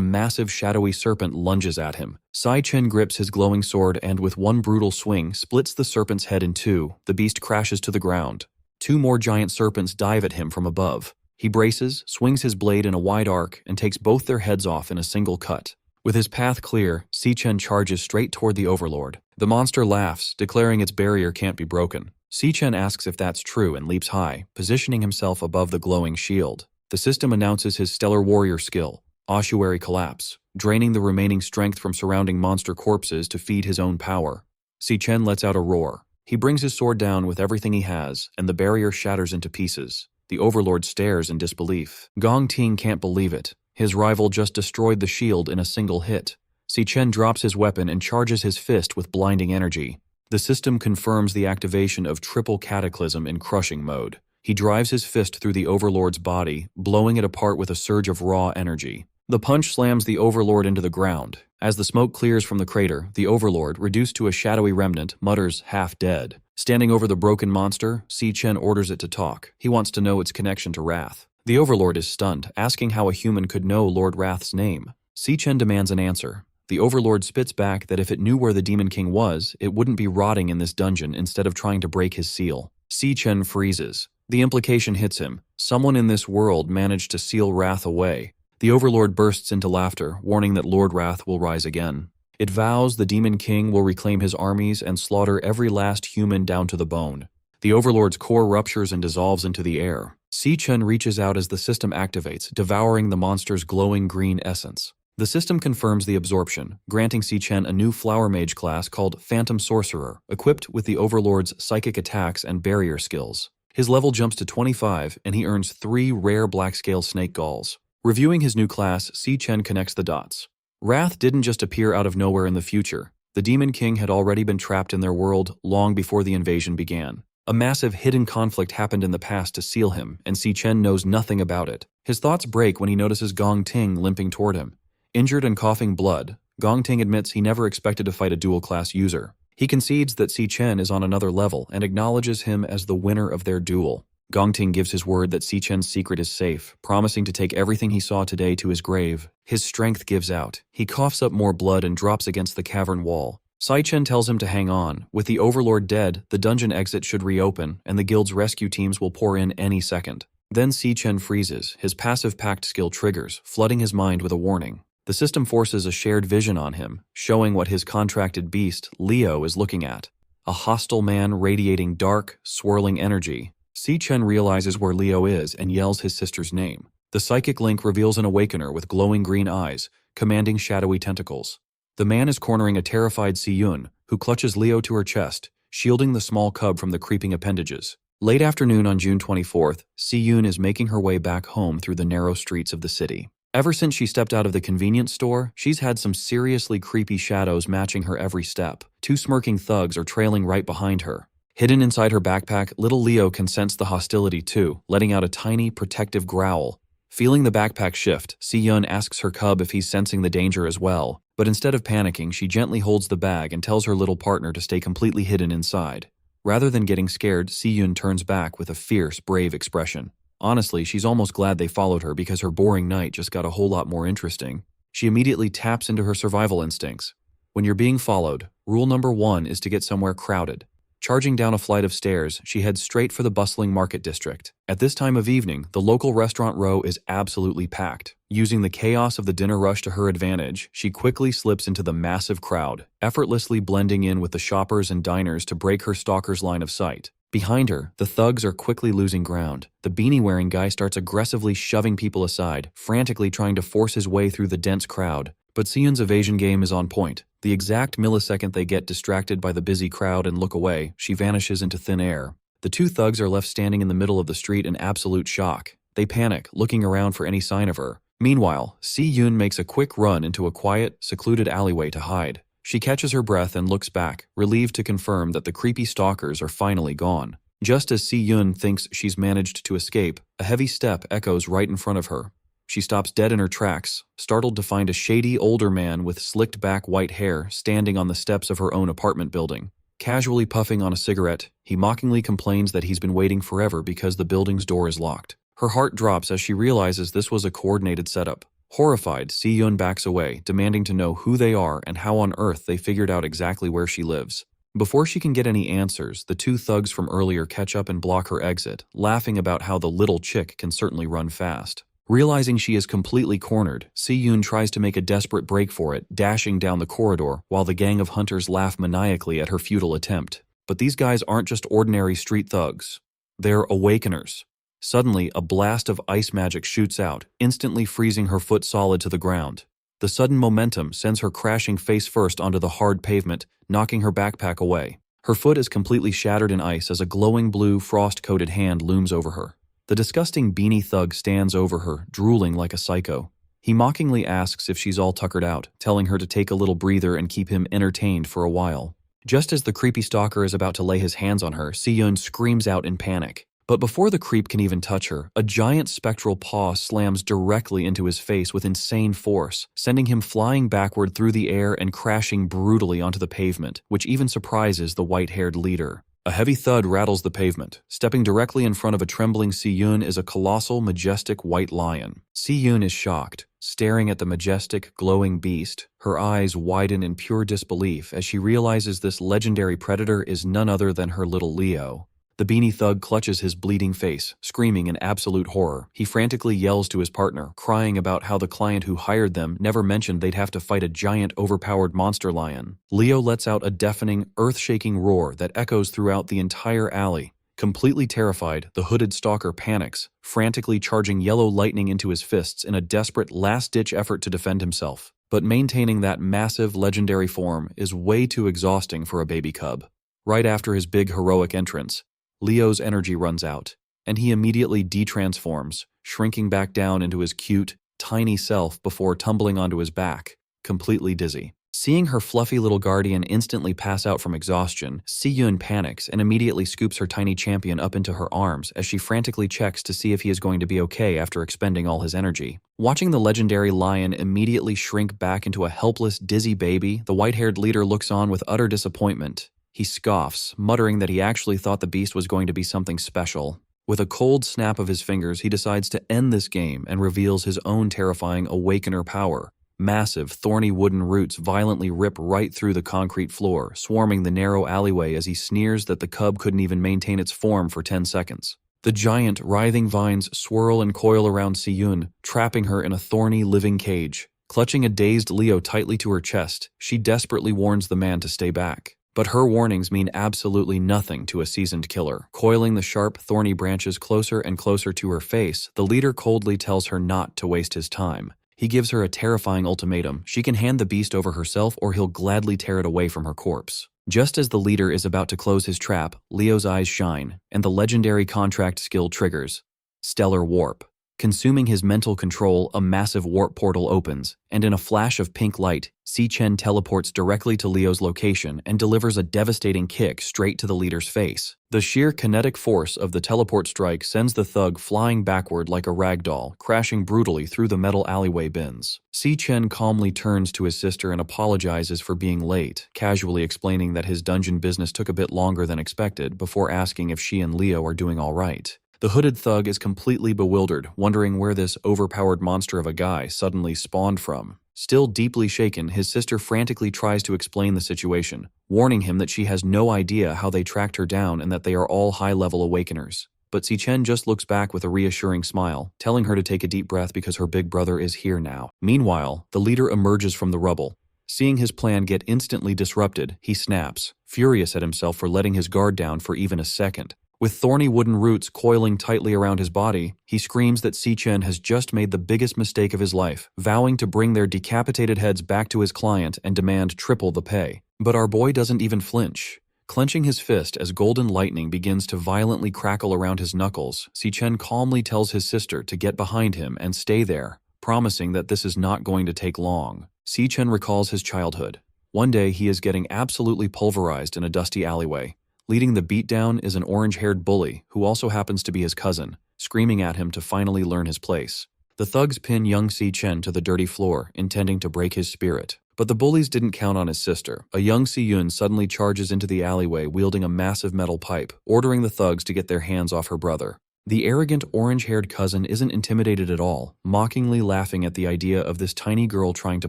massive shadowy serpent lunges at him. Si Chen grips his glowing sword and with one brutal swing splits the serpent's head in two. The beast crashes to the ground. Two more giant serpents dive at him from above. He braces, swings his blade in a wide arc, and takes both their heads off in a single cut. With his path clear, Si Chen charges straight toward the Overlord. The monster laughs, declaring its barrier can't be broken. Si Chen asks if that's true and leaps high, positioning himself above the glowing shield. The system announces his stellar warrior skill, Ossuary Collapse, draining the remaining strength from surrounding monster corpses to feed his own power. Si Chen lets out a roar. He brings his sword down with everything he has, and the barrier shatters into pieces. The Overlord stares in disbelief. Gong Ting can't believe it. His rival just destroyed the shield in a single hit. Si Chen drops his weapon and charges his fist with blinding energy. The system confirms the activation of Triple Cataclysm in crushing mode. He drives his fist through the Overlord's body, blowing it apart with a surge of raw energy. The punch slams the Overlord into the ground. As the smoke clears from the crater, the Overlord, reduced to a shadowy remnant, mutters, half dead. Standing over the broken monster, Si Chen orders it to talk. He wants to know its connection to Wrath. The Overlord is stunned, asking how a human could know Lord Wrath's name. Si Chen demands an answer. The Overlord spits back that if it knew where the Demon King was, it wouldn't be rotting in this dungeon instead of trying to break his seal. Si Chen freezes. The implication hits him. Someone in this world managed to seal Wrath away. The Overlord bursts into laughter, warning that Lord Wrath will rise again. It vows the Demon King will reclaim his armies and slaughter every last human down to the bone. The Overlord's core ruptures and dissolves into the air. Si Chen reaches out as the system activates, devouring the monster's glowing green essence. The system confirms the absorption, granting Si Chen a new Flower Mage class called Phantom Sorcerer, equipped with the Overlord's psychic attacks and barrier skills. His level jumps to 25, and he earns 3 rare black-scale snake galls. Reviewing his new class, Si Chen connects the dots. Wrath didn't just appear out of nowhere in the future. The Demon King had already been trapped in their world long before the invasion began. A massive hidden conflict happened in the past to seal him, and Si Chen knows nothing about it. His thoughts break when he notices Gong Ting limping toward him. Injured and coughing blood, Gong Ting admits he never expected to fight a dual-class user. He concedes that Si Chen is on another level and acknowledges him as the winner of their duel. Gong Ting gives his word that Si Chen's secret is safe, promising to take everything he saw today to his grave. His strength gives out. He coughs up more blood and drops against the cavern wall. Si Chen tells him to hang on. With the Overlord dead, the dungeon exit should reopen, and the guild's rescue teams will pour in any second. Then Si Chen freezes. His passive pact skill triggers, flooding his mind with a warning. The system forces a shared vision on him, showing what his contracted beast, Leo, is looking at. A hostile man radiating dark, swirling energy. Si Chen realizes where Leo is and yells his sister's name. The psychic link reveals an awakener with glowing green eyes, commanding shadowy tentacles. The man is cornering a terrified Si Yun, who clutches Leo to her chest, shielding the small cub from the creeping appendages. Late afternoon on June 24th, Si-yoon is making her way back home through the narrow streets of the city. Ever since she stepped out of the convenience store, she's had some seriously creepy shadows matching her every step. Two smirking thugs are trailing right behind her. Hidden inside her backpack, little Leo can sense the hostility too, letting out a tiny, protective growl. Feeling the backpack shift, Si-yoon asks her cub if he's sensing the danger as well. But instead of panicking, she gently holds the bag and tells her little partner to stay completely hidden inside. Rather than getting scared, Si-yoon turns back with a fierce, brave expression. Honestly, she's almost glad they followed her because her boring night just got a whole lot more interesting. She immediately taps into her survival instincts. When you're being followed, rule number 1 is to get somewhere crowded. Charging down a flight of stairs, she heads straight for the bustling market district. At this time of evening, the local restaurant row is absolutely packed. Using the chaos of the dinner rush to her advantage, she quickly slips into the massive crowd, effortlessly blending in with the shoppers and diners to break her stalker's line of sight. Behind her, the thugs are quickly losing ground. The beanie-wearing guy starts aggressively shoving people aside, frantically trying to force his way through the dense crowd. But Si-yoon's evasion game is on point. The exact millisecond they get distracted by the busy crowd and look away, she vanishes into thin air. The two thugs are left standing in the middle of the street in absolute shock. They panic, looking around for any sign of her. Meanwhile, Si-yoon makes a quick run into a quiet, secluded alleyway to hide. She catches her breath and looks back, relieved to confirm that the creepy stalkers are finally gone. Just as Si-yoon thinks she's managed to escape, a heavy step echoes right in front of her. She stops dead in her tracks, startled to find a shady older man with slicked back white hair standing on the steps of her own apartment building. Casually puffing on a cigarette, he mockingly complains that he's been waiting forever because the building's door is locked. Her heart drops as she realizes this was a coordinated setup. Horrified, Si-yoon backs away, demanding to know who they are and how on earth they figured out exactly where she lives. Before she can get any answers, the two thugs from earlier catch up and block her exit, laughing about how the little chick can certainly run fast. Realizing she is completely cornered, Si-yoon tries to make a desperate break for it, dashing down the corridor, while the gang of hunters laugh maniacally at her futile attempt. But these guys aren't just ordinary street thugs. They're awakeners. Suddenly, a blast of ice magic shoots out, instantly freezing her foot solid to the ground. The sudden momentum sends her crashing face first onto the hard pavement, knocking her backpack away. Her foot is completely shattered in ice as a glowing blue, frost-coated hand looms over her. The disgusting beanie thug stands over her, drooling like a psycho. He mockingly asks if she's all tuckered out, telling her to take a little breather and keep him entertained for a while. Just as the creepy stalker is about to lay his hands on her, Si-yoon screams out in panic. But before the creep can even touch her, a giant spectral paw slams directly into his face with insane force, sending him flying backward through the air and crashing brutally onto the pavement, which even surprises the white-haired leader. A heavy thud rattles the pavement. Stepping directly in front of a trembling Si-yoon is a colossal, majestic white lion. Si-yoon is shocked, staring at the majestic, glowing beast. Her eyes widen in pure disbelief as she realizes this legendary predator is none other than her little Leo. The beanie thug clutches his bleeding face, screaming in absolute horror. He frantically yells to his partner, crying about how the client who hired them never mentioned they'd have to fight a giant, overpowered monster lion. Leo lets out a deafening, earth-shaking roar that echoes throughout the entire alley. Completely terrified, the hooded stalker panics, frantically charging yellow lightning into his fists in a desperate, last-ditch effort to defend himself. But maintaining that massive, legendary form is way too exhausting for a baby cub. Right after his big, heroic entrance, Leo's energy runs out, and he immediately de-transforms, shrinking back down into his cute, tiny self before tumbling onto his back, completely dizzy. Seeing her fluffy little guardian instantly pass out from exhaustion, Si-yoon panics and immediately scoops her tiny champion up into her arms as she frantically checks to see if he is going to be okay after expending all his energy. Watching the legendary lion immediately shrink back into a helpless, dizzy baby, the white-haired leader looks on with utter disappointment. He scoffs, muttering that he actually thought the beast was going to be something special. With a cold snap of his fingers, he decides to end this game and reveals his own terrifying awakener power. Massive, thorny wooden roots violently rip right through the concrete floor, swarming the narrow alleyway as he sneers that the cub couldn't even maintain its form for 10 seconds. The giant, writhing vines swirl and coil around Si-yoon, trapping her in a thorny, living cage. Clutching a dazed Leo tightly to her chest, she desperately warns the man to stay back. But her warnings mean absolutely nothing to a seasoned killer. Coiling the sharp, thorny branches closer and closer to her face, the leader coldly tells her not to waste his time. He gives her a terrifying ultimatum. She can hand the beast over herself or he'll gladly tear it away from her corpse. Just as the leader is about to close his trap, Leo's eyes shine, and the legendary contract skill triggers. Stellar Warp. Consuming his mental control, a massive warp portal opens, and in a flash of pink light, Si-Chen teleports directly to Leo's location and delivers a devastating kick straight to the leader's face. The sheer kinetic force of the teleport strike sends the thug flying backward like a ragdoll, crashing brutally through the metal alleyway bins. Si-Chen calmly turns to his sister and apologizes for being late, casually explaining that his dungeon business took a bit longer than expected before asking if she and Leo are doing all right. The hooded thug is completely bewildered, wondering where this overpowered monster of a guy suddenly spawned from. Still deeply shaken, his sister frantically tries to explain the situation, warning him that she has no idea how they tracked her down and that they are all high-level awakeners. But Si-Chen just looks back with a reassuring smile, telling her to take a deep breath because her big brother is here now. Meanwhile, the leader emerges from the rubble. Seeing his plan get instantly disrupted, he snaps, furious at himself for letting his guard down for even a second. With thorny wooden roots coiling tightly around his body, he screams that Si-Chen has just made the biggest mistake of his life, vowing to bring their decapitated heads back to his client and demand triple the pay. But our boy doesn't even flinch. Clenching his fist as golden lightning begins to violently crackle around his knuckles, Si-Chen calmly tells his sister to get behind him and stay there, promising that this is not going to take long. Si-Chen recalls his childhood. One day he is getting absolutely pulverized in a dusty alleyway. Leading the beatdown is an orange-haired bully who also happens to be his cousin, screaming at him to finally learn his place. The thugs pin young Si-Chen to the dirty floor, intending to break his spirit. But the bullies didn't count on his sister. A young Si-Yun suddenly charges into the alleyway wielding a massive metal pipe, ordering the thugs to get their hands off her brother. The arrogant orange-haired cousin isn't intimidated at all, mockingly laughing at the idea of this tiny girl trying to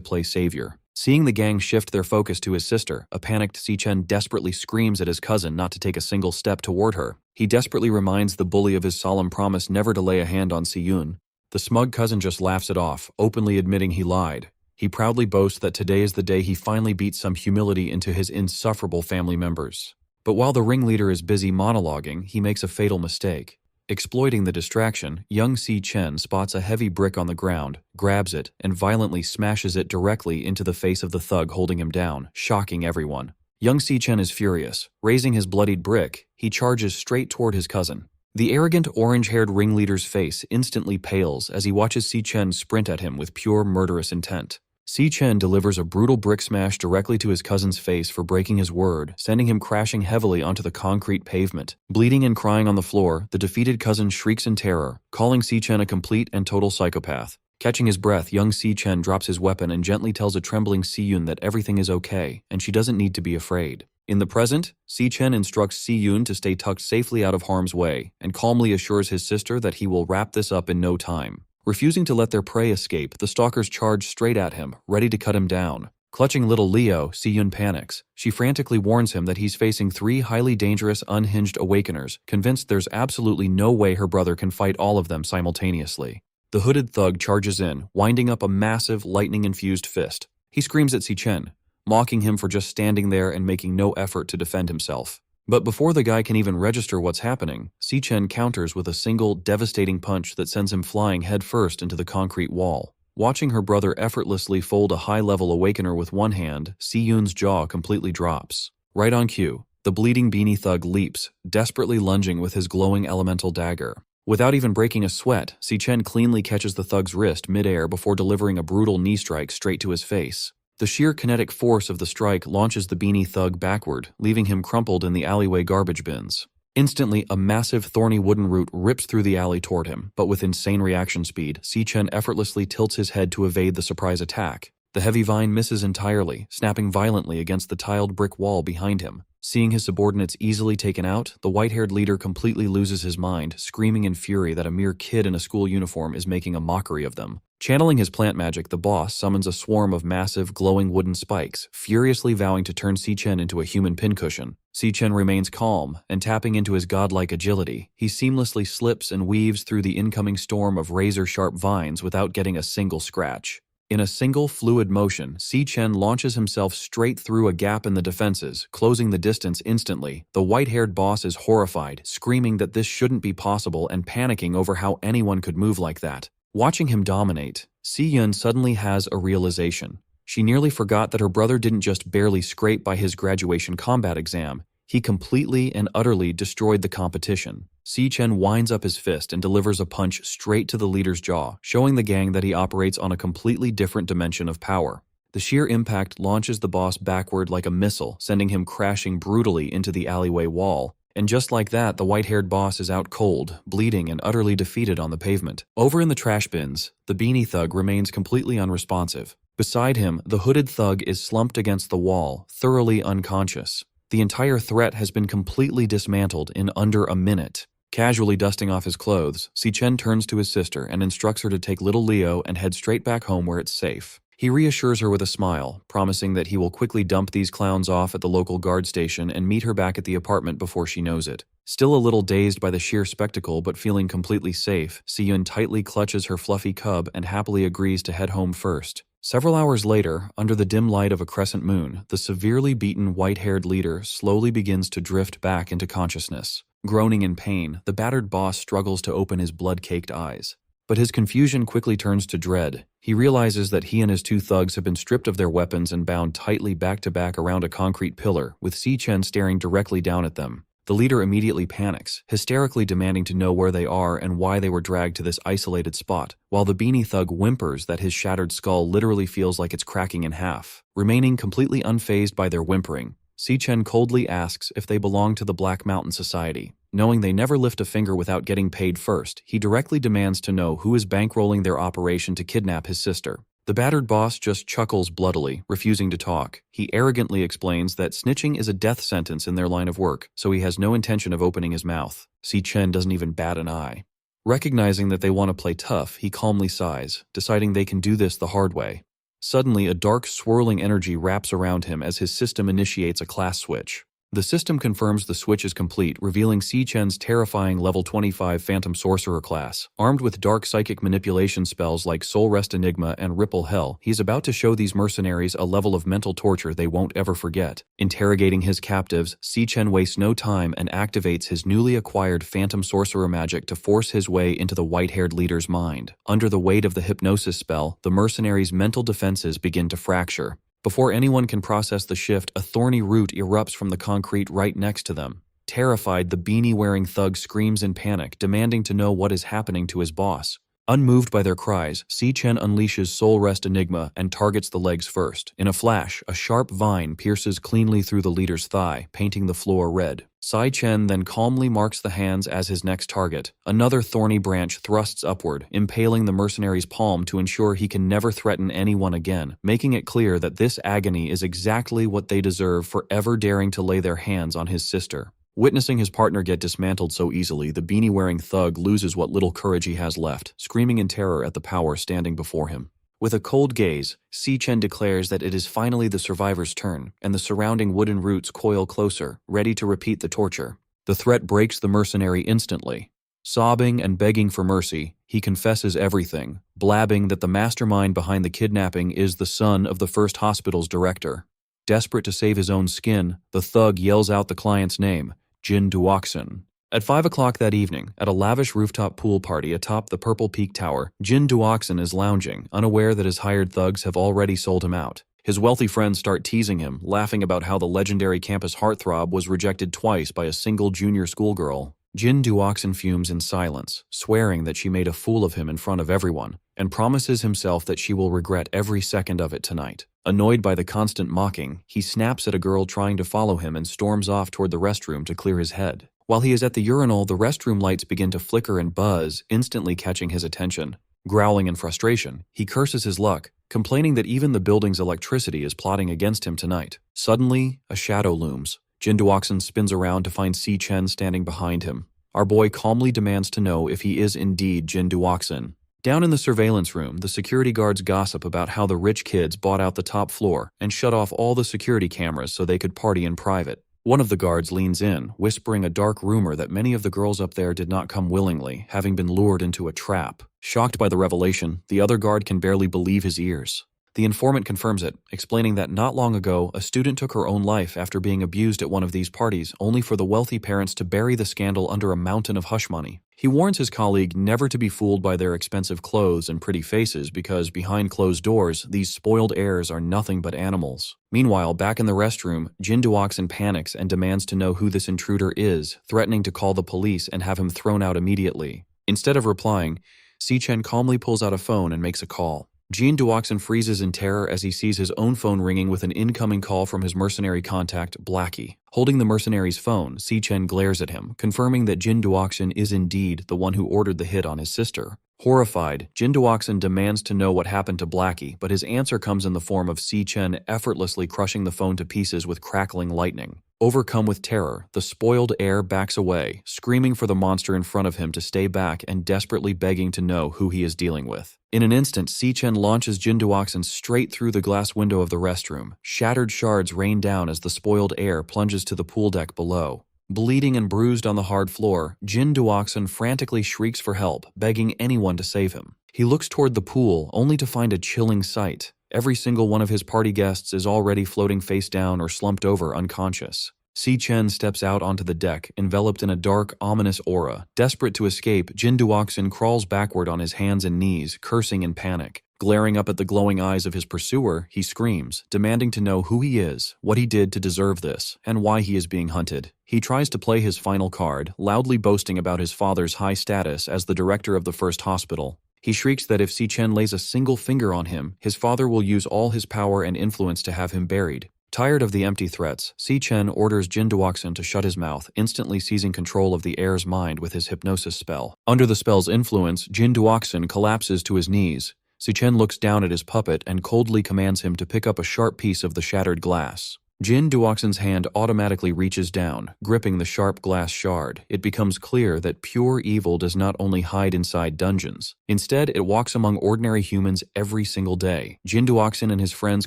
play savior. Seeing the gang shift their focus to his sister, a panicked Si-Chen desperately screams at his cousin not to take a single step toward her. He desperately reminds the bully of his solemn promise never to lay a hand on Si-Yun. The smug cousin just laughs it off, openly admitting he lied. He proudly boasts that today is the day he finally beats some humility into his insufferable family members. But while the ringleader is busy monologuing, he makes a fatal mistake. Exploiting the distraction, young Si-Chen spots a heavy brick on the ground, grabs it, and violently smashes it directly into the face of the thug holding him down, shocking everyone. Young Si-Chen is furious. Raising his bloodied brick, he charges straight toward his cousin. The arrogant orange-haired ringleader's face instantly pales as he watches Si-Chen sprint at him with pure murderous intent. Si-Chen delivers a brutal brick smash directly to his cousin's face for breaking his word, sending him crashing heavily onto the concrete pavement. Bleeding and crying on the floor, the defeated cousin shrieks in terror, calling Si-Chen a complete and total psychopath. Catching his breath, young Si-Chen drops his weapon and gently tells a trembling Si-Yun that everything is okay, and she doesn't need to be afraid. In the present, Si-Chen instructs Si-Yun to stay tucked safely out of harm's way, and calmly assures his sister that he will wrap this up in no time. Refusing to let their prey escape, the stalkers charge straight at him, ready to cut him down. Clutching little Leo, Si-Yun panics. She frantically warns him that he's facing 3 highly dangerous, unhinged awakeners, convinced there's absolutely no way her brother can fight all of them simultaneously. The hooded thug charges in, winding up a massive, lightning-infused fist. He screams at Si-Chen, mocking him for just standing there and making no effort to defend himself. But before the guy can even register what's happening, Si-Chen counters with a single, devastating punch that sends him flying headfirst into the concrete wall. Watching her brother effortlessly fold a high-level awakener with one hand, Si-Yun's jaw completely drops. Right on cue, the bleeding beanie thug leaps, desperately lunging with his glowing elemental dagger. Without even breaking a sweat, Si-Chen cleanly catches the thug's wrist mid-air before delivering a brutal knee strike straight to his face. The sheer kinetic force of the strike launches the beanie thug backward, leaving him crumpled in the alleyway garbage bins. Instantly, a massive thorny wooden root rips through the alley toward him, but with insane reaction speed, Si-Chen effortlessly tilts his head to evade the surprise attack. The heavy vine misses entirely, snapping violently against the tiled brick wall behind him. Seeing his subordinates easily taken out, the white-haired leader completely loses his mind, screaming in fury that a mere kid in a school uniform is making a mockery of them. Channeling his plant magic, the boss summons a swarm of massive, glowing wooden spikes, furiously vowing to turn Si-Chen into a human pincushion. Si-Chen remains calm, and tapping into his godlike agility, he seamlessly slips and weaves through the incoming storm of razor-sharp vines without getting a single scratch. In a single fluid motion, Si-Chen launches himself straight through a gap in the defenses, closing the distance instantly. The white-haired boss is horrified, screaming that this shouldn't be possible and panicking over how anyone could move like that. Watching him dominate, Si-Yun suddenly has a realization. She nearly forgot that her brother didn't just barely scrape by his graduation combat exam, he completely and utterly destroyed the competition. Si Chen winds up his fist and delivers a punch straight to the leader's jaw, showing the gang that he operates on a completely different dimension of power. The sheer impact launches the boss backward like a missile, sending him crashing brutally into the alleyway wall. And just like that, the white-haired boss is out cold, bleeding and utterly defeated on the pavement. Over in the trash bins, the beanie thug remains completely unresponsive. Beside him, the hooded thug is slumped against the wall, thoroughly unconscious. The entire threat has been completely dismantled in under a minute. Casually dusting off his clothes, Si Chen turns to his sister and instructs her to take little Leo and head straight back home where it's safe. He reassures her with a smile, promising that he will quickly dump these clowns off at the local guard station and meet her back at the apartment before she knows it. Still a little dazed by the sheer spectacle but feeling completely safe, Si-yun tightly clutches her fluffy cub and happily agrees to head home first. Several hours later, under the dim light of a crescent moon, the severely beaten white-haired leader slowly begins to drift back into consciousness. Groaning in pain, the battered boss struggles to open his blood-caked eyes. But his confusion quickly turns to dread. He realizes that he and his two thugs have been stripped of their weapons and bound tightly back-to-back around a concrete pillar, with Si Chen staring directly down at them. The leader immediately panics, hysterically demanding to know where they are and why they were dragged to this isolated spot, while the beanie thug whimpers that his shattered skull literally feels like it's cracking in half. Remaining completely unfazed by their whimpering, Si Chen coldly asks if they belong to the Black Mountain Society. Knowing they never lift a finger without getting paid first, he directly demands to know who is bankrolling their operation to kidnap his sister. The battered boss just chuckles bloodily, refusing to talk. He arrogantly explains that snitching is a death sentence in their line of work, so he has no intention of opening his mouth. Si Chen doesn't even bat an eye. Recognizing that they want to play tough, he calmly sighs, deciding they can do this the hard way. Suddenly, a dark, swirling energy wraps around him as his system initiates a class switch. The system confirms the switch is complete, revealing Si Chen's terrifying level 25 Phantom Sorcerer class. Armed with dark psychic manipulation spells like Soul Rest Enigma and Ripple Hell, he's about to show these mercenaries a level of mental torture they won't ever forget. Interrogating his captives, Si Chen wastes no time and activates his newly acquired Phantom Sorcerer magic to force his way into the white-haired leader's mind. Under the weight of the hypnosis spell, the mercenaries' mental defenses begin to fracture. Before anyone can process the shift, a thorny root erupts from the concrete right next to them. Terrified, the beanie-wearing thug screams in panic, demanding to know what is happening to his boss. Unmoved by their cries, Si Chen unleashes Soul Rest Enigma and targets the legs first. In a flash, a sharp vine pierces cleanly through the leader's thigh, painting the floor red. Si Chen then calmly marks the hands as his next target. Another thorny branch thrusts upward, impaling the mercenary's palm to ensure he can never threaten anyone again, making it clear that this agony is exactly what they deserve for ever daring to lay their hands on his sister. Witnessing his partner get dismantled so easily, the beanie-wearing thug loses what little courage he has left, screaming in terror at the power standing before him. With a cold gaze, Si Chen declares that it is finally the survivor's turn, and the surrounding wooden roots coil closer, ready to repeat the torture. The threat breaks the mercenary instantly. Sobbing and begging for mercy, he confesses everything, blabbing that the mastermind behind the kidnapping is the son of the first hospital's director. Desperate to save his own skin, the thug yells out the client's name, Jin Duoxin. At 5 o'clock that evening, at a lavish rooftop pool party atop the Purple Peak Tower, Jin Duoxin is lounging, unaware that his hired thugs have already sold him out. His wealthy friends start teasing him, laughing about how the legendary campus heartthrob was rejected twice by a single junior schoolgirl. Jin Duoxin fumes in silence, swearing that she made a fool of him in front of everyone, and promises himself that she will regret every second of it tonight. Annoyed by the constant mocking, he snaps at a girl trying to follow him and storms off toward the restroom to clear his head. While he is at the urinal, the restroom lights begin to flicker and buzz, instantly catching his attention. Growling in frustration, he curses his luck, complaining that even the building's electricity is plotting against him tonight. Suddenly, a shadow looms. Jin Duoxin spins around to find Si Chen standing behind him. Our boy calmly demands to know if he is indeed Jin Duoxin. Down in the surveillance room, the security guards gossip about how the rich kids bought out the top floor and shut off all the security cameras so they could party in private. One of the guards leans in, whispering a dark rumor that many of the girls up there did not come willingly, having been lured into a trap. Shocked by the revelation, the other guard can barely believe his ears. The informant confirms it, explaining that not long ago, a student took her own life after being abused at one of these parties, only for the wealthy parents to bury the scandal under a mountain of hush money. He warns his colleague never to be fooled by their expensive clothes and pretty faces because behind closed doors, these spoiled heirs are nothing but animals. Meanwhile, back in the restroom, Jin Duoxin panics and demands to know who this intruder is, threatening to call the police and have him thrown out immediately. Instead of replying, Si Chen calmly pulls out a phone and makes a call. Jin Duoxin freezes in terror as he sees his own phone ringing with an incoming call from his mercenary contact, Blackie. Holding the mercenary's phone, Si Chen glares at him, confirming that Jin Duoxin is indeed the one who ordered the hit on his sister. Horrified, Jin Duoxin demands to know what happened to Blackie, but his answer comes in the form of Si Chen effortlessly crushing the phone to pieces with crackling lightning. Overcome with terror, the spoiled heir backs away, screaming for the monster in front of him to stay back and desperately begging to know who he is dealing with. In an instant, Si Chen launches Jin Duoxin straight through the glass window of the restroom. Shattered shards rain down as the spoiled heir plunges to the pool deck below. Bleeding and bruised on the hard floor, Jin Duoxin frantically shrieks for help, begging anyone to save him. He looks toward the pool, only to find a chilling sight. Every single one of his party guests is already floating face down or slumped over unconscious. Si Chen steps out onto the deck, enveloped in a dark, ominous aura. Desperate to escape, Jin Duoxin crawls backward on his hands and knees, cursing in panic. Glaring up at the glowing eyes of his pursuer, he screams, demanding to know who he is, what he did to deserve this, and why he is being hunted. He tries to play his final card, loudly boasting about his father's high status as the director of the first hospital. He shrieks that if Si Chen lays a single finger on him, his father will use all his power and influence to have him buried. Tired of the empty threats, Si Chen orders Jin Duoxin to shut his mouth, instantly seizing control of the heir's mind with his hypnosis spell. Under the spell's influence, Jin Duoxin collapses to his knees. Si Chen looks down at his puppet and coldly commands him to pick up a sharp piece of the shattered glass. Jin Duoxin's hand automatically reaches down, gripping the sharp glass shard. It becomes clear that pure evil does not only hide inside dungeons. Instead, it walks among ordinary humans every single day. Jin Duoxin and his friends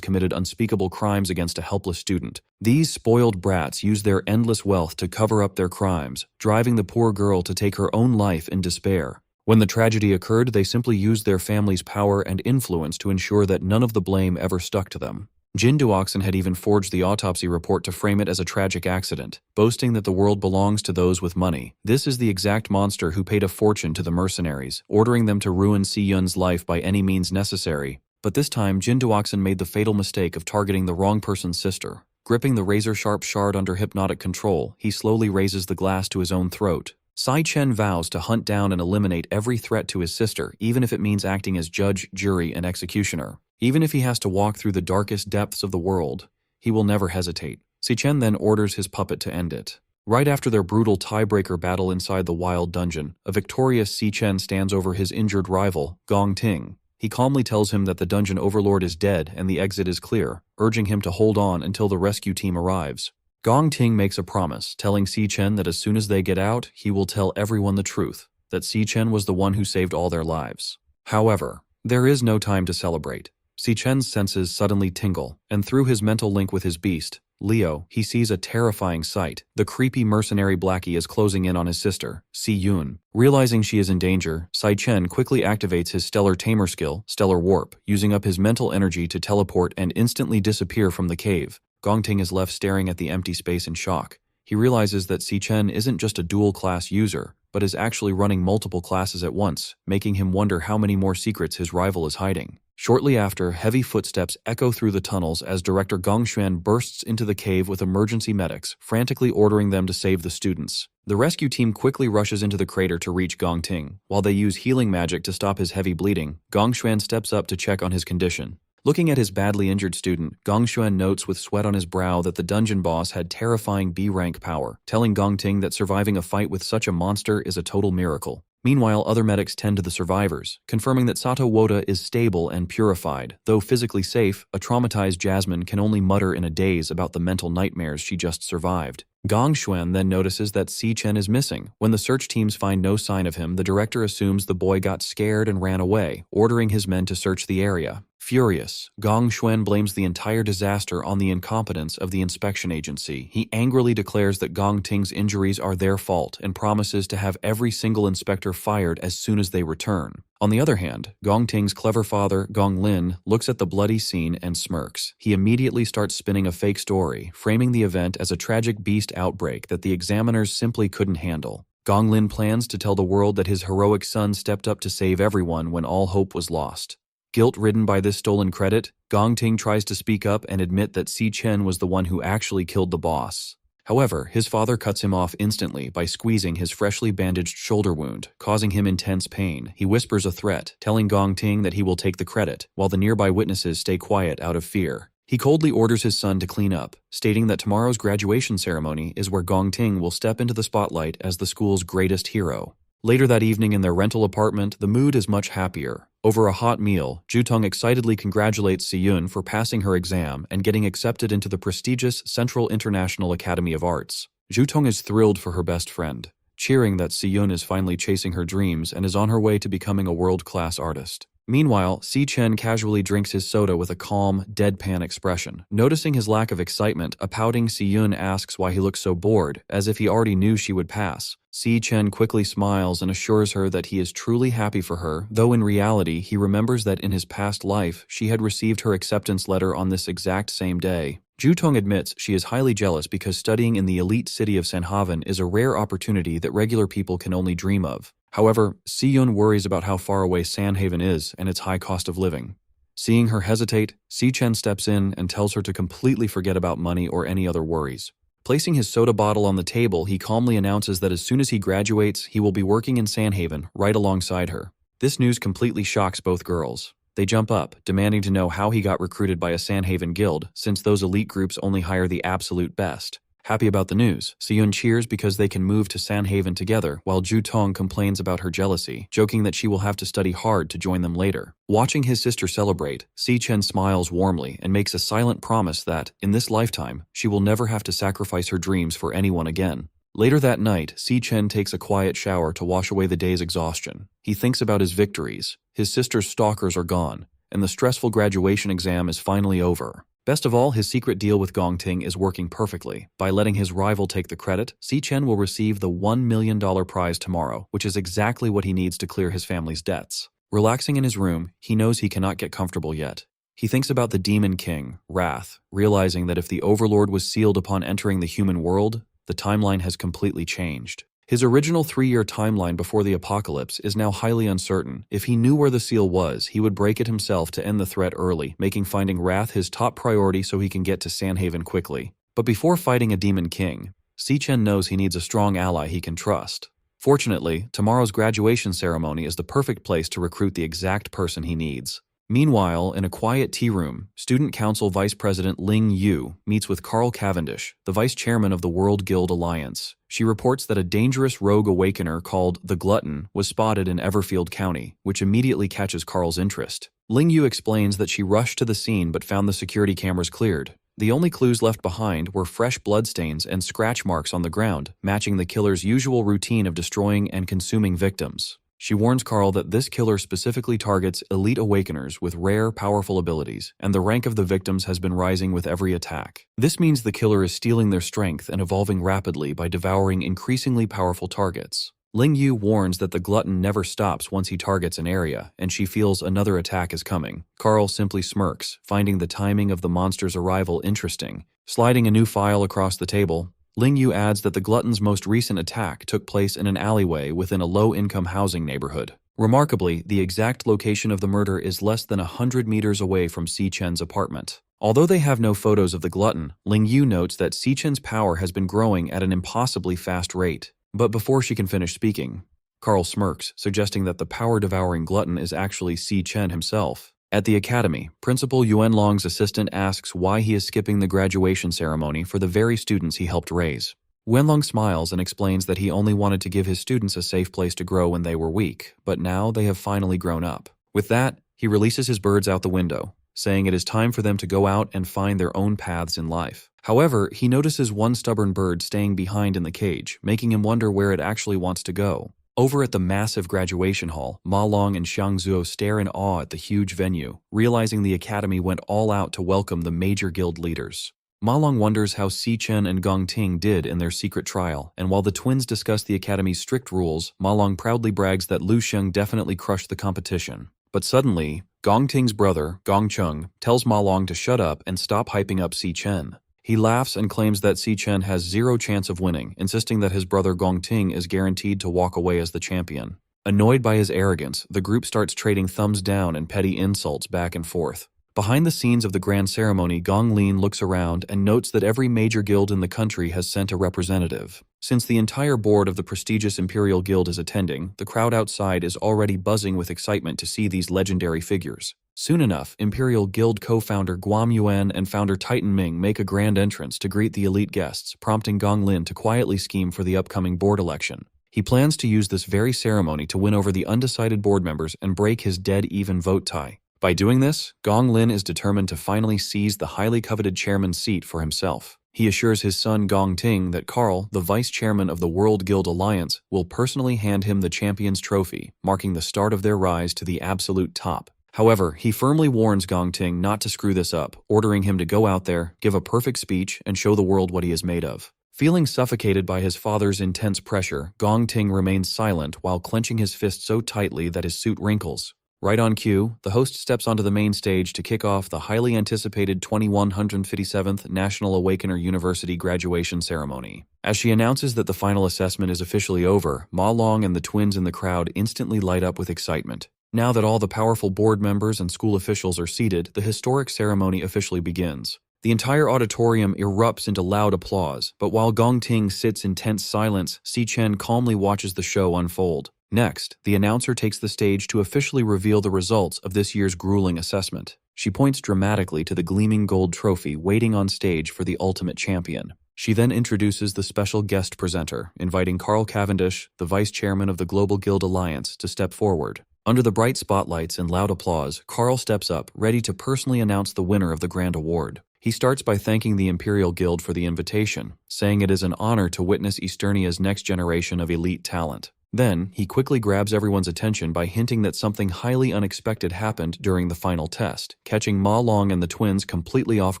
committed unspeakable crimes against a helpless student. These spoiled brats use their endless wealth to cover up their crimes, driving the poor girl to take her own life in despair. When the tragedy occurred, they simply used their family's power and influence to ensure that none of the blame ever stuck to them. Jin Duoxin had even forged the autopsy report to frame it as a tragic accident, boasting that the world belongs to those with money. This is the exact monster who paid a fortune to the mercenaries, ordering them to ruin Si Yun's life by any means necessary. But this time, Jin Duoxin made the fatal mistake of targeting the wrong person's sister. Gripping the razor-sharp shard under hypnotic control, he slowly raises the glass to his own throat. Si Chen vows to hunt down and eliminate every threat to his sister, even if it means acting as judge, jury, and executioner. Even if he has to walk through the darkest depths of the world, he will never hesitate. Si Chen then orders his puppet to end it. Right after their brutal tiebreaker battle inside the wild dungeon, a victorious Si Chen stands over his injured rival, Gong Ting. He calmly tells him that the dungeon overlord is dead and the exit is clear, urging him to hold on until the rescue team arrives. Gong Ting makes a promise, telling Si Chen that as soon as they get out, he will tell everyone the truth, that Si Chen was the one who saved all their lives. However, there is no time to celebrate. Si Chen's senses suddenly tingle, and through his mental link with his beast, Leo, he sees a terrifying sight. The creepy mercenary Blackie is closing in on his sister, Si Yun. Realizing she is in danger, Si Chen quickly activates his Stellar Tamer skill, Stellar Warp, using up his mental energy to teleport and instantly disappear from the cave. Gong Ting is left staring at the empty space in shock. He realizes that Si Chen isn't just a dual-class user, but is actually running multiple classes at once, making him wonder how many more secrets his rival is hiding. Shortly after, heavy footsteps echo through the tunnels as Director Gong Xuan bursts into the cave with emergency medics, frantically ordering them to save the students. The rescue team quickly rushes into the crater to reach Gong Ting. While they use healing magic to stop his heavy bleeding, Gong Xuan steps up to check on his condition. Looking at his badly injured student, Gong Xuan notes with sweat on his brow that the dungeon boss had terrifying B-rank power, telling Gong Ting that surviving a fight with such a monster is a total miracle. Meanwhile, other medics tend to the survivors, confirming that Sato Woda is stable and purified. Though physically safe, a traumatized Jasmine can only mutter in a daze about the mental nightmares she just survived. Gong Xuan then notices that Si Chen is missing. When the search teams find no sign of him, the director assumes the boy got scared and ran away, ordering his men to search the area. Furious, Gong Xuan blames the entire disaster on the incompetence of the inspection agency. He angrily declares that Gong Ting's injuries are their fault and promises to have every single inspector fired as soon as they return. On the other hand, Gong Ting's clever father, Gong Lin, looks at the bloody scene and smirks. He immediately starts spinning a fake story, framing the event as a tragic beast outbreak that the examiners simply couldn't handle. Gong Lin plans to tell the world that his heroic son stepped up to save everyone when all hope was lost. Guilt-ridden by this stolen credit, Gong Ting tries to speak up and admit that Si Chen was the one who actually killed the boss. However, his father cuts him off instantly by squeezing his freshly bandaged shoulder wound, causing him intense pain. He whispers a threat, telling Gong Ting that he will take the credit, while the nearby witnesses stay quiet out of fear. He coldly orders his son to clean up, stating that tomorrow's graduation ceremony is where Gong Ting will step into the spotlight as the school's greatest hero. Later that evening in their rental apartment, the mood is much happier. Over a hot meal, Jutong excitedly congratulates Si-yun for passing her exam and getting accepted into the prestigious Central International Academy of Arts. Jutong is thrilled for her best friend, cheering that Si-yun is finally chasing her dreams and is on her way to becoming a world-class artist. Meanwhile, Si Chen casually drinks his soda with a calm, deadpan expression. Noticing his lack of excitement, a pouting Si-yun asks why he looks so bored, as if he already knew she would pass. Si Chen quickly smiles and assures her that he is truly happy for her, though in reality he remembers that in his past life she had received her acceptance letter on this exact same day. Jutong admits she is highly jealous because studying in the elite city of Sanhaven is a rare opportunity that regular people can only dream of. However, Si-yun worries about how far away Sanhaven is and its high cost of living. Seeing her hesitate, Si Chen steps in and tells her to completely forget about money or any other worries. Placing his soda bottle on the table, he calmly announces that as soon as he graduates, he will be working in Sanhaven right alongside her. This news completely shocks both girls. They jump up, demanding to know how he got recruited by a Sanhaven guild, since those elite groups only hire the absolute best. Happy about the news, Si-yun cheers because they can move to Sanhaven together, while Jutong complains about her jealousy, joking that she will have to study hard to join them later. Watching his sister celebrate, Si Chen smiles warmly and makes a silent promise that, in this lifetime, she will never have to sacrifice her dreams for anyone again. Later that night, Si Chen takes a quiet shower to wash away the day's exhaustion. He thinks about his victories. His sister's stalkers are gone, and the stressful graduation exam is finally over. Best of all, his secret deal with Gong Ting is working perfectly. By letting his rival take the credit, Si Chen will receive the $1 million prize tomorrow, which is exactly what he needs to clear his family's debts. Relaxing in his room, he knows he cannot get comfortable yet. He thinks about the Demon King, Wrath, realizing that if the Overlord was sealed upon entering the human world, the timeline has completely changed. His original 3-year timeline before the apocalypse is now highly uncertain. If he knew where the seal was, he would break it himself to end the threat early, making finding Wrath his top priority so he can get to Sanhaven quickly. But before fighting a Demon King, Si Chen knows he needs a strong ally he can trust. Fortunately, tomorrow's graduation ceremony is the perfect place to recruit the exact person he needs. Meanwhile, in a quiet tea room, Student Council Vice President Ling Yu meets with Carl Cavendish, the Vice Chairman of the World Guild Alliance. She reports that a dangerous rogue awakener called the Glutton was spotted in Everfield County, which immediately catches Carl's interest. Ling Yu explains that she rushed to the scene but found the security cameras cleared. The only clues left behind were fresh bloodstains and scratch marks on the ground, matching the killer's usual routine of destroying and consuming victims. She warns Carl that this killer specifically targets elite awakeners with rare, powerful abilities, and the rank of the victims has been rising with every attack. This means the killer is stealing their strength and evolving rapidly by devouring increasingly powerful targets. Ling Yu warns that the glutton never stops once he targets an area, and she feels another attack is coming. Carl simply smirks, finding the timing of the monster's arrival interesting. Sliding a new file across the table, Ling Yu adds that the glutton's most recent attack took place in an alleyway within a low-income housing neighborhood. Remarkably, the exact location of the murder is less than 100 meters away from Si Chen's apartment. Although they have no photos of the glutton, Ling Yu notes that Si Chen's power has been growing at an impossibly fast rate. But before she can finish speaking, Carl smirks, suggesting that the power-devouring glutton is actually Si Chen himself. At the academy, Principal Yuan Long's assistant asks why he is skipping the graduation ceremony for the very students he helped raise. Wenlong smiles and explains that he only wanted to give his students a safe place to grow when they were weak, but now they have finally grown up. With that, he releases his birds out the window, saying it is time for them to go out and find their own paths in life. However, he notices one stubborn bird staying behind in the cage, making him wonder where it actually wants to go. Over at the massive graduation hall, Ma Long and Xiang Zuo stare in awe at the huge venue, realizing the academy went all out to welcome the major guild leaders. Ma Long wonders how Si Chen and Gong Ting did in their secret trial, and while the twins discuss the academy's strict rules, Ma Long proudly brags that Lu Sheng definitely crushed the competition. But suddenly, Gong Ting's brother, Gong Chung, tells Ma Long to shut up and stop hyping up Si Chen. He laughs and claims that Si Chen has zero chance of winning, insisting that his brother Gong Ting is guaranteed to walk away as the champion. Annoyed by his arrogance, the group starts trading thumbs down and petty insults back and forth. Behind the scenes of the grand ceremony, Gong Lin looks around and notes that every major guild in the country has sent a representative. Since the entire board of the prestigious Imperial Guild is attending, the crowd outside is already buzzing with excitement to see these legendary figures. Soon enough, Imperial Guild co-founder Guam Yuan and founder Titan Ming make a grand entrance to greet the elite guests, prompting Gong Lin to quietly scheme for the upcoming board election. He plans to use this very ceremony to win over the undecided board members and break his dead-even vote tie. By doing this, Gong Lin is determined to finally seize the highly coveted chairman's seat for himself. He assures his son Gong Ting that Carl, the vice chairman of the World Guild Alliance, will personally hand him the champion's trophy, marking the start of their rise to the absolute top. However, he firmly warns Gong Ting not to screw this up, ordering him to go out there, give a perfect speech, and show the world what he is made of. Feeling suffocated by his father's intense pressure, Gong Ting remains silent while clenching his fist so tightly that his suit wrinkles. Right on cue, the host steps onto the main stage to kick off the highly anticipated 2157th National Awakener University graduation ceremony. As she announces that the final assessment is officially over, Ma Long and the twins in the crowd instantly light up with excitement. Now that all the powerful board members and school officials are seated, the historic ceremony officially begins. The entire auditorium erupts into loud applause, but while Gong Ting sits in tense silence, Si Chen calmly watches the show unfold. Next, the announcer takes the stage to officially reveal the results of this year's grueling assessment. She points dramatically to the gleaming gold trophy waiting on stage for the ultimate champion. She then introduces the special guest presenter, inviting Carl Cavendish, the vice chairman of the Global Guild Alliance, to step forward. Under the bright spotlights and loud applause, Carl steps up, ready to personally announce the winner of the grand award. He starts by thanking the Imperial Guild for the invitation, saying it is an honor to witness Easternia's next generation of elite talent. Then, he quickly grabs everyone's attention by hinting that something highly unexpected happened during the final test, catching Ma Long and the twins completely off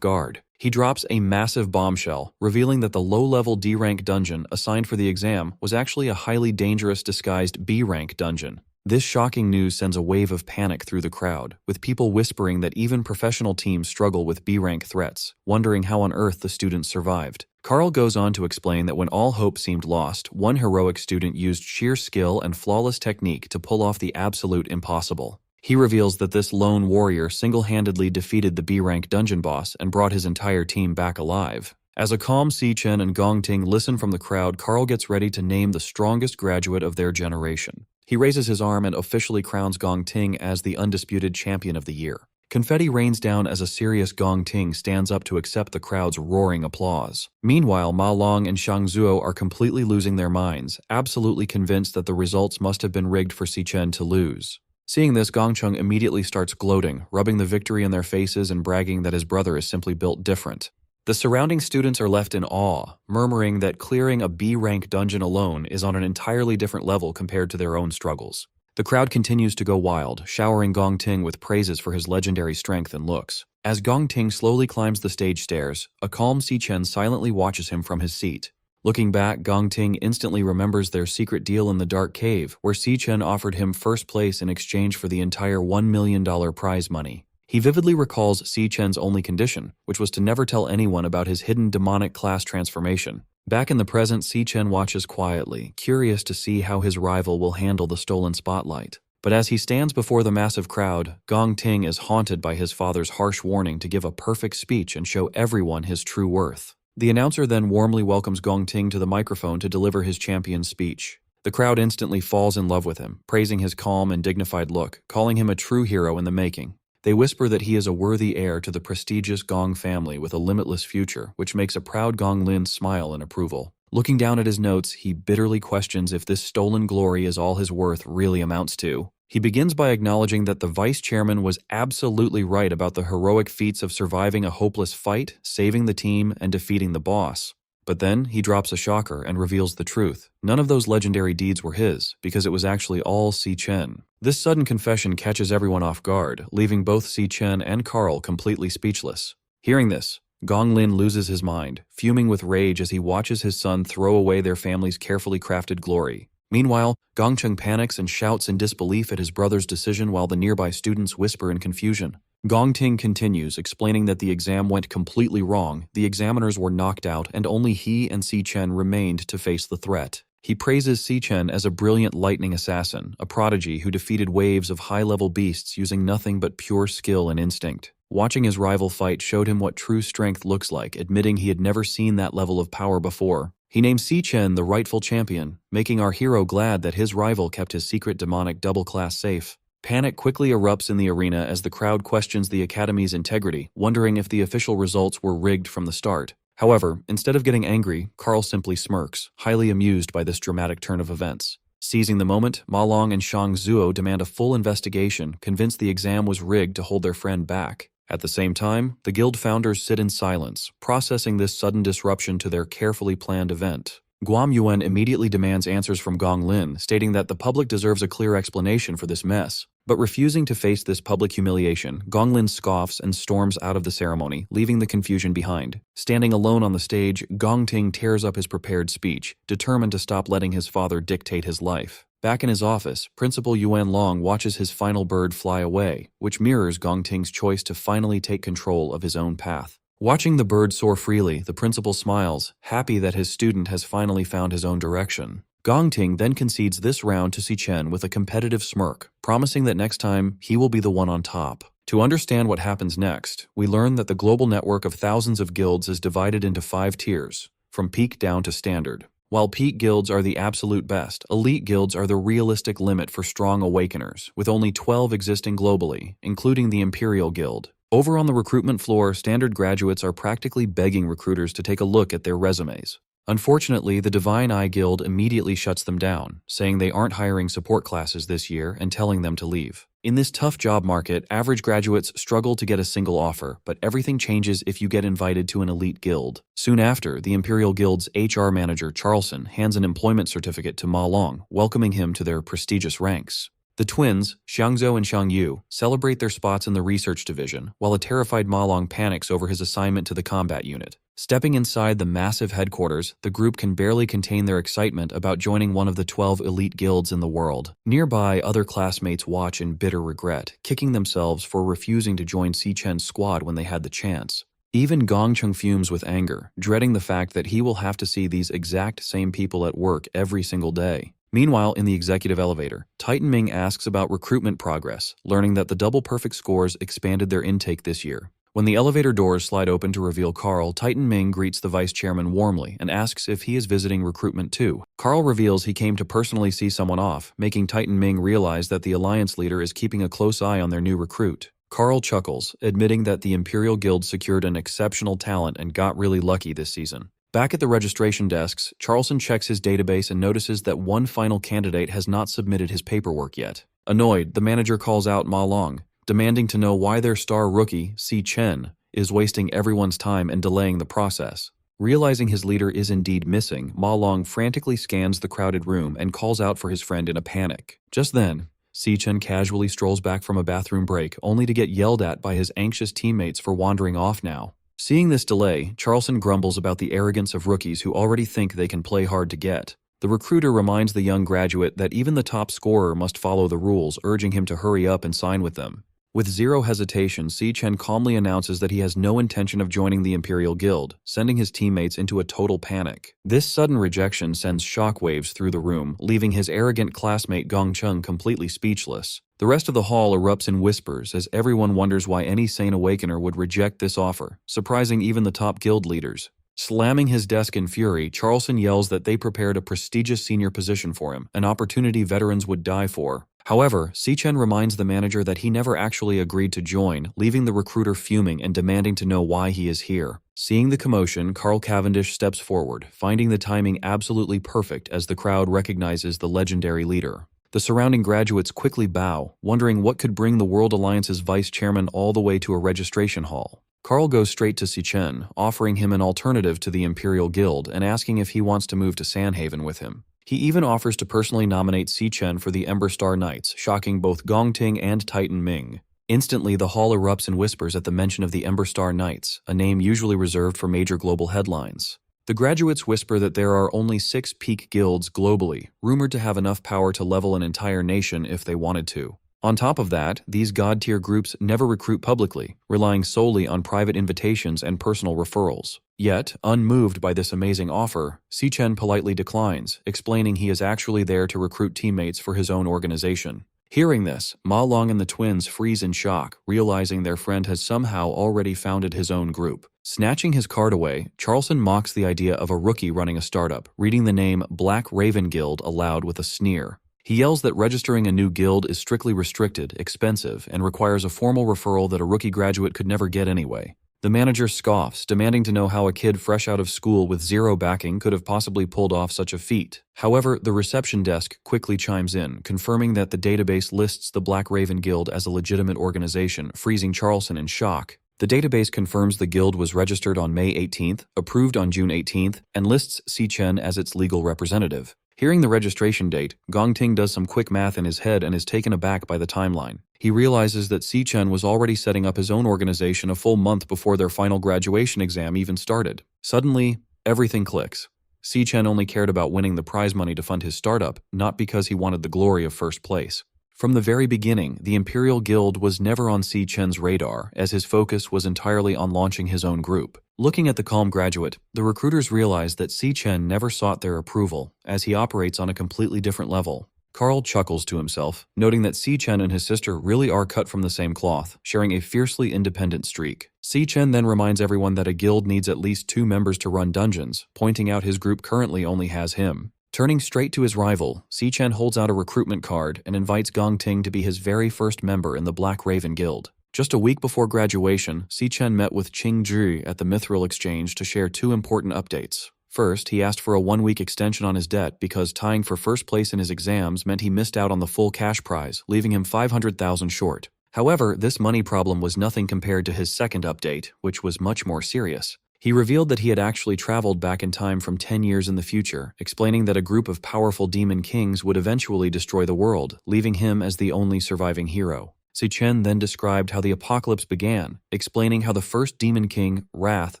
guard. He drops a massive bombshell, revealing that the low-level D-rank dungeon assigned for the exam was actually a highly dangerous disguised B-rank dungeon. This shocking news sends a wave of panic through the crowd, with people whispering that even professional teams struggle with B-rank threats, wondering how on earth the students survived. Carl goes on to explain that when all hope seemed lost, one heroic student used sheer skill and flawless technique to pull off the absolute impossible. He reveals that this lone warrior single-handedly defeated the B-rank dungeon boss and brought his entire team back alive. As a calm Si Chen and Gong Ting listen from the crowd, Carl gets ready to name the strongest graduate of their generation. He raises his arm and officially crowns Gong Ting as the undisputed champion of the year. Confetti rains down as a serious Gong Ting stands up to accept the crowd's roaring applause. Meanwhile, Ma Long and Xiang Zuo are completely losing their minds, absolutely convinced that the results must have been rigged for Si Chen to lose. Seeing this, Gong Chung immediately starts gloating, rubbing the victory in their faces and bragging that his brother is simply built different. The surrounding students are left in awe, murmuring that clearing a B-rank dungeon alone is on an entirely different level compared to their own struggles. The crowd continues to go wild, showering Gong Ting with praises for his legendary strength and looks. As Gong Ting slowly climbs the stage stairs, a calm Si Chen silently watches him from his seat. Looking back, Gong Ting instantly remembers their secret deal in the dark cave, where Si Chen offered him first place in exchange for the entire $1 million prize money. He vividly recalls Si Chen's only condition, which was to never tell anyone about his hidden demonic class transformation. Back in the present, Si Chen watches quietly, curious to see how his rival will handle the stolen spotlight. But as he stands before the massive crowd, Gong Ting is haunted by his father's harsh warning to give a perfect speech and show everyone his true worth. The announcer then warmly welcomes Gong Ting to the microphone to deliver his champion's speech. The crowd instantly falls in love with him, praising his calm and dignified look, calling him a true hero in the making. They whisper that he is a worthy heir to the prestigious Gong family with a limitless future, which makes a proud Gong Lin smile in approval. Looking down at his notes, he bitterly questions if this stolen glory is all his worth really amounts to. He begins by acknowledging that the vice chairman was absolutely right about the heroic feats of surviving a hopeless fight, saving the team, and defeating the boss. But then he drops a shocker and reveals the truth. None of those legendary deeds were his, because it was actually all Si Chen. This sudden confession catches everyone off guard, leaving both Si Chen and Carl completely speechless. Hearing this, Gong Lin loses his mind, fuming with rage as he watches his son throw away their family's carefully crafted glory. Meanwhile, Gongcheng panics and shouts in disbelief at his brother's decision while the nearby students whisper in confusion. Gongting continues, explaining that the exam went completely wrong, the examiners were knocked out, and only he and Si Chen remained to face the threat. He praises Si Chen as a brilliant lightning assassin, a prodigy who defeated waves of high-level beasts using nothing but pure skill and instinct. Watching his rival fight showed him what true strength looks like, admitting he had never seen that level of power before. He named Si Chen the rightful champion, making our hero glad that his rival kept his secret demonic double-class safe. Panic quickly erupts in the arena as the crowd questions the Academy's integrity, wondering if the official results were rigged from the start. However, instead of getting angry, Carl simply smirks, highly amused by this dramatic turn of events. Seizing the moment, Ma Long and Shang Zuo demand a full investigation, convinced the exam was rigged to hold their friend back. At the same time, the guild founders sit in silence, processing this sudden disruption to their carefully planned event. Guam Yuan immediately demands answers from Gong Lin, stating that the public deserves a clear explanation for this mess. But refusing to face this public humiliation, Gong Lin scoffs and storms out of the ceremony, leaving the confusion behind. Standing alone on the stage, Gong Ting tears up his prepared speech, determined to stop letting his father dictate his life. Back in his office, Principal Yuan Long watches his final bird fly away, which mirrors Gong Ting's choice to finally take control of his own path. Watching the bird soar freely, the principal smiles, happy that his student has finally found his own direction. Gong Ting then concedes this round to Si Chen with a competitive smirk, promising that next time he will be the one on top. To understand what happens next, we learn that the global network of thousands of guilds is divided into 5 tiers, from peak down to standard. While peak guilds are the absolute best, elite guilds are the realistic limit for strong awakeners, with only 12 existing globally, including the Imperial Guild. Over on the recruitment floor, standard graduates are practically begging recruiters to take a look at their resumes. Unfortunately, the Divine Eye Guild immediately shuts them down, saying they aren't hiring support classes this year and telling them to leave. In this tough job market, average graduates struggle to get a single offer, but everything changes if you get invited to an elite guild. Soon after, the Imperial Guild's HR manager, Charlson, hands an employment certificate to Ma Long, welcoming him to their prestigious ranks. The twins, Xiangzhou and Xiangyu, celebrate their spots in the research division, while a terrified Ma Long panics over his assignment to the combat unit. Stepping inside the massive headquarters, the group can barely contain their excitement about joining one of the 12 elite guilds in the world. Nearby, other classmates watch in bitter regret, kicking themselves for refusing to join Si Chen's squad when they had the chance. Even Gongcheng fumes with anger, dreading the fact that he will have to see these exact same people at work every single day. Meanwhile, in the executive elevator, Titan Ming asks about recruitment progress, learning that the double perfect scores expanded their intake this year. When the elevator doors slide open to reveal Carl, Titan Ming greets the vice chairman warmly and asks if he is visiting recruitment too. Carl reveals he came to personally see someone off, making Titan Ming realize that the alliance leader is keeping a close eye on their new recruit. Carl chuckles, admitting that the Imperial Guild secured an exceptional talent and got really lucky this season. Back at the registration desks, Charlson checks his database and notices that one final candidate has not submitted his paperwork yet. Annoyed, the manager calls out Ma Long, demanding to know why their star rookie, Si Chen, is wasting everyone's time and delaying the process. Realizing his leader is indeed missing, Ma Long frantically scans the crowded room and calls out for his friend in a panic. Just then, Si Chen casually strolls back from a bathroom break, only to get yelled at by his anxious teammates for wandering off now. Seeing this delay, Charlson grumbles about the arrogance of rookies who already think they can play hard to get. The recruiter reminds the young graduate that even the top scorer must follow the rules, urging him to hurry up and sign with them. With zero hesitation, Si Chen calmly announces that he has no intention of joining the Imperial Guild, sending his teammates into a total panic. This sudden rejection sends shockwaves through the room, leaving his arrogant classmate Gongcheng completely speechless. The rest of the hall erupts in whispers as everyone wonders why any sane awakener would reject this offer, surprising even the top guild leaders. Slamming his desk in fury, Charlson yells that they prepared a prestigious senior position for him, an opportunity veterans would die for. However, Si Chen reminds the manager that he never actually agreed to join, leaving the recruiter fuming and demanding to know why he is here. Seeing the commotion, Carl Cavendish steps forward, finding the timing absolutely perfect as the crowd recognizes the legendary leader. The surrounding graduates quickly bow, wondering what could bring the World Alliance's vice chairman all the way to a registration hall. Carl goes straight to Si-chen, offering him an alternative to the Imperial Guild and asking if he wants to move to Sanhaven with him. He even offers to personally nominate Si-chen for the Ember Star Knights, shocking both Gongting and Titan Ming. Instantly, the hall erupts in whispers at the mention of the Ember Star Knights, a name usually reserved for major global headlines. The graduates whisper that there are only 6 peak guilds globally, rumored to have enough power to level an entire nation if they wanted to. On top of that, these god-tier groups never recruit publicly, relying solely on private invitations and personal referrals. Yet, unmoved by this amazing offer, Si-chen politely declines, explaining he is actually there to recruit teammates for his own organization. Hearing this, Ma Long and the twins freeze in shock, realizing their friend has somehow already founded his own group. Snatching his card away, Charleston mocks the idea of a rookie running a startup, reading the name Black Raven Guild aloud with a sneer. He yells that registering a new guild is strictly restricted, expensive, and requires a formal referral that a rookie graduate could never get anyway. The manager scoffs, demanding to know how a kid fresh out of school with zero backing could have possibly pulled off such a feat. However, the reception desk quickly chimes in, confirming that the database lists the Black Raven Guild as a legitimate organization, freezing Charleston in shock. The database confirms the guild was registered on May 18th, approved on June 18th, and lists Si-chen as its legal representative. Hearing the registration date, Gongting does some quick math in his head and is taken aback by the timeline. He realizes that Si-chen was already setting up his own organization a full month before their final graduation exam even started. Suddenly, everything clicks. Si-chen only cared about winning the prize money to fund his startup, not because he wanted the glory of first place. From the very beginning, the Imperial Guild was never on Si-chen's radar, as his focus was entirely on launching his own group. Looking at the calm graduate, the recruiters realize that Si-chen never sought their approval, as he operates on a completely different level. Carl chuckles to himself, noting that Si-chen and his sister really are cut from the same cloth, sharing a fiercely independent streak. Si-chen then reminds everyone that a guild needs at least 2 members to run dungeons, pointing out his group currently only has him. Turning straight to his rival, Si-chen holds out a recruitment card and invites Gongting to be his very first member in the Black Raven Guild. Just a week before graduation, Si-chen met with Qing-Zhi at the Mithril Exchange to share 2 important updates. First, he asked for a 1-week extension on his debt because tying for first place in his exams meant he missed out on the full cash prize, leaving him 500,000 short. However, this money problem was nothing compared to his second update, which was much more serious. He revealed that he had actually traveled back in time from 10 years in the future, explaining that a group of powerful demon kings would eventually destroy the world, leaving him as the only surviving hero. Si-chen then described how the apocalypse began, explaining how the first demon king, Wrath,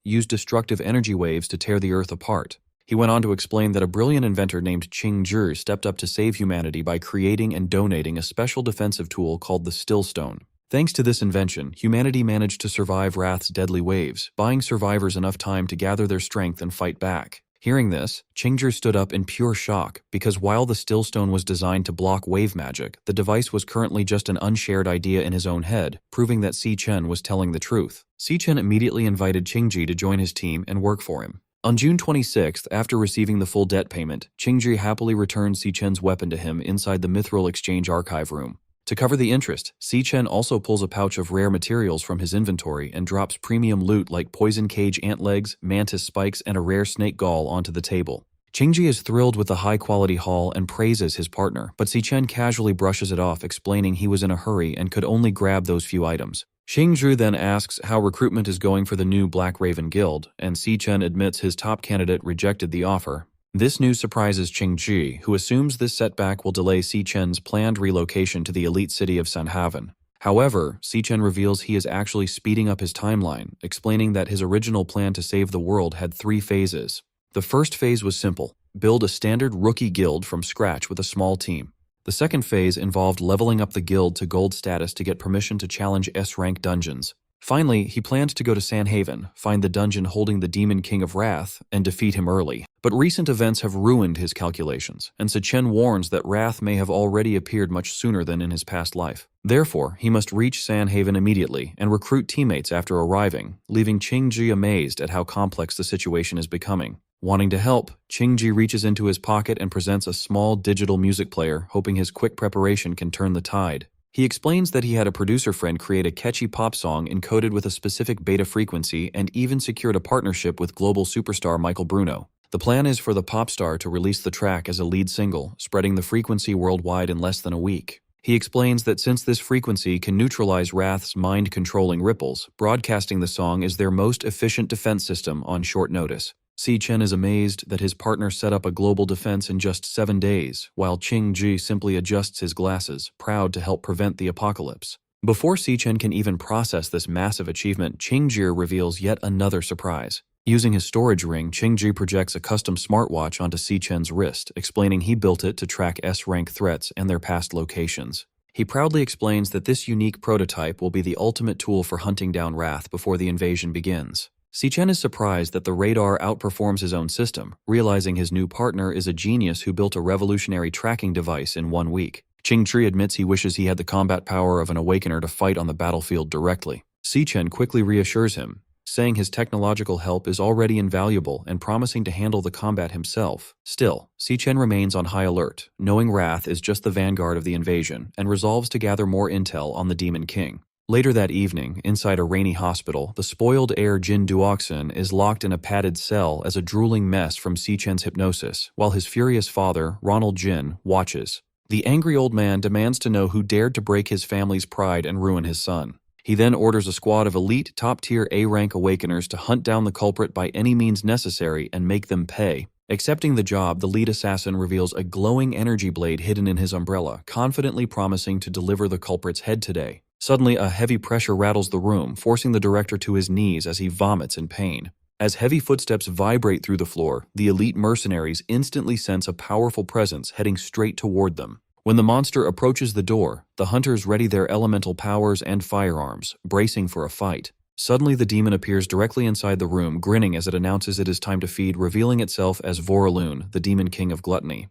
used destructive energy waves to tear the earth apart. He went on to explain that a brilliant inventor named Qing-Zhi stepped up to save humanity by creating and donating a special defensive tool called the Stillstone. Thanks to this invention, humanity managed to survive Wrath's deadly waves, buying survivors enough time to gather their strength and fight back. Hearing this, Qing-Zhi stood up in pure shock, because while the Stillstone was designed to block wave magic, the device was currently just an unshared idea in his own head, proving that Si-chen was telling the truth. Si-chen immediately invited Qing-Zhi to join his team and work for him. On June 26th, after receiving the full debt payment, Qing-Zhi happily returned Si-chen's weapon to him inside the Mithril Exchange archive room. To cover the interest, Si-chen also pulls a pouch of rare materials from his inventory and drops premium loot like poison cage ant legs, mantis spikes, and a rare snake gall onto the table. Qing-Zhi is thrilled with the high-quality haul and praises his partner, but Si-chen casually brushes it off, explaining he was in a hurry and could only grab those few items. Qing-Zhi then asks how recruitment is going for the new Black Raven Guild, and Si-chen admits his top candidate rejected the offer. This news surprises Qing-Zhi, who assumes this setback will delay Si-chen's planned relocation to the elite city of Sanhaven. However, Si-chen reveals he is actually speeding up his timeline, explaining that his original plan to save the world had 3 phases. The first phase was simple: build a standard rookie guild from scratch with a small team. The second phase involved leveling up the guild to gold status to get permission to challenge S-rank dungeons. Finally, he planned to go to Sanhaven, find the dungeon holding the Demon King of Wrath, and defeat him early. But recent events have ruined his calculations, and Si-chen warns that Wrath may have already appeared much sooner than in his past life. Therefore, he must reach Sanhaven immediately and recruit teammates after arriving, leaving Qing-Zhi amazed at how complex the situation is becoming. Wanting to help, Qing-Zhi reaches into his pocket and presents a small digital music player, hoping his quick preparation can turn the tide. He explains that he had a producer friend create a catchy pop song encoded with a specific beta frequency and even secured a partnership with global superstar Michael Bruno. The plan is for the pop star to release the track as a lead single, spreading the frequency worldwide in less than a week. He explains that since this frequency can neutralize Wrath's mind-controlling ripples, broadcasting the song is their most efficient defense system on short notice. Si Chen is amazed that his partner set up a global defense in just 7 days, while Qing Ji simply adjusts his glasses, proud to help prevent the apocalypse. Before Si Chen can even process this massive achievement, Qing Ji reveals yet another surprise. Using his storage ring, Qing Ji projects a custom smartwatch onto Si Chen's wrist, explaining he built it to track S-rank threats and their past locations. He proudly explains that this unique prototype will be the ultimate tool for hunting down Wrath before the invasion begins. Si Chen is surprised that the radar outperforms his own system, realizing his new partner is a genius who built a revolutionary tracking device in 1 week. Qing Ji admits he wishes he had the combat power of an awakener to fight on the battlefield directly. Si Chen quickly reassures him, saying his technological help is already invaluable and promising to handle the combat himself. Still, Si Chen remains on high alert, knowing Wrath is just the vanguard of the invasion, and resolves to gather more intel on the Demon King. Later that evening, inside a rainy hospital, the spoiled heir Jin Duoxin is locked in a padded cell as a drooling mess from Si Chen's hypnosis, while his furious father, Ronald Jin, watches. The angry old man demands to know who dared to break his family's pride and ruin his son. He then orders a squad of elite, top-tier A-rank awakeners to hunt down the culprit by any means necessary and make them pay. Accepting the job, the lead assassin reveals a glowing energy blade hidden in his umbrella, confidently promising to deliver the culprit's head today. Suddenly, a heavy pressure rattles the room, forcing the director to his knees as he vomits in pain. As heavy footsteps vibrate through the floor, the elite mercenaries instantly sense a powerful presence heading straight toward them. When the monster approaches the door, the hunters ready their elemental powers and firearms, bracing for a fight. Suddenly, the demon appears directly inside the room, grinning as it announces it is time to feed, revealing itself as Voraloon, the demon king of gluttony.